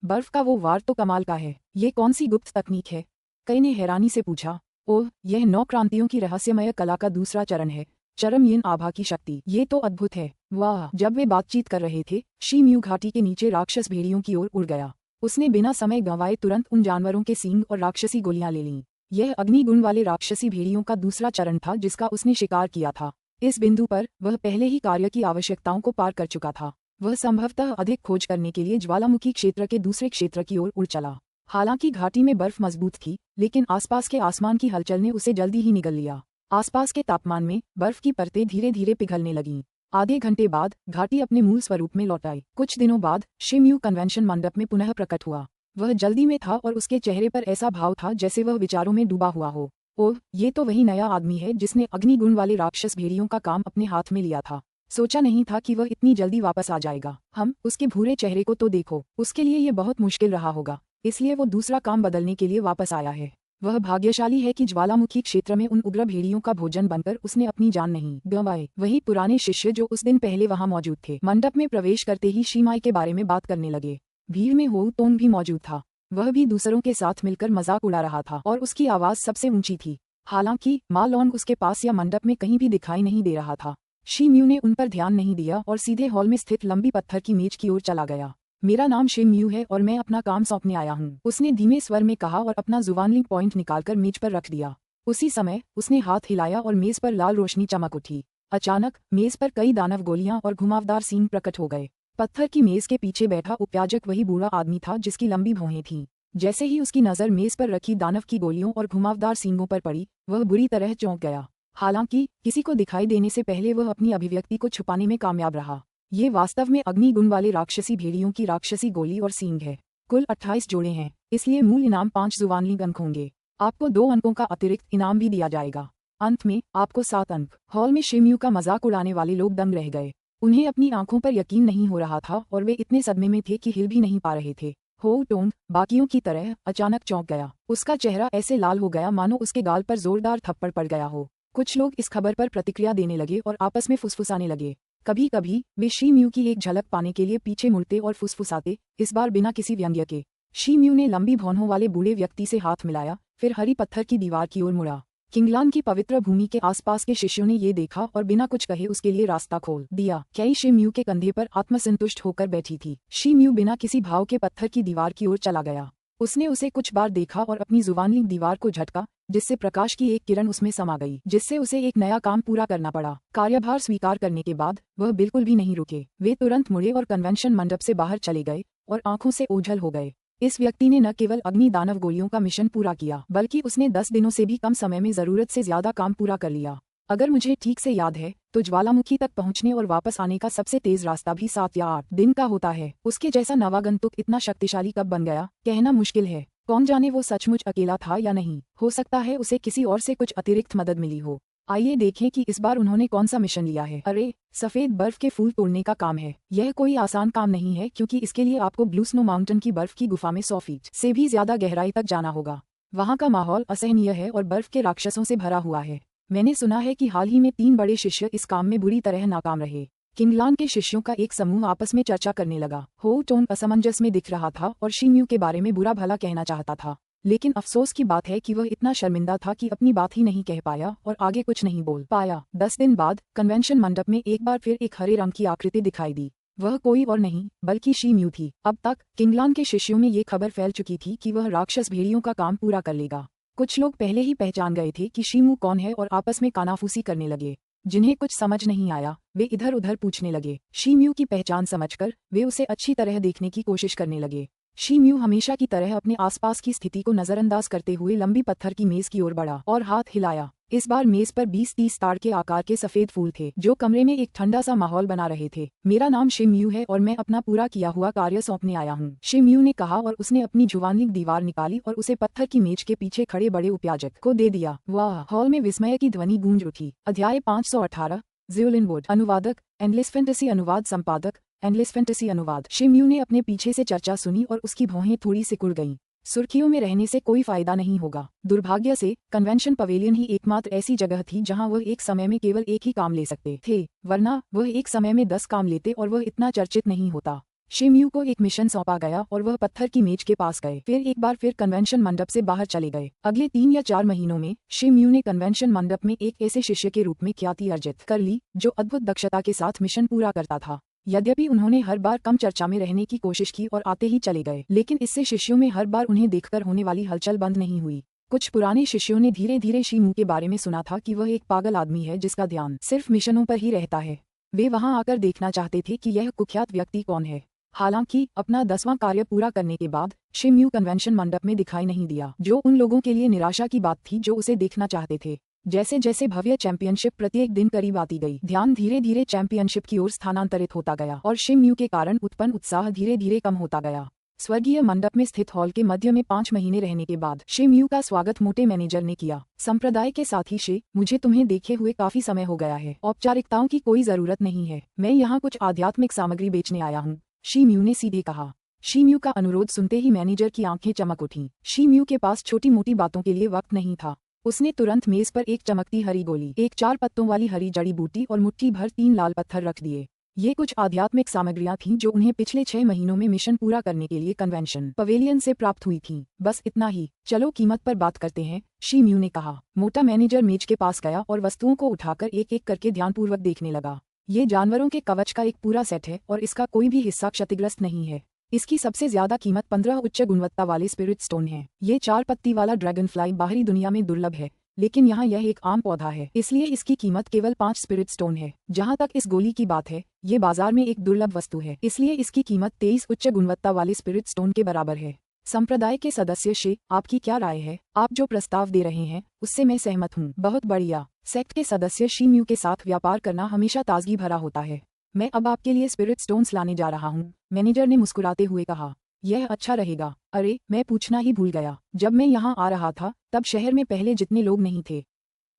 बर्फ का वो वार तो कमाल का है। ये कौन सी गुप्त तकनीक है? कई ने हैरानी से पूछा। ओह, यह 9 क्रांतियों की रहस्यमय कला का दूसरा चरण है। चरम यिन आभा की शक्ति। ये तो अद्भुत है। वाह! जब वे बातचीत कर रहे थे, शी म्यू घाटी के नीचे राक्षस भेड़ियों की ओर उड़ गया। उसने बिना समय गंवाए तुरंत उन जानवरों के सींग और राक्षसी गोलियां ले लीं। यह अग्निगुण वाले राक्षसी भेड़ियों का दूसरा चरण था जिसका उसने शिकार किया था। इस बिंदु पर वह पहले ही कार्य की आवश्यकताओं को पार कर चुका था। वह संभवतः अधिक खोज करने के लिए ज्वालामुखी क्षेत्र के दूसरे क्षेत्र की ओर उड़ चला। हालांकि घाटी में बर्फ मजबूत थी, लेकिन आसपास के आसमान की हलचल ने उसे जल्दी ही निगल लिया। आसपास के तापमान में बर्फ की परतें धीरे धीरे पिघलने लगीं। आधे घंटे बाद घाटी अपने मूल स्वरूप में लौट आई। कुछ दिनों बाद शी म्यू कन्वेंशन मंडप में पुनः प्रकट हुआ। वह जल्दी में था और उसके चेहरे पर ऐसा भाव था जैसे वह विचारों में डूबा हुआ हो। ओह, ये तो वही नया आदमी है जिसने अग्निगुण वाले राक्षस भेड़ियों का काम अपने हाथ में लिया था। सोचा नहीं था कि वह इतनी जल्दी वापस आ जाएगा। उसके भूरे चेहरे को तो देखो। उसके लिए ये बहुत मुश्किल रहा होगा, इसलिए वो दूसरा काम बदलने के लिए वापस आया है। वह भाग्यशाली है कि ज्वालामुखी क्षेत्र में उन उग्र भेड़ियों का भोजन बनकर उसने अपनी जान नहीं गंवाई। वही पुराने शिष्य जो उस दिन पहले वहां मौजूद थे मंडप में प्रवेश करते ही शीमाई के बारे में बात करने लगे। भीड़ में होउ तोंग भी मौजूद था। वह भी दूसरों के साथ मिलकर मजाक उड़ा रहा था और उसकी आवाज सबसे ऊंची थी। हालांकि मा लॉन्ग उसके पास या मंडप में कहीं भी दिखाई नहीं दे रहा था। शी म्यू ने उन पर ध्यान नहीं दिया और सीधे हॉल में स्थित लंबी पत्थर की मेज की ओर चला गया। मेरा नाम शिम्यू है और मैं अपना काम सौंपने आया हूँ, उसने धीमे स्वर में कहा और अपना जुबानलिंग पॉइंट निकालकर मेज पर रख दिया। उसी समय उसने हाथ हिलाया और मेज पर लाल रोशनी चमक उठी। अचानक मेज पर कई दानव गोलियां और घुमावदार सींग प्रकट हो गए। पत्थर की मेज के पीछे बैठा उपयाजक वही बूढ़ा आदमी था जिसकी लंबी भौहें थीं। जैसे ही उसकी नजर मेज पर रखी दानव की गोलियों और घुमावदार सींगों पर पड़ी, वह बुरी तरह चौंक गया। हालांकि किसी को दिखाई देने से पहले वह अपनी अभिव्यक्ति को छुपाने में कामयाब रहा। ये वास्तव में अग्नि गुण वाले राक्षसी भेड़ियों की राक्षसी गोली और सींग है। कुल 28 जोड़े हैं, इसलिए मूल इनाम 5 जुबानलिंग अंक होंगे। आपको 2 अंकों का अतिरिक्त इनाम भी दिया जाएगा। अंत में आपको 7 अंक। हॉल में शिम्यू का मजाक उड़ाने वाले लोग दंग रह गए। उन्हें अपनी आंखों पर यकीन नहीं हो रहा था और वे इतने सदमे में थे कि हिल भी नहीं पा रहे थे। हो टोंग बाकियों की तरह अचानक चौंक गया। उसका चेहरा ऐसे लाल हो गया मानो उसके गाल पर जोरदार थप्पड़ पड़ गया हो। कुछ लोग इस खबर पर प्रतिक्रिया देने लगे और आपस में फुसफुसाने लगे। कभी कभी वे शिम्यू की एक झलक पाने के लिए पीछे मुड़ते और फुसफुसाते, इस बार बिना किसी व्यंग्य के। शिम्यू ने लंबी भौहों वाले बूढ़े व्यक्ति से हाथ मिलाया, फिर हरी पत्थर की दीवार की ओर मुड़ा। किंगलान की पवित्र भूमि के आसपास के शिष्यों ने ये देखा और बिना कुछ कहे उसके लिए रास्ता खोल दिया। कई शिम्यू के कंधे पर आत्मसंतुष्ट होकर बैठी थी। शिम्यू बिना किसी भाव के पत्थर की दीवार की ओर चला गया। उसने उसे कुछ बार देखा और अपनी जुबानलिंग दीवार को झटका, जिससे प्रकाश की एक किरण उसमें समा गई, जिससे उसे एक नया काम पूरा करना पड़ा। कार्यभार स्वीकार करने के बाद वह बिल्कुल भी नहीं रुके। वे तुरंत मुड़े और कन्वेंशन मंडप से बाहर चले गए और आंखों से ओझल हो गए। इस व्यक्ति ने न केवल अग्नि दानव गोलियों का मिशन पूरा किया, बल्कि उसने 10 दिनों से भी कम समय में जरूरत से ज्यादा काम पूरा कर लिया। अगर मुझे ठीक से याद है तो ज्वालामुखी तक पहुंचने और वापस आने का सबसे तेज रास्ता भी 7 या 8 दिन का होता है। उसके जैसा नवागंतुक इतना शक्तिशाली कब बन गया, कहना मुश्किल है। कौन जाने वो सचमुच अकेला था या नहीं। हो सकता है उसे किसी और से कुछ अतिरिक्त मदद मिली हो। आइए देखें कि इस बार उन्होंने कौन सा मिशन लिया है। अरे, सफेद बर्फ के फूल तोड़ने का काम है। यह कोई आसान काम नहीं है क्योंकि इसके लिए आपको ब्लू स्नो माउंटेन की बर्फ की गुफा में 100 फीट से भी ज्यादा गहराई तक जाना होगा। वहाँ का माहौल असहनीय है और बर्फ के राक्षसों से भरा हुआ है। मैंने सुना है कि हाल ही में 3 बड़े शिष्य इस काम में बुरी तरह नाकाम रहे। किंगलान के शिष्यों का एक समूह आपस में चर्चा करने लगा। हो टोंग असमंजस में दिख रहा था और शिम्यू के बारे में बुरा भला कहना चाहता था, लेकिन अफसोस की बात है कि वह इतना शर्मिंदा था कि अपनी बात ही नहीं कह पाया और आगे कुछ नहीं बोल पाया। 10 दिन बाद कन्वेंशन मंडप में एक बार फिर एक हरे रंग की आकृति दिखाई दी। वह कोई और नहीं बल्कि शिम्यू थी। अब तक किंगलान के शिष्यों में ये खबर फैल चुकी थी कि वह राक्षस भेड़ियों का काम पूरा कर लेगा। कुछ लोग पहले ही पहचान गए थे कि शिम्यू कौन है और आपस में कानाफूसी करने लगे। जिन्हें कुछ समझ नहीं आया वे इधर उधर पूछने लगे। शिम्यू की पहचान समझकर वे उसे अच्छी तरह देखने की कोशिश करने लगे। शिम्यू हमेशा की तरह अपने आसपास की स्थिति को नजरअंदाज करते हुए लंबी पत्थर की मेज की ओर बढ़ा और हाथ हिलाया। इस बार मेज पर 20-30 ताड़ के आकार के सफेद फूल थे जो कमरे में एक ठंडा सा माहौल बना रहे थे। मेरा नाम शिम्यू है और मैं अपना पूरा किया हुआ कार्य सौंपने आया हूँ, शिम्यू ने कहा और उसने अपनी जुबानलिंग दीवार निकाली और उसे पत्थर की मेज के पीछे खड़े बड़े उपयाजक को दे दिया। वाह! हॉल में विस्मय की ध्वनि गूंज उठी। अध्याय 518 ज़्यूलिन वुड। अनुवादक एंडलेस फैंटेसी अनुवाद संपादक एंडलेस फैंटेसी अनुवाद। शिम्यू ने अपने पीछे से चर्चा सुनी और उसकी भौहें थोड़ी सिकुड़ गईं। सुर्खियों में रहने से कोई फायदा नहीं होगा। दुर्भाग्य से कन्वेंशन पवेलियन ही एकमात्र ऐसी जगह थी जहां वह एक समय में केवल एक ही काम ले सकते थे, वरना वह एक समय में 10 काम लेते और वह इतना चर्चित नहीं होता। शिम्यू को एक मिशन सौंपा गया और वह पत्थर की मेज के पास गए, फिर एक बार फिर कन्वेंशन मंडप से बाहर चले गए। अगले 3 या 4 महीनों में शिम्यू ने कन्वेंशन मंडप में एक ऐसे शिष्य के रूप में ख्याति अर्जित कर ली जो अद्भुत दक्षता के साथ मिशन पूरा करता था। यद्यपि उन्होंने हर बार कम चर्चा में रहने की कोशिश की और आते ही चले गए, लेकिन इससे शिष्यों में हर बार उन्हें देखकर होने वाली हलचल बंद नहीं हुई। कुछ पुराने शिष्यों ने धीरे धीरे शिम्यू के बारे में सुना था कि वह एक पागल आदमी है जिसका ध्यान सिर्फ मिशनों पर ही रहता है। वे वहां आकर देखना चाहते थे कि यह कुख्यात व्यक्ति कौन है। हालांकि अपना 10वां कार्य पूरा करने के बाद शिम्यू कन्वेंशन मंडप में दिखाई नहीं दिया, जो उन लोगों के लिए निराशा की बात थी जो उसे देखना चाहते थे। जैसे जैसे भव्य चैंपियनशिप प्रत्येक दिन करीब आती गई, ध्यान धीरे धीरे चैंपियनशिप की ओर स्थानांतरित होता गया और शिम्यू के कारण उत्पन्न उत्साह धीरे धीरे कम होता गया। स्वर्गीय मंडप में स्थित हॉल के मध्य में 5 महीने रहने के बाद शिम्यू का स्वागत मोटे मैनेजर ने किया। संप्रदाय के साथी शे, मुझे तुम्हें देखे हुए काफी समय हो गया है। औपचारिकताओं की कोई जरूरत नहीं है, मैं यहाँ कुछ आध्यात्मिक सामग्री बेचने आया हूँ, शिम्यू ने सीधे कहा। शिम्यू का अनुरोध सुनते ही मैनेजर की आंखें चमक उठीं। शिम्यू के पास छोटी मोटी बातों के लिए वक्त नहीं था। उसने तुरंत मेज पर एक चमकती हरी गोली, एक 4 पत्तों वाली हरी जड़ी बूटी और मुट्ठी भर 3 लाल पत्थर रख दिए। ये कुछ आध्यात्मिक सामग्रियां थीं जो उन्हें पिछले 6 महीनों में मिशन पूरा करने के लिए कन्वेंशन पवेलियन से प्राप्त हुई थीं। बस इतना ही, चलो कीमत पर बात करते हैं, शिम्यू ने कहा। मोटा मैनेजर मेज के पास गया और वस्तुओं को उठाकर एक एक करके ध्यानपूर्वक देखने लगा। ये जानवरों के कवच का एक पूरा सेट है और इसका कोई भी हिस्सा क्षतिग्रस्त नहीं है। इसकी सबसे ज्यादा कीमत 15 उच्च गुणवत्ता वाले स्पिरिट स्टोन है। ये 4 पत्ती वाला ड्रैगन फ्लाई बाहरी दुनिया में दुर्लभ है, लेकिन यहाँ यह एक आम पौधा है, इसलिए इसकी कीमत केवल 5 स्पिरिट स्टोन है। जहाँ तक इस गोली की बात है, ये बाजार में एक दुर्लभ वस्तु है, इसलिए इसकी कीमत 23 उच्च गुणवत्ता वाले स्पिरिट स्टोन के बराबर है। संप्रदाय के सदस्य शे, आपकी क्या राय है? आप जो प्रस्ताव दे रहे हैं उससे मैं सहमत हूँ। बहुत बढ़िया। सेक्ट के सदस्य शी म्यू के साथ व्यापार करना हमेशा ताजगी भरा होता है। मैं अब आपके लिए स्पिरिट स्टोन्स लाने जा रहा हूँ, मैनेजर ने मुस्कुराते हुए कहा। यह अच्छा रहेगा। अरे, मैं पूछना ही भूल गया, जब मैं यहाँ आ रहा था तब शहर में पहले जितने लोग नहीं थे।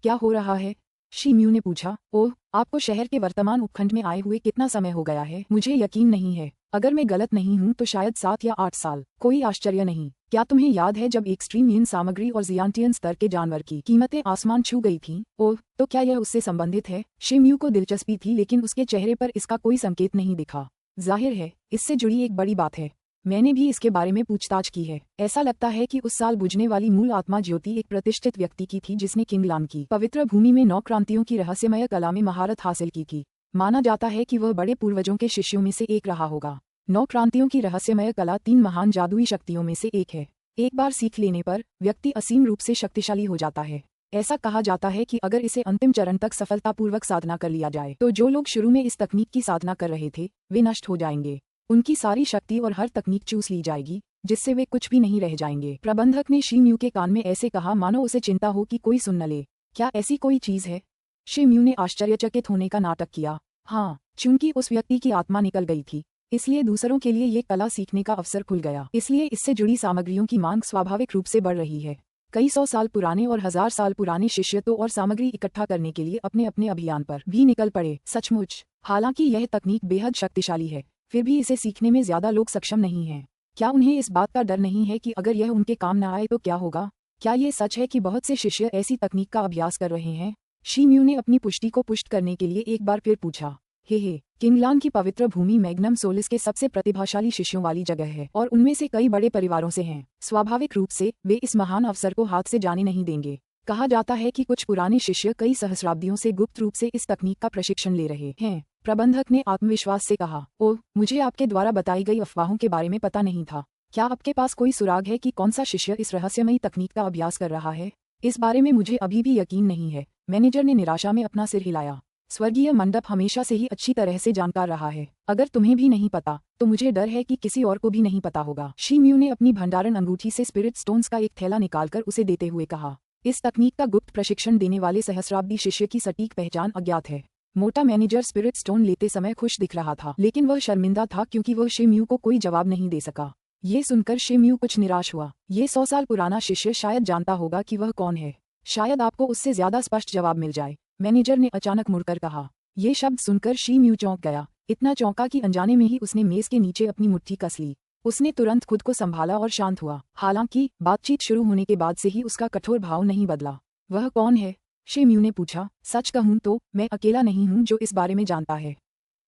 क्या हो रहा है? शी म्यू ने पूछा। ओह, आपको शहर के वर्तमान उपखंड में आए हुए कितना समय हो गया है? मुझे यकीन नहीं है। अगर मैं गलत नहीं हूँ तो शायद 7 या 8 साल। कोई आश्चर्य नहीं। क्या तुम्हें याद है जब एक्सट्रीम यीन सामग्री और जियांटियन स्तर के जानवर की कीमतें आसमान छू गई थीं? ओह, तो क्या यह उससे संबंधित है? शी म्यू को दिलचस्पी थी, लेकिन उसके चेहरे पर इसका कोई संकेत नहीं दिखा। जाहिर है, इससे जुड़ी एक बड़ी बात है। मैंने भी इसके बारे में पूछताछ की है। ऐसा लगता है कि उस साल बुझने वाली मूल आत्मा ज्योति एक प्रतिष्ठित व्यक्ति की थी जिसने किंगलान की पवित्र भूमि में 9 क्रांतियों की रहस्यमय कला में महारत हासिल की थी। माना जाता है कि वह बड़े पूर्वजों के शिष्यों में से एक रहा होगा। 9 क्रांतियों की रहस्यमय कला 3 महान जादुई शक्तियों में से एक है। एक बार सीख लेने पर व्यक्ति असीम रूप से शक्तिशाली हो जाता है। ऐसा कहा जाता है कि अगर इसे अंतिम चरण तक सफलतापूर्वक साधना कर लिया जाए तो जो लोग शुरू में इस तकनीक की साधना कर रहे थे वे नष्ट हो जाएंगे। उनकी सारी शक्ति और हर तकनीक चूस ली जाएगी, जिससे वे कुछ भी नहीं रह जाएंगे। प्रबंधक ने शी म्यू के कान में ऐसे कहा मानो उसे चिंता हो कि कोई सुन न ले। क्या ऐसी कोई चीज है? शी म्यू ने आश्चर्यचकित होने का नाटक किया। हाँ, चूंकि उस व्यक्ति की आत्मा निकल गई थी, इसलिए दूसरों के लिए ये कला सीखने का अवसर खुल गया। इसलिए इससे जुड़ी सामग्रियों की मांग स्वाभाविक रूप से बढ़ रही है। कई 100 साल पुराने और 1000 साल पुराने शिष्य तो और सामग्री इकट्ठा करने के लिए अपने अपने अभियान पर भी निकल पड़े। सचमुच, हालांकि यह तकनीक बेहद शक्तिशाली है, फिर भी इसे सीखने में ज्यादा लोग सक्षम नहीं हैं। क्या उन्हें इस बात का डर नहीं है कि अगर यह उनके काम न आए तो क्या होगा? क्या ये सच है कि बहुत से शिष्य ऐसी तकनीक का अभ्यास कर रहे हैं? शी म्यू ने अपनी पुष्टि को पुष्ट करने के लिए एक बार फिर पूछा। हे, किंगलान की पवित्र भूमि मैग्नम सोलिस के सबसे प्रतिभाशाली शिष्यों वाली जगह है और उनमें से कई बड़े परिवारों से हैं। स्वाभाविक रूप से वे इस महान अवसर को हाथ से जाने नहीं देंगे। कहा जाता है कि कुछ पुराने शिष्य कई सहस्राब्दियों से गुप्त रूप से इस तकनीक का प्रशिक्षण ले रहे हैं। प्रबंधक ने आत्मविश्वास से कहा। ओह, मुझे आपके द्वारा बताई गई अफवाहों के बारे में पता नहीं था। क्या आपके पास कोई सुराग है कि कौन सा शिष्य इस रहस्यमयी तकनीक का अभ्यास कर रहा है? इस बारे में मुझे अभी भी यकीन नहीं है। मैनेजर ने निराशा में अपना सिर हिलाया। स्वर्गीय मंडप हमेशा से ही अच्छी तरह से जानकार रहा है। अगर तुम्हें भी नहीं पता तो मुझे डर है कि किसी और को भी नहीं पता होगा। शी म्यू ने अपनी भंडारण अंगूठी से स्पिरिट स्टोन्स का एक थैला निकालकर उसे देते हुए कहा। इस तकनीक का गुप्त प्रशिक्षण देने वाले सहस्राब्दी शिष्य की सटीक पहचान अज्ञात है। मोटा मैनेजर स्पिरिट स्टोन लेते समय खुश दिख रहा था, लेकिन वह शर्मिंदा था क्योंकि वह शी म्यू को कोई जवाब नहीं दे सका। ये सुनकर शी म्यू कुछ निराश हुआ। ये 100 साल पुराना शिष्य शायद जानता होगा कि वह कौन है। शायद आपको उससे ज्यादा स्पष्ट जवाब मिल जाए, मैनेजर ने अचानक मुड़कर कहा। ये शब्द सुनकर शी म्यू चौंक गया। इतना चौंका कि अनजाने में ही उसने मेज के नीचे अपनी मुट्ठी कस ली। उसने तुरंत खुद को संभाला और शांत हुआ। हालांकि बातचीत शुरू होने के बाद से ही उसका कठोर भाव नहीं बदला। वह कौन है? शी म्यू ने पूछा। सच कहूं तो मैं अकेला नहीं हूं जो इस बारे में जानता है।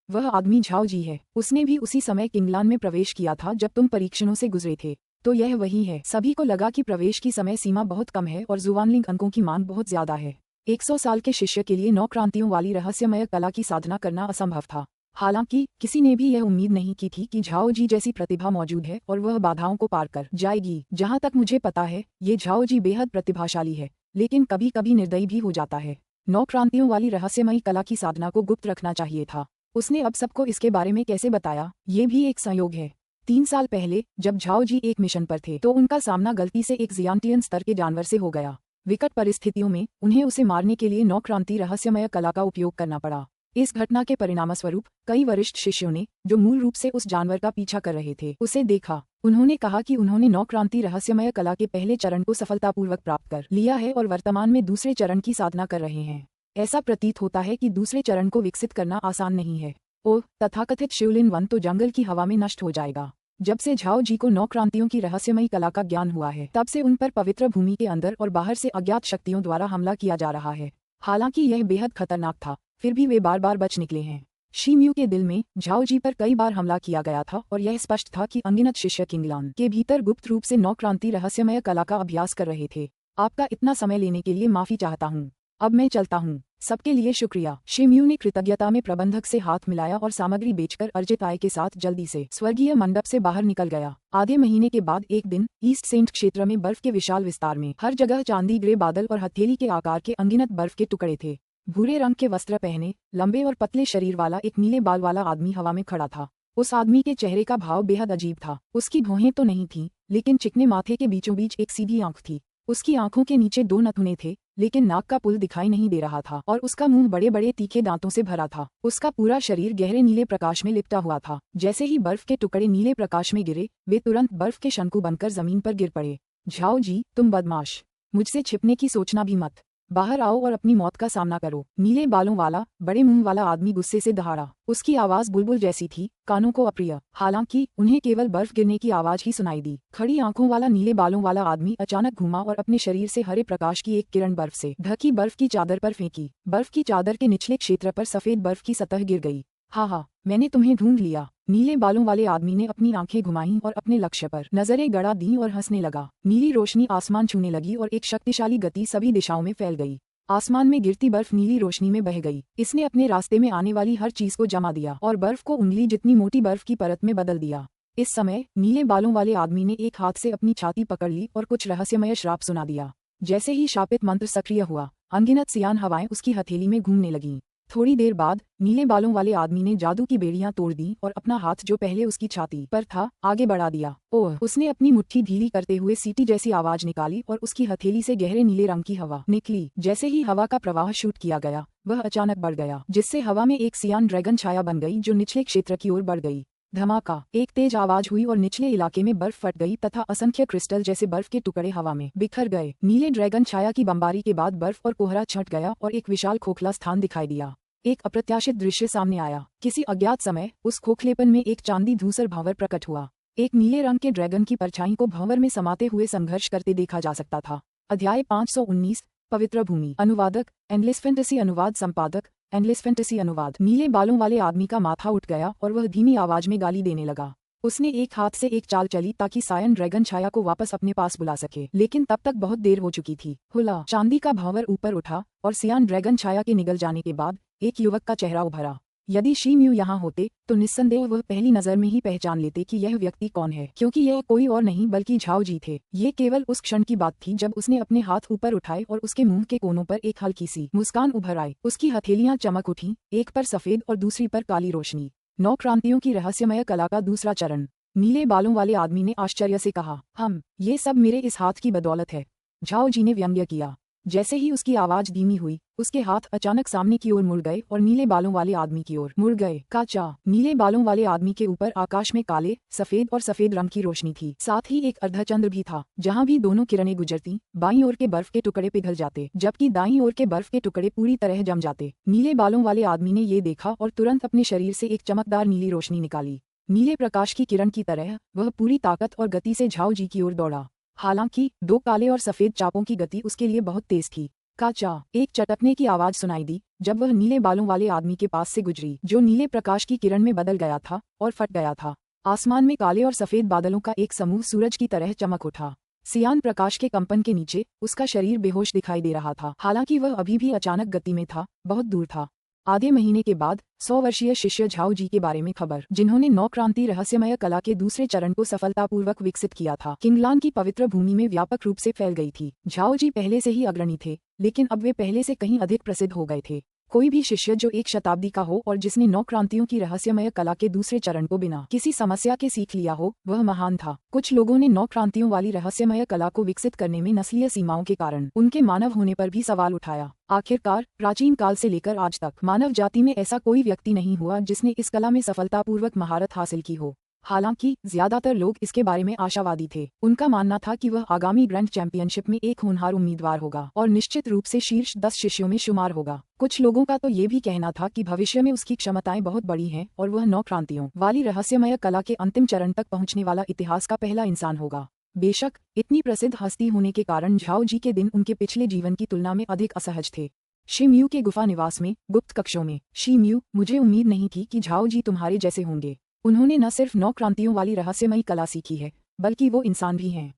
वह आदमी झाओ जी है। उसने भी उसी समय किंगलान में प्रवेश किया था जब तुम परीक्षणों से गुजरे थे। तो यह वही है। सभी को लगा कि प्रवेश की समय सीमा बहुत कम है और जुवानलिंग अंकों की मांग बहुत ज्यादा है। 100 साल के शिष्य के लिए 9 क्रांतियों वाली रहस्यमय कला की साधना करना असंभव था। हालांकि किसी ने भी यह उम्मीद नहीं की थी कि झाओ जी जैसी प्रतिभा मौजूद है और वह बाधाओं को पार कर जाएगी। जहां तक मुझे पता है, ये झाओ जी बेहद प्रतिभाशाली है, लेकिन कभी कभी निर्दयी भी हो जाता है। 9 क्रांतियों वाली रहस्यमयी कला की साधना को गुप्त रखना चाहिए था। उसने अब सबको इसके बारे में कैसे बताया? ये भी एक संयोग है। 3 साल पहले जब झाओ जी एक मिशन पर थे तो उनका सामना गलती से एक जियांटियन स्तर के जानवर से हो गया। विकट परिस्थितियों में उन्हें उसे मारने के लिए 9 क्रांति रहस्यमय कला का उपयोग करना पड़ा। इस घटना के परिणामस्वरूप कई वरिष्ठ शिष्यों ने, जो मूल रूप से उस जानवर का पीछा कर रहे थे, उसे देखा। उन्होंने कहा कि उन्होंने 9 क्रांति रहस्यमय कला के पहले चरण को सफलतापूर्वक प्राप्त कर लिया है और वर्तमान में दूसरे चरण की साधना कर रहे हैं। ऐसा प्रतीत होता है कि दूसरे चरण को विकसित करना आसान नहीं है। ओह, तथाकथित शिवलिन वन तो जंगल की हवा में नष्ट हो जाएगा। जब से झाओ जी को 9 क्रांतियों की रहस्यमयी कला का ज्ञान हुआ है, तब से उन पर पवित्र भूमि के अंदर और बाहर से अज्ञात शक्तियों द्वारा हमला किया जा रहा है। हालांकि यह बेहद खतरनाक था, फिर भी वे बार बार बच निकले हैं। शी म्यू के दिल में झाओ जी पर कई बार हमला किया गया था और यह स्पष्ट था कि अनगिनत शिष्य किंगलान के भीतर गुप्त रूप से 9 क्रांति रहस्यमय कला का अभ्यास कर रहे थे। आपका इतना समय लेने के लिए माफी चाहता हूँ। अब मैं चलता हूँ। सबके लिए शुक्रिया। शिम्यू ने कृतज्ञता में प्रबंधक से हाथ मिलाया और सामग्री बेचकर अर्जित आय के साथ जल्दी से स्वर्गीय मंडप से बाहर निकल गया। आधे महीने के बाद एक दिन ईस्ट सेंट क्षेत्र में बर्फ के विशाल विस्तार में हर जगह चांदी ग्रे बादल और हथेली के आकार के अनगिनत बर्फ के टुकड़े थे। भूरे रंग के वस्त्र पहने लंबे और पतले शरीर वाला एक नीले बाल वाला आदमी हवा में खड़ा था। उस आदमी के चेहरे का भाव बेहद अजीब था। उसकी भौहें तो नहीं थीं, लेकिन चिकने माथे के बीचों बीच एक सीधी आंख थी। उसकी आंखों के नीचे 2 नथुने थे, लेकिन नाक का पुल दिखाई नहीं दे रहा था और उसका मुंह बड़े बड़े तीखे दांतों से भरा था। उसका पूरा शरीर गहरे नीले प्रकाश में लिपटा हुआ था। जैसे ही बर्फ के टुकड़े नीले प्रकाश में गिरे, वे तुरंत बर्फ के शंकु बनकर जमीन पर गिर पड़े। झाओ जी, तुम बदमाश, मुझसे छिपने की सोचना भी मत। बाहर आओ और अपनी मौत का सामना करो। नीले बालों वाला बड़े मुंह वाला आदमी गुस्से से दहाड़ा। उसकी आवाज बुलबुल जैसी थी, कानों को अप्रिय। हालांकि उन्हें केवल बर्फ गिरने की आवाज ही सुनाई दी। खड़ी आंखों वाला नीले बालों वाला आदमी अचानक घूमा और अपने शरीर से हरे प्रकाश की एक किरण बर्फ से ढकी बर्फ की चादर पर फेंकी। बर्फ की चादर के निचले क्षेत्र पर सफेद बर्फ की सतह गिर गई। हा, मैंने तुम्हें ढूंढ लिया। नीले बालों वाले आदमी ने अपनी आंखें घुमाईं और अपने लक्ष्य पर नजरें गड़ा दी और हंसने लगा। नीली रोशनी आसमान छूने लगी और एक शक्तिशाली गति सभी दिशाओं में फैल गई। आसमान में गिरती बर्फ नीली रोशनी में बह गई। इसने अपने रास्ते में आने वाली हर चीज को जमा दिया और बर्फ को उंगली जितनी मोटी बर्फ की परत में बदल दिया। इस समय नीले बालों वाले आदमी ने एक हाथ से अपनी छाती पकड़ ली और कुछ रहस्यमय श्राप सुना दिया। जैसे ही शापित मंत्र सक्रिय हुआ, अनगिनत सियान हवाएं उसकी हथेली में घूमने लगीं। थोड़ी देर बाद नीले बालों वाले आदमी ने जादू की बेड़ियां तोड़ दी और अपना हाथ जो पहले उसकी छाती पर था आगे बढ़ा दिया। ओह! उसने अपनी मुट्ठी ढीली करते हुए सीटी जैसी आवाज निकाली और उसकी हथेली से गहरे नीले रंग की हवा निकली। जैसे ही हवा का प्रवाह शूट किया गया, वह अचानक बढ़ गया, जिससे हवा में एक सियान ड्रैगन छाया बन गई जो निचले क्षेत्र की ओर बढ़ गई। धमाका! एक तेज आवाज हुई और निचले इलाके में बर्फ फट गई तथा असंख्य क्रिस्टल जैसे बर्फ के टुकड़े हवा में बिखर गए। नीले ड्रैगन छाया की बमबारी के बाद बर्फ और कोहरा छट गया और एक विशाल खोखला स्थान दिखाई दिया। एक अप्रत्याशित दृश्य सामने आया। किसी अज्ञात समय उस खोखलेपन में एक चांदी धूसर भंवर प्रकट हुआ। एक नीले रंग के ड्रैगन की परछाई को भंवर में समाते हुए संघर्ष करते देखा जा सकता था। अध्याय 519 पवित्र भूमि। अनुवादक एंडलेस फैंटेसी अनुवाद संपादक एंडलेस फैंटेसी अनुवाद। नीले बालों वाले आदमी का माथा उठ गया और वह धीमी आवाज में गाली देने लगा। उसने एक हाथ से एक चाल चली ताकि सायन ड्रैगन छाया को वापस अपने पास बुला सके, लेकिन तब तक बहुत देर हो चुकी थी। हुला! चांदी का भंवर ऊपर उठा और सियान ड्रैगन छाया के निगल जाने के बाद एक युवक का चेहरा उभरा। यदि शिम्यू यहाँ होते तो निस्संदेह वह पहली नजर में ही पहचान लेते कि यह व्यक्ति कौन है, क्योंकि यह कोई और नहीं बल्कि झाओ जी थे। ये केवल उस क्षण की बात थी जब उसने अपने हाथ ऊपर उठाए और उसके मुंह के कोनों पर एक हल्की सी मुस्कान उभर आई। उसकी हथेलियां चमक उठी, एक पर सफेद और दूसरी पर काली रोशनी। 9 क्रांतियों की रहस्यमय कला का दूसरा चरण। नीले बालों वाले आदमी ने आश्चर्य से कहा, ये सब मेरे इस हाथ की बदौलत है। झाओ जी ने व्यंग्य किया। जैसे ही उसकी आवाज धीमी हुई, उसके हाथ अचानक सामने की ओर मुड़ गए और नीले बालों वाले आदमी की ओर मुड़ गए। काचा! नीले बालों वाले आदमी के ऊपर आकाश में काले, सफेद और सफेद रंग की रोशनी थी। साथ ही एक अर्धचंद्र भी था, जहां भी दोनों किरणें गुजरती, बाईं ओर के बर्फ के टुकड़े पिघल जाते, जबकि दाईं ओर के बर्फ के टुकड़े पूरी तरह जम जाते। नीले बालों वाले आदमी ने ये देखा और तुरंत अपने शरीर से एक चमकदार नीली रोशनी निकाली। नीले प्रकाश की किरण की तरह वह पूरी ताकत और गति से झाओ जी की ओर दौड़ा। हालांकि 2 काले और सफेद चापों की गति उसके लिए बहुत तेज थी। काचा! एक चटकने की आवाज सुनाई दी जब वह नीले बालों वाले आदमी के पास से गुजरी, जो नीले प्रकाश की किरण में बदल गया था और फट गया था। आसमान में काले और सफेद बादलों का एक समूह सूरज की तरह चमक उठा। सियान प्रकाश के कंपन के नीचे उसका शरीर बेहोश दिखाई दे रहा था, हालांकि वह अभी भी अचानक गति में था, बहुत दूर था। आधे महीने के बाद 100 वर्षीय शिष्य झाओ जी के बारे में खबर, जिन्होंने 9 क्रांति रहस्यमय कला के दूसरे चरण को सफलतापूर्वक विकसित किया था, किंगलान की पवित्र भूमि में व्यापक रूप से फैल गई थी। झाओ जी पहले से ही अग्रणी थे, लेकिन अब वे पहले से कहीं अधिक प्रसिद्ध हो गए थे। कोई भी शिष्य जो 1 शताब्दी का हो और जिसने 9 क्रांतियों की रहस्यमय कला के दूसरे चरण को बिना किसी समस्या के सीख लिया हो, वह महान था। कुछ लोगों ने 9 क्रांतियों वाली रहस्यमय कला को विकसित करने में नस्लीय सीमाओं के कारण उनके मानव होने पर भी सवाल उठाया। आखिरकार प्राचीन काल से लेकर आज तक मानव जाति में ऐसा कोई व्यक्ति नहीं हुआ जिसने इस कला में सफलतापूर्वक महारत हासिल की हो। हालांकि ज्यादातर लोग इसके बारे में आशावादी थे। उनका मानना था कि वह आगामी ग्रैंड चैंपियनशिप में एक होनहार उम्मीदवार होगा और निश्चित रूप से शीर्ष 10 शिष्यों में शुमार होगा। कुछ लोगों का तो ये भी कहना था कि भविष्य में उसकी क्षमताएं बहुत बड़ी हैं और वह 9 क्रांतियों वाली रहस्यमय कला के अंतिम चरण तक पहुंचने वाला इतिहास का पहला इंसान होगा। बेशक इतनी प्रसिद्ध हस्ती होने के कारण झाओ जी के दिन उनके पिछले जीवन की तुलना में अधिक असहज थे। शिम्यू के गुफा निवास में गुप्त कक्षों में। शिम्यू, मुझे उम्मीद नहीं थी कि झाओ जी तुम्हारे जैसे होंगे। उन्होंने न सिर्फ 9 क्रांतियों वाली रहस्यमयी कला सीखी है, बल्कि वो इंसान भी हैं।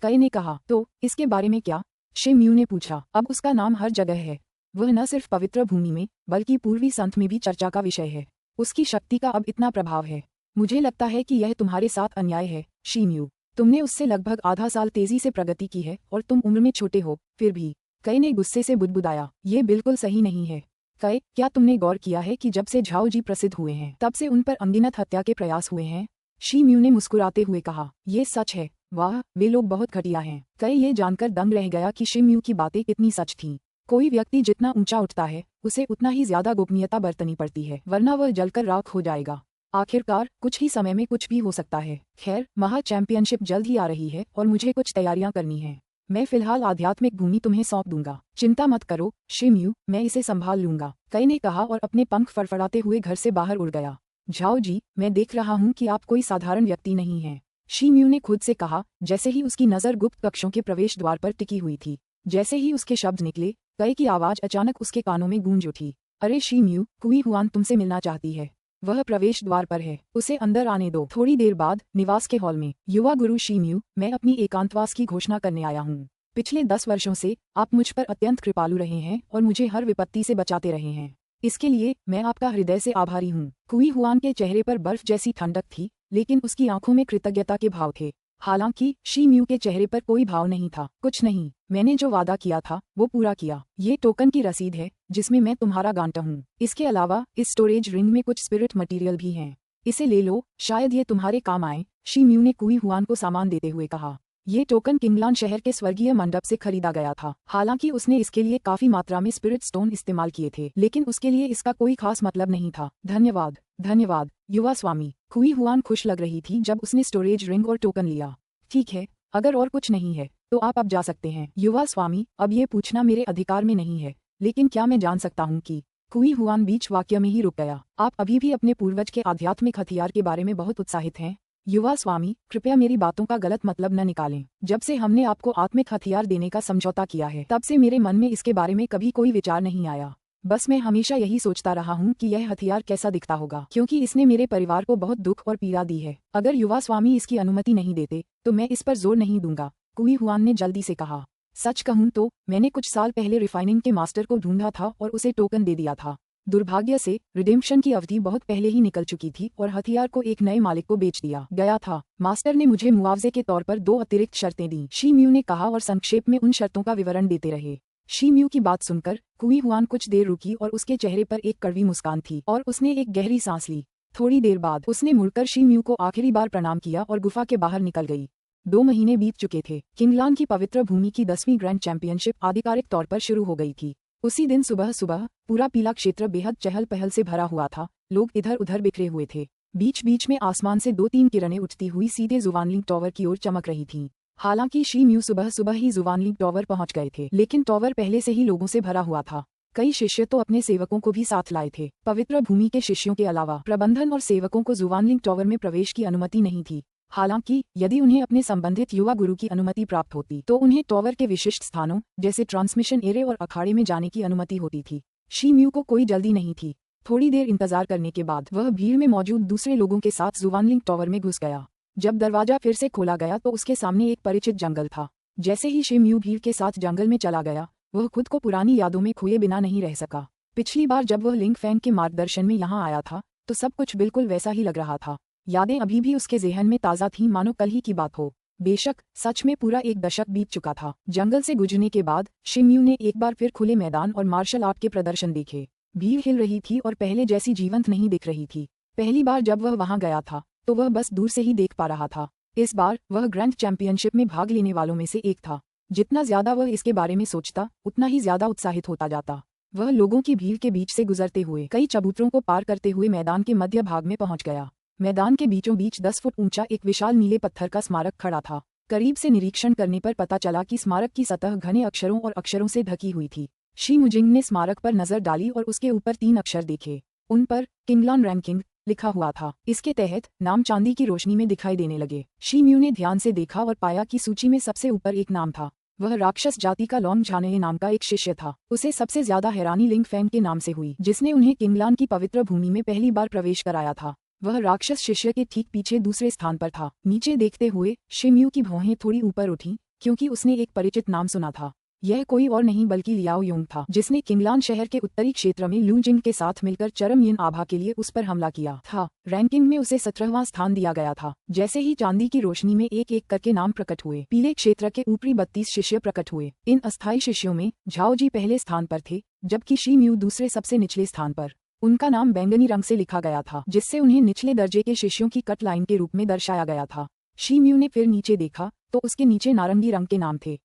कई ने कहा, तो इसके बारे में क्या? शिम्यू ने पूछा। अब उसका नाम हर जगह है। वह न सिर्फ पवित्र भूमि में बल्कि पूर्वी संत में भी चर्चा का विषय है। उसकी शक्ति का अब इतना प्रभाव है। मुझे लगता है कि यह तुम्हारे साथ अन्याय है, शीम्यू। तुमने उससे लगभग आधा साल तेजी से प्रगति की है और तुम उम्र में छोटे हो, फिर भी। कई ने गुस्से से बुदबुदाया, ये बिल्कुल सही नहीं है। कई, क्या तुमने गौर किया है कि जब से झाओ जी प्रसिद्ध हुए हैं तब से उन पर अनगिनत हत्या के प्रयास हुए हैं? शीम्यू ने मुस्कुराते हुए कहा, ये सच है। वाह, वे लोग बहुत घटिया हैं। कई ये जानकर दंग रह गया कि शीम्यू की बातें कितनी सच थीं। कोई व्यक्ति जितना ऊंचा उठता है उसे उतना ही ज्यादा गोपनीयता बरतनी पड़ती है, वरना वह जलकर राख हो जाएगा। आखिरकार कुछ ही समय में कुछ भी हो सकता है। खैर, महा चैंपियनशिप जल्द ही आ रही है और मुझे कुछ तैयारियां करनी हैं। मैं फिलहाल आध्यात्मिक भूमि तुम्हें सौंप दूंगा। चिंता मत करो शीम्यू, मैं इसे संभाल लूंगा, कई ने कहा और अपने पंख फड़फड़ाते हुए घर से बाहर उड़ गया। झाओ जी, मैं देख रहा हूँ कि आप कोई साधारण व्यक्ति नहीं हैं, शीम्यू ने खुद से कहा, जैसे ही उसकी नज़र गुप्त कक्षों के प्रवेश द्वार पर टिकी हुई थी। जैसे ही उसके शब्द निकले, कई की आवाज अचानक उसके कानों में गूंज उठी। अरे शीम्यू, कुई हुआन तुमसे मिलना चाहती है। वह प्रवेश द्वार पर है, उसे अंदर आने दो। थोड़ी देर बाद निवास के हॉल में, युवा गुरु शीम्यू, मैं अपनी एकांतवास की घोषणा करने आया हूँ। पिछले 10 वर्षों से आप मुझ पर अत्यंत कृपालु रहे हैं और मुझे हर विपत्ति से बचाते रहे हैं। इसके लिए मैं आपका हृदय से आभारी हूँ। कुई हुआन के चेहरे पर बर्फ जैसी ठंडक थी, लेकिन उसकी आंखों में कृतज्ञता के भाव थे। हालांकि शीम्यू के चेहरे पर कोई भाव नहीं था। कुछ नहीं, मैंने जो वादा किया था वो पूरा किया। ये टोकन की रसीद है जिसमें मैं तुम्हारा गांटा हूँ। इसके अलावा इस स्टोरेज रिंग में कुछ स्पिरिट मटेरियल भी हैं। इसे ले लो, शायद ये तुम्हारे काम आए, शीम्यू ने कुई हुआन को सामान देते हुए कहा। ये टोकन किंगलान शहर के स्वर्गीय मंडप से खरीदा गया था। हालांकि उसने इसके लिए काफी मात्रा में स्पिरिट स्टोन इस्तेमाल किए थे, लेकिन उसके लिए इसका कोई खास मतलब नहीं था। धन्यवाद, धन्यवाद युवा स्वामी। कुई हुआन खुश लग रही थी जब उसने स्टोरेज रिंग और टोकन लिया। ठीक है, अगर और कुछ नहीं है तो आप अब जा सकते हैं। युवा स्वामी, अब ये पूछना मेरे अधिकार में नहीं है, लेकिन क्या मैं जान सकता हूँ कि? कुई हुआन बीच वाक्य में ही रुक गया। आप अभी भी अपने पूर्वज के आध्यात्मिक हथियार के बारे में बहुत उत्साहित हैं? युवा स्वामी, कृपया मेरी बातों का गलत मतलब न निकालें। जब से हमने आपको आत्मिक हथियार देने का समझौता किया है तब से मेरे मन में इसके बारे में कभी कोई विचार नहीं आया। बस मैं हमेशा यही सोचता रहा हूँ कि यह हथियार कैसा दिखता होगा, क्योंकि इसने मेरे परिवार को बहुत दुख और पीड़ा दी है। अगर युवा स्वामी इसकी अनुमति नहीं देते तो मैं इस पर जोर नहीं दूंगा, कुई हुआन ने जल्दी से कहा। सच कहूँ तो मैंने कुछ साल पहले रिफाइनिंग के मास्टर को ढूंढा था और उसे टोकन दे दिया था। दुर्भाग्य से रिडेम्पशन की अवधि बहुत पहले ही निकल चुकी थी और हथियार को एक नए मालिक को बेच दिया गया था। मास्टर ने मुझे मुआवजे के तौर पर 2 अतिरिक्त शर्तें दी, शीम्यू ने कहा और संक्षेप में उन शर्तों का विवरण देते रहे। शीम्यू की बात सुनकर कुई हुआन कुछ देर रुकी और उसके चेहरे पर एक कड़वी मुस्कान थी और उसने एक गहरी सांस ली। थोड़ी देर बाद उसने मुड़कर शीम्यू को आखिरी बार प्रणाम किया और गुफा के बाहर निकल गई। 2 महीने बीत चुके थे। किंगलान की पवित्र भूमि की 10वीं ग्रैंड चैंपियनशिप आधिकारिक तौर पर शुरू हो गई थी। उसी दिन सुबह सुबह पूरा पीला क्षेत्र बेहद चहल पहल से भरा हुआ था। लोग इधर उधर बिखरे हुए थे। बीच बीच में आसमान से 2-3 किरणें उठती हुई सीधे जुवानलिंग टॉवर की ओर चमक रही थीं। हालांकि शीम्यू सुबह सुबह ही जुवानलिंग टॉवर पहुंच गए थे, लेकिन टॉवर पहले से ही लोगों से भरा हुआ था। कई शिष्य तो अपने सेवकों को भी साथ लाए थे। पवित्र भूमि के शिष्यों के अलावा प्रबंधन और सेवकों को जुवानलिंग टॉवर में प्रवेश की अनुमति नहीं थी। हालांकि यदि उन्हें अपने संबंधित युवा गुरु की अनुमति प्राप्त होती तो उन्हें टॉवर के विशिष्ट स्थानों जैसे ट्रांसमिशन एरिया और अखाड़े में जाने की अनुमति होती थी। शीम्यू को कोई जल्दी नहीं थी। थोड़ी देर इंतजार करने के बाद वह भीड़ में मौजूद दूसरे लोगों के साथ जुवानलिंग टॉवर में घुस गया। जब दरवाजा फिर से खोला गया तो उसके सामने एक परिचित जंगल था। जैसे ही शीम्यू भीड़ के साथ जंगल में चला गया, वह खुद को पुरानी यादों में खोए बिना नहीं रह सका। पिछली बार जब वह लिंग फैंग के मार्गदर्शन में यहाँ आया था तो सब कुछ बिल्कुल वैसा ही लग रहा था। यादें अभी भी उसके ज़हन में ताज़ा थीं, मानो कल ही की बात हो। बेशक सच में पूरा 1 दशक बीत चुका था। जंगल से गुजरने के बाद शीम्यू ने एक बार फिर खुले मैदान और मार्शल आर्ट के प्रदर्शन देखे। भीड़ हिल रही थी और पहले जैसी जीवंत नहीं दिख रही थी। पहली बार जब वह वहां गया था तो वह बस दूर से ही देख पा रहा था। इस बार वह ग्रैंड चैंपियनशिप में भाग लेने वालों में से एक था। जितना ज्यादा वह इसके बारे में सोचता उतना ही ज्यादा उत्साहित होता जाता। वह लोगों की भीड़ के बीच से गुजरते हुए कई चबूतरों को पार करते हुए मैदान के मध्य भाग में पहुंच गया। मैदान के बीचों बीच 10 फुट ऊंचा एक विशाल नीले पत्थर का स्मारक खड़ा था। करीब से निरीक्षण करने पर पता चला कि स्मारक की सतह घने अक्षरों और अक्षरों से ढकी हुई थी। शी मुजिंग ने स्मारक पर नजर डाली और उसके ऊपर 3 अक्षर देखे। उन पर किंगलान रैंकिंग लिखा हुआ था। इसके तहत नाम चांदी की रोशनी में दिखाई देने लगे। शीम्यू ने ध्यान से देखा और पाया कि सूची में सबसे ऊपर एक नाम था। वह राक्षस जाति का लॉन्ग झाने नाम का एक शिष्य था। उसे सबसे ज्यादा हैरानी लिंग फैंग के नाम से हुई, जिसने उन्हें किंगलान की पवित्र भूमि में पहली बार प्रवेश कराया था। वह राक्षस शिष्य के ठीक पीछे दूसरे स्थान पर था। नीचे देखते हुए शिम्यू की भौहें थोड़ी ऊपर उठी, क्योंकि उसने एक परिचित नाम सुना था। यह कोई और नहीं बल्कि लियाओ यूंग था, जिसने किंगलान शहर के उत्तरी क्षेत्र में लू जिंग के साथ मिलकर चरम यिन आभा के लिए उस पर हमला किया था। रैंकिंग में उसे 17वां स्थान दिया गया था। जैसे ही चांदी की रोशनी में एक एक करके नाम प्रकट हुए, पीले क्षेत्र के ऊपरी 32 शिष्य प्रकट हुए। इन अस्थायी शिष्यों में झाओ जी पहले स्थान पर थे, जबकि शी म्यू दूसरे सबसे निचले स्थान पर। उनका नाम बैंगनी रंग से लिखा गया था, जिससे उन्हें निचले दर्जे के शिष्यों की कट लाइन के रूप में दर्शाया गया था। शी म्यू ने फिर नीचे देखा तो उसके नीचे नारंगी रंग के नाम थे।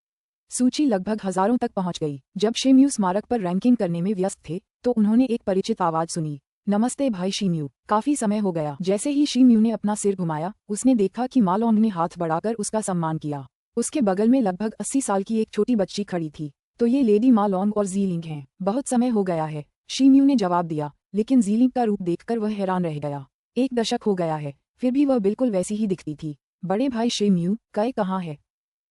सूची लगभग हजारों तक पहुंच गई। जब शिम्यू स्मारक पर रैंकिंग करने में व्यस्त थे तो उन्होंने एक परिचित आवाज सुनी, नमस्ते भाई शिम्यू, काफी समय हो गया। जैसे ही शिम्यू ने अपना सिर घुमाया, उसने देखा कि मा लॉन्ग ने हाथ बढ़ाकर उसका सम्मान किया। उसके बगल में लगभग 80 साल की एक छोटी बच्ची खड़ी थी। तो ये लेडी मा लॉन्ग और जीलिंग हैं। बहुत समय हो गया है, शिम्यू ने जवाब दिया, लेकिन जीलिंग का रूप देखकर वह हैरान रह गया। 1 दशक हो गया है, फिर भी वह बिल्कुल वैसी ही दिखती थी। बड़े भाई शिम्यू कई कहाँ है?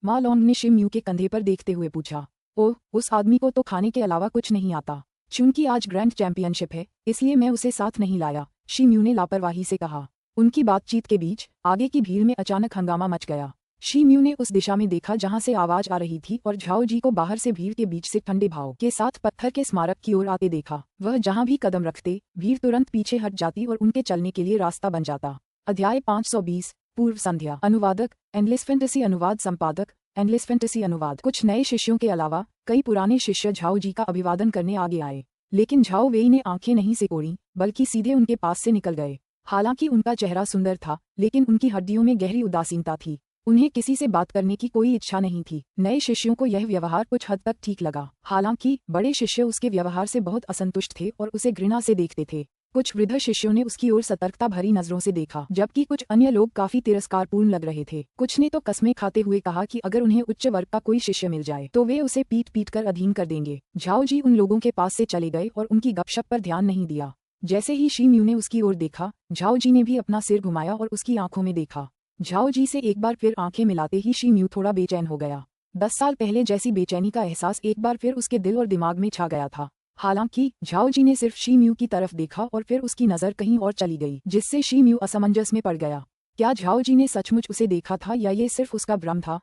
मा लॉन्ग ने शिम्यू के कंधे पर देखते हुए पूछा। ओह, उस आदमी को तो खाने के अलावा कुछ नहीं आता। चूंकि आज ग्रैंड चैंपियनशिप है, इसलिए मैं उसे साथ नहीं लाया, शिम्यू ने लापरवाही से कहा। उनकी बातचीत के बीच आगे की भीड़ में अचानक हंगामा मच गया। शिम्यू ने उस दिशा में देखा जहां से आवाज आ रही थी और झाओ जी को बाहर से भीड़ के बीच से ठंडे भाव के साथ पत्थर के स्मारक की ओर आते देखा। वह जहां भी कदम रखते, भीड़ तुरंत पीछे हट जाती और उनके चलने के लिए रास्ता बन जाता। अध्याय 520 पूर्व संध्या। अनुवादक एंडलेस फैंटेसी अनुवाद संपादक एंडलेस फैंटेसी अनुवाद। कुछ नए शिष्यों के अलावा कई पुराने शिष्य झाओ जी का अभिवादन करने आगे आए, लेकिन झाओ वेई ने आंखें नहीं सिकोड़ी, बल्कि सीधे उनके पास से निकल गए। हालांकि उनका चेहरा सुंदर था, लेकिन उनकी हड्डियों में गहरी उदासीनता थी। उन्हें किसी से बात करने की कोई इच्छा नहीं थी। नए शिष्यों को यह व्यवहार कुछ हद तक ठीक लगा। हालांकि बड़े शिष्य उसके व्यवहार से बहुत असंतुष्ट थे और उसे घृणा से देखते थे। कुछ वृद्ध शिष्यों ने उसकी ओर सतर्कता भरी नजरों से देखा, जबकि कुछ अन्य लोग काफी तिरस्कारपूर्ण लग रहे थे। कुछ ने तो कस्में खाते हुए कहा कि अगर उन्हें उच्च वर्ग का कोई शिष्य मिल जाए तो वे उसे पीट पीट कर अधीन कर देंगे। झाओ जी उन लोगों के पास से चले गए और उनकी गपशप पर ध्यान नहीं दिया। जैसे ही शिम्यू ने उसकी ओर देखा, झाओ जी ने भी अपना सिर घुमाया और उसकी आंखों में देखा। झाओ जी से एक बार फिर आंखें मिलाते ही शिम्यू थोड़ा बेचैन हो गया। 10 साल पहले जैसी बेचैनी का एहसास एक बार फिर उसके दिल और दिमाग में छा गया था। हालांकि झाओ जी ने सिर्फ शिम्यू की तरफ देखा और फिर उसकी नजर कहीं और चली गई, जिससे शिम्यू असमंजस में पड़ गया। क्या झाओ जी ने सचमुच उसे देखा था या ये सिर्फ उसका भ्रम था?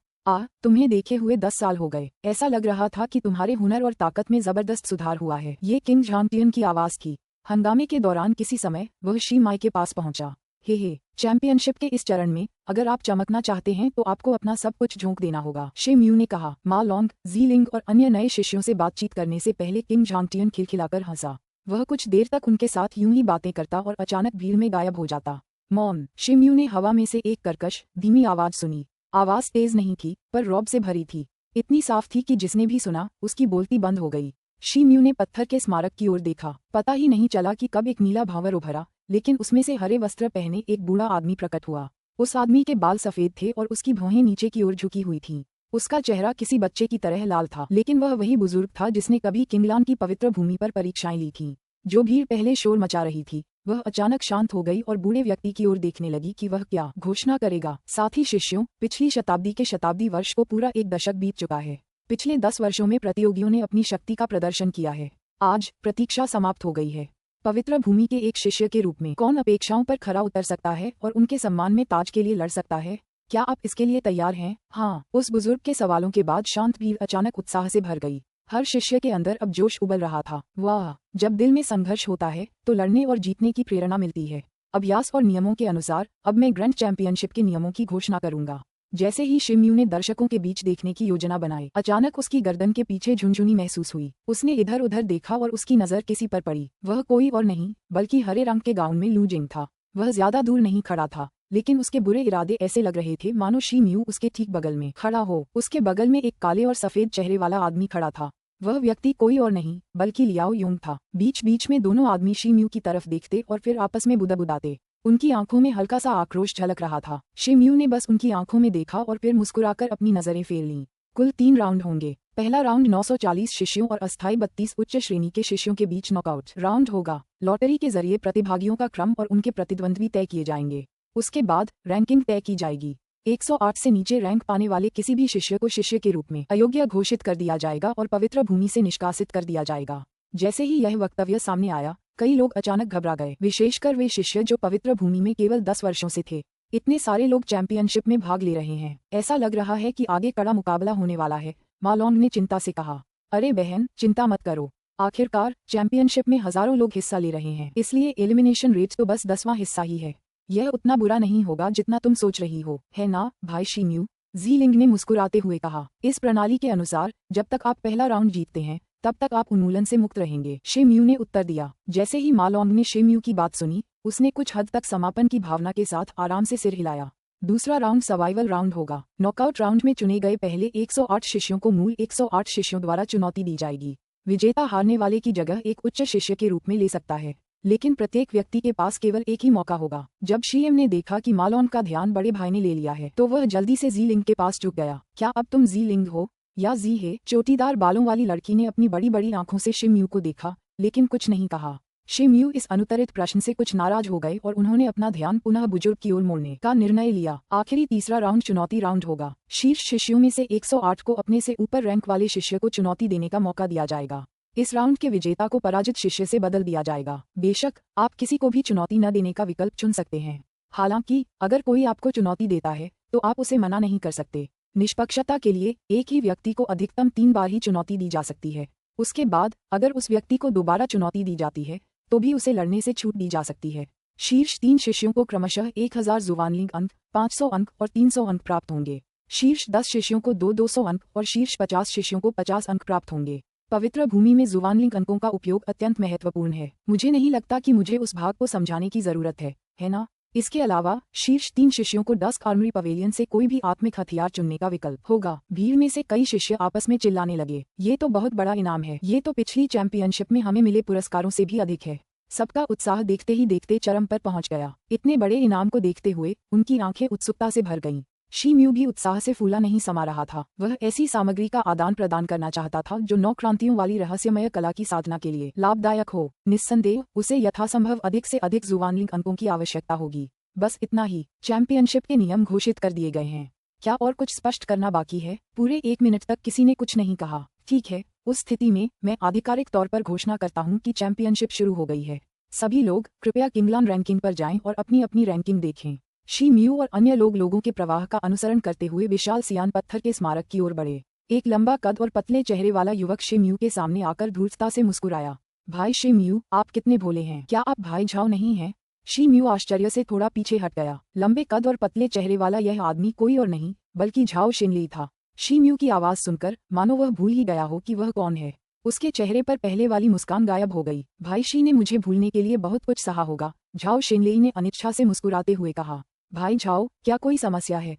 तुम्हें देखे हुए 10 साल हो गए। ऐसा लग रहा था कि तुम्हारे हुनर और ताकत में जबरदस्त सुधार हुआ है। ये किंग झांगटियन की आवाज थी। हंगामे के दौरान किसी समय वह शी माई के पास पहुंचा। हे चैंपियनशिप के इस चरण में अगर आप चमकना चाहते हैं तो आपको अपना सब कुछ झोंक देना होगा, शिम्यू ने कहा। मा लॉन्ग, जीलिंग और अन्य नए शिष्यों से बातचीत करने से पहले किंग झांगटियन खिलखिलाकर हंसा। वह कुछ देर तक उनके साथ यूं ही बातें करता और अचानक भीड़ में गायब हो जाता। मॉम, शिम्यू ने हवा में से एक कर्कश धीमी आवाज सुनी। आवाज तेज नहीं थी, पर रौब से भरी थी। इतनी साफ थी कि जिसने भी सुना उसकी बोलती बंद हो गई। शिम्यू ने पत्थर के स्मारक की ओर देखा। पता ही नहीं चला कि कब एक नीला भावर उभरा, लेकिन उसमें से हरे वस्त्र पहने एक बूढ़ा आदमी प्रकट हुआ। उस आदमी के बाल सफेद थे और उसकी भौहें नीचे की ओर झुकी हुई थीं। उसका चेहरा किसी बच्चे की तरह लाल था, लेकिन वह वही बुजुर्ग था जिसने कभी किंगलान की पवित्र भूमि पर परीक्षाएं ली थीं। जो भीड़ पहले शोर मचा रही थी, वह अचानक शांत हो गई और बूढ़े व्यक्ति की ओर देखने लगी कि वह क्या घोषणा करेगा। साथी शिष्यों, पिछली शताब्दी के शताब्दी वर्ष को पूरा 1 दशक बीत चुका है। पिछले 10 वर्षों में प्रतियोगियों ने अपनी शक्ति का प्रदर्शन किया है। आज प्रतीक्षा समाप्त हो गई है। पवित्र भूमि के एक शिष्य के रूप में कौन अपेक्षाओं पर खरा उतर सकता है और उनके सम्मान में ताज के लिए लड़ सकता है? क्या आप इसके लिए तैयार हैं? हाँ। उस बुजुर्ग के सवालों के बाद शांत भीड़ अचानक उत्साह से भर गई। हर शिष्य के अंदर अब जोश उबल रहा था। वाह, जब दिल में संघर्ष होता है तो लड़ने और जीतने की प्रेरणा मिलती है। अभ्यास और नियमों के अनुसार अब मैं ग्रैंड चैंपियनशिप के नियमों की घोषणा करूंगा। जैसे ही शिम्यू ने दर्शकों के बीच देखने की योजना बनाई, अचानक उसकी गर्दन के पीछे झुनझुनी महसूस हुई। उसने इधर उधर देखा और उसकी नजर किसी पर पड़ी। वह कोई और नहीं बल्कि हरे रंग के गाउन में लू जिंग था। वह ज्यादा दूर नहीं खड़ा था, लेकिन उसके बुरे इरादे ऐसे लग रहे थे मानो शिम्यू उसके ठीक बगल में खड़ा हो। उसके बगल में एक काले और सफेद चेहरे वाला आदमी खड़ा था। वह व्यक्ति कोई और नहीं बल्कि लियाओ यूंग था। बीच बीच में दोनों आदमी शिम्यू की तरफ देखते और फिर आपस में बुदबुदाते। उनकी आंखों में हल्का सा आक्रोश झलक रहा था। शिम्यू ने बस उनकी आंखों में देखा और फिर मुस्कुराकर अपनी नजरें फेर लीं। कुल 3 राउंड होंगे। पहला राउंड 940 शिष्यों और अस्थायी 32 उच्च श्रेणी के शिष्यों के बीच नॉकआउट राउंड होगा। लॉटरी के जरिए प्रतिभागियों का क्रम और उनके प्रतिद्वंद्वी तय किए जाएंगे। उसके बाद रैंकिंग तय की जाएगी। 108 से नीचे रैंक पाने वाले किसी भी शिष्य को शिष्य के रूप में अयोग्य घोषित कर दिया जाएगा और पवित्र भूमि से निष्कासित कर दिया जाएगा। जैसे ही यह वक्तव्य सामने आया, कई लोग अचानक घबरा गए, विशेषकर वे शिष्य जो पवित्र भूमि में केवल 10 वर्षों से थे। इतने सारे लोग चैंपियनशिप में भाग ले रहे हैं, ऐसा लग रहा है कि आगे कड़ा मुकाबला होने वाला है। मालोंग ने चिंता से कहा। अरे बहन, चिंता मत करो। आखिरकार चैंपियनशिप में हजारों लोग हिस्सा ले रहे हैं, इसलिए एलिमिनेशन रेट तो बस 10वां हिस्सा ही है। यह उतना बुरा नहीं होगा जितना तुम सोच रही हो, है ना भाई शिम्यू? ज़ीलिंग ने मुस्कुराते हुए कहा। इस प्रणाली के अनुसार जब तक आप पहला राउंड जीतते हैं तब तक आप उन्मूलन से मुक्त रहेंगे, शिम्यू ने उत्तर दिया। जैसे ही मालोंग ने शिम्यू की बात सुनी, उसने कुछ हद तक समापन की भावना के साथ आराम से सिर हिलाया। दूसरा राउंड सर्वाइवल राउंड होगा। नॉकआउट राउंड में चुने गए पहले 108 शिष्यों को मूल 108 शिष्यों द्वारा चुनौती दी जाएगी। विजेता हारने वाले की जगह एक उच्च शिष्य के रूप में ले सकता है, लेकिन प्रत्येक व्यक्ति के पास केवल एक ही मौका होगा। जब शीएम ने देखा कि मालोंग का ध्यान बड़े भाई ने ले लिया है तो वह जल्दी से ज़ीलिंग के पास झुक गया। क्या अब तुम ज़ीलिंग हो या जी है? चोटीदार बालों वाली लड़की ने अपनी बड़ी बड़ी आंखों से शिम्यू को देखा, लेकिन कुछ नहीं कहा। शिम्यू इस अनुत्तरित प्रश्न से कुछ नाराज हो गए और उन्होंने अपना ध्यान पुनः बुजुर्ग की ओर मोड़ने का निर्णय लिया। आखिरी तीसरा राउंड चुनौती राउंड होगा। शीर्ष शिष्यों में से 108 को अपने से ऊपर रैंक वाले शिष्य को चुनौती देने का मौका दिया जाएगा। इस राउंड के विजेता को पराजित शिष्य से बदल दिया जाएगा। बेशक आप किसी को भी चुनौती न देने का विकल्प चुन सकते हैं। हालांकि अगर कोई आपको चुनौती देता है तो आप उसे मना नहीं कर सकते। निष्पक्षता के लिए एक ही व्यक्ति को अधिकतम 3 बार ही चुनौती दी जा सकती है। उसके बाद अगर उस व्यक्ति को दोबारा चुनौती दी जाती है तो भी उसे लड़ने से छूट दी जा सकती है। शीर्ष 3 शिष्यों को क्रमशः 1000 जुवानलिंग अंक, 500 अंक और 300 अंक प्राप्त होंगे। शीर्ष 10 शिष्यों को 200 अंक और शीर्ष 50 शिष्यों को 50 अंक प्राप्त होंगे। पवित्र भूमि में जुवानलिंग अंकों का उपयोग अत्यंत महत्वपूर्ण है। मुझे नहीं लगता कि मुझे उस भाग को समझाने की जरूरत है ना? इसके अलावा शीर्ष 3 शिष्यों को डस्क आर्मरी पवेलियन से कोई भी आत्मिक हथियार चुनने का विकल्प होगा। भीड़ में से कई शिष्य आपस में चिल्लाने लगे, ये तो बहुत बड़ा इनाम है, ये तो पिछली चैंपियनशिप में हमें मिले पुरस्कारों से भी अधिक है। सबका उत्साह देखते ही देखते चरम पर पहुंच गया। इतने बड़े इनाम को देखते हुए उनकी आंखें उत्सुकता से भर गईं। शिम्यू भी उत्साह से फूला नहीं समा रहा था। वह ऐसी सामग्री का आदान प्रदान करना चाहता था जो 9 क्रांतियों वाली रहस्यमय कला की साधना के लिए लाभदायक हो। निस्संदेह उसे यथासंभव अधिक से अधिक जुवानलिंग अंकों की आवश्यकता होगी। बस इतना ही। चैंपियनशिप के नियम घोषित कर दिए गए हैं। क्या और कुछ स्पष्ट करना बाकी है? पूरे 1 मिनट तक किसी ने कुछ नहीं कहा। ठीक है, उस स्थिति में मैं आधिकारिक तौर पर घोषणा करता हूँ कि चैंपियनशिप शुरू हो गई है। सभी लोग कृपया किंगलान रैंकिंग पर जाएं और अपनी अपनी रैंकिंग देखें। शिम्यू और अन्य लोगों के प्रवाह का अनुसरण करते हुए विशाल सियान पत्थर के स्मारक की ओर बढ़े। एक लंबा कद और पतले चेहरे वाला युवक शिम्यू के सामने आकर धूर्तता से मुस्कुराया। भाई शिम्यू, आप कितने भोले हैं। क्या आप भाई झाओ नहीं हैं? शिम्यू आश्चर्य से थोड़ा पीछे हट गया। लंबे कद और पतले चेहरे वाला यह आदमी कोई और नहीं बल्कि झाओ शिनली था। शिम्यू की आवाज सुनकर मानो वह भूल ही गया हो कि वह कौन है। उसके चेहरे पर पहले वाली मुस्कान गायब हो गई। भाई शी ने मुझे भूलने के लिए बहुत कुछ सहा होगा, झाओ शिनली ने अनिच्छा से मुस्कुराते हुए कहा। भाई झाओ, क्या कोई समस्या है?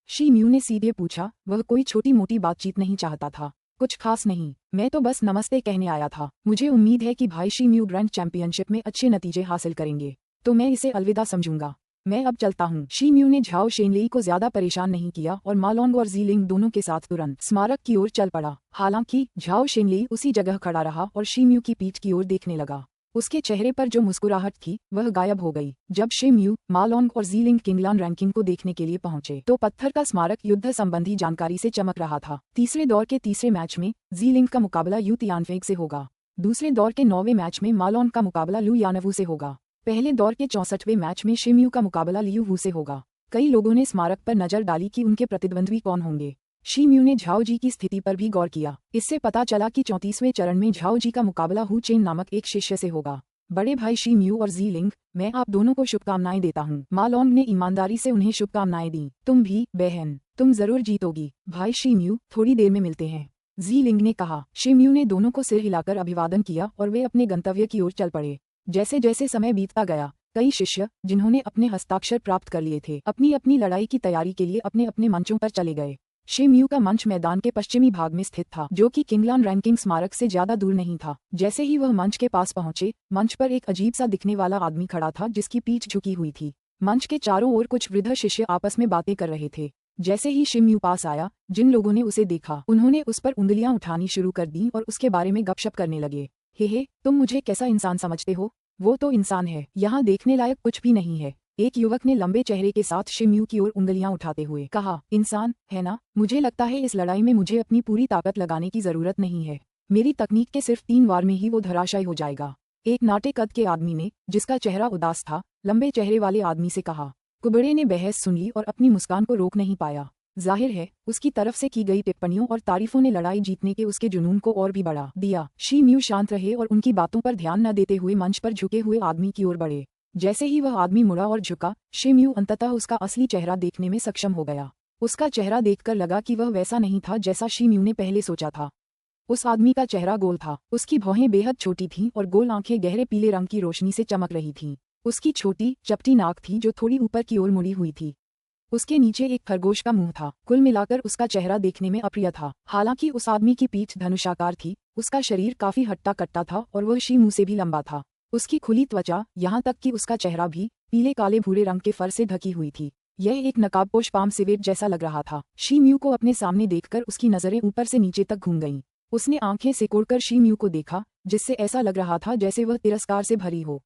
शिम्यू ने सीधे पूछा। वह कोई छोटी मोटी बातचीत नहीं चाहता था। कुछ खास नहीं, मैं तो बस नमस्ते कहने आया था। मुझे उम्मीद है कि भाई शिम्यू ग्रैंड चैंपियनशिप में अच्छे नतीजे हासिल करेंगे, तो मैं इसे अलविदा समझूंगा। मैं अब चलता हूँ। शिम्यू ने झाओ शेनली को ज्यादा परेशान नहीं किया और मालोंग और ज़ीलिंग दोनों के साथ तुरंत स्मारक की ओर चल पड़ा। हालांकि झाओ शेनली उसी जगह खड़ा रहा और शिम्यू की पीठ की ओर देखने लगा। उसके चेहरे पर जो मुस्कुराहट थी वह गायब हो गई। जब शिम्यू, मालोंग और ज़ीलिंग किंगलान रैंकिंग को देखने के लिए पहुंचे तो पत्थर का स्मारक युद्ध संबंधी जानकारी से चमक रहा था। तीसरे दौर के तीसरे मैच में ज़ीलिंग का मुकाबला यू तियानफेंग से होगा। दूसरे दौर के 9वें मैच में मालोंग का मुकाबला लू यानवू से होगा। पहले दौर के 64वें मैच में शिम्यू का मुकाबला लियू वू से होगा। कई लोगों ने स्मारक पर नजर डाली कि उनके प्रतिद्वंद्वी कौन होंगे। शिम्यू ने झाओ जी की स्थिति पर भी गौर किया। इससे पता चला कि 34वें चरण में झाओ जी का मुकाबला हु चेन नामक एक शिष्य से होगा। बड़े भाई शिम्यू और ज़ीलिंग, मैं आप दोनों को शुभकामनाएं देता हूँ। मालोंग ने ईमानदारी से उन्हें शुभकामनाएं दी। तुम भी बहन, तुम जरूर जीतोगी। भाई शिम्यू, थोड़ी देर में मिलते हैं, ज़ीलिंग ने कहा। शिम्यू ने दोनों को सिर हिलाकर अभिवादन किया और वे अपने गंतव्य की ओर चल पड़े। जैसे जैसे समय बीतता गया, कई शिष्य जिन्होंने अपने हस्ताक्षर प्राप्त कर लिए थे अपनी अपनी लड़ाई की तैयारी के लिए अपने अपने मंचों पर चले गए। शिम्यू का मंच मैदान के पश्चिमी भाग में स्थित था, जो कि किंगलान रैंकिंग स्मारक से ज्यादा दूर नहीं था। जैसे ही वह मंच के पास पहुंचे, मंच पर एक अजीब सा दिखने वाला आदमी खड़ा था जिसकी पीठ झुकी हुई थी। मंच के चारों ओर कुछ वृद्ध शिष्य आपस में बातें कर रहे थे। जैसे ही शिम्यू पास आया, जिन लोगों ने उसे देखा उन्होंने उस पर उंगलियां उठानी शुरू कर दी और उसके बारे में गपशप करने लगे। हे, तुम मुझे कैसा इंसान समझते हो? वो तो इंसान है, यहाँ देखने लायक कुछ भी नहीं है। एक युवक ने लंबे चेहरे के साथ शिम्यू की ओर उंगलियां उठाते हुए कहा। इंसान है ना? मुझे लगता है इस लड़ाई में मुझे अपनी पूरी ताकत लगाने की जरूरत नहीं है। मेरी तकनीक के सिर्फ 3 वार में ही वो धराशायी हो जाएगा। एक नाटे कद के आदमी ने, जिसका चेहरा उदास था, लंबे चेहरे वाले आदमी से कहा। कुबड़े ने बहस सुन ली और अपनी मुस्कान को रोक नहीं पाया। जाहिर है उसकी तरफ से की गई टिप्पणियों और तारीफों ने लड़ाई जीतने के उसके जुनून को और भी बढ़ा दिया। शी म्यू शांत रहे और उनकी बातों पर ध्यान न देते हुए मंच पर झुके हुए आदमी की ओर बढ़े। जैसे ही वह आदमी मुड़ा और झुका, शी म्यू अंततः उसका असली चेहरा देखने में सक्षम हो गया। उसका चेहरा देखकर लगा कि वह वैसा नहीं था जैसा शी म्यू ने पहले सोचा था। उस आदमी का चेहरा गोल था, उसकी भौहें बेहद छोटी थीं और गोल आंखें गहरे पीले रंग की रोशनी से चमक रही थीं। उसकी छोटी चपटी नाक थी जो थोड़ी ऊपर की ओर मुड़ी हुई थी। उसके नीचे एक खरगोश का मुंह था। कुल मिलाकर उसका चेहरा देखने में अप्रिय था। हालांकि उस आदमी की पीठ धनुषाकार थी, उसका शरीर काफी हट्टा कट्टा था और वह शी म्यू से भी लंबा था। उसकी खुली त्वचा, यहाँ तक कि उसका चेहरा भी पीले काले भूरे रंग के फर से ढकी हुई थी। यह एक नकाबपोश पाम सिवेट जैसा लग रहा था। शी म्यू को अपने सामने देखकर उसकी नजरें ऊपर से नीचे तक घूम गईं। उसने आंखें सिकोड़कर शी म्यू को देखा, जिससे ऐसा लग रहा था जैसे वह तिरस्कार से भरी हो।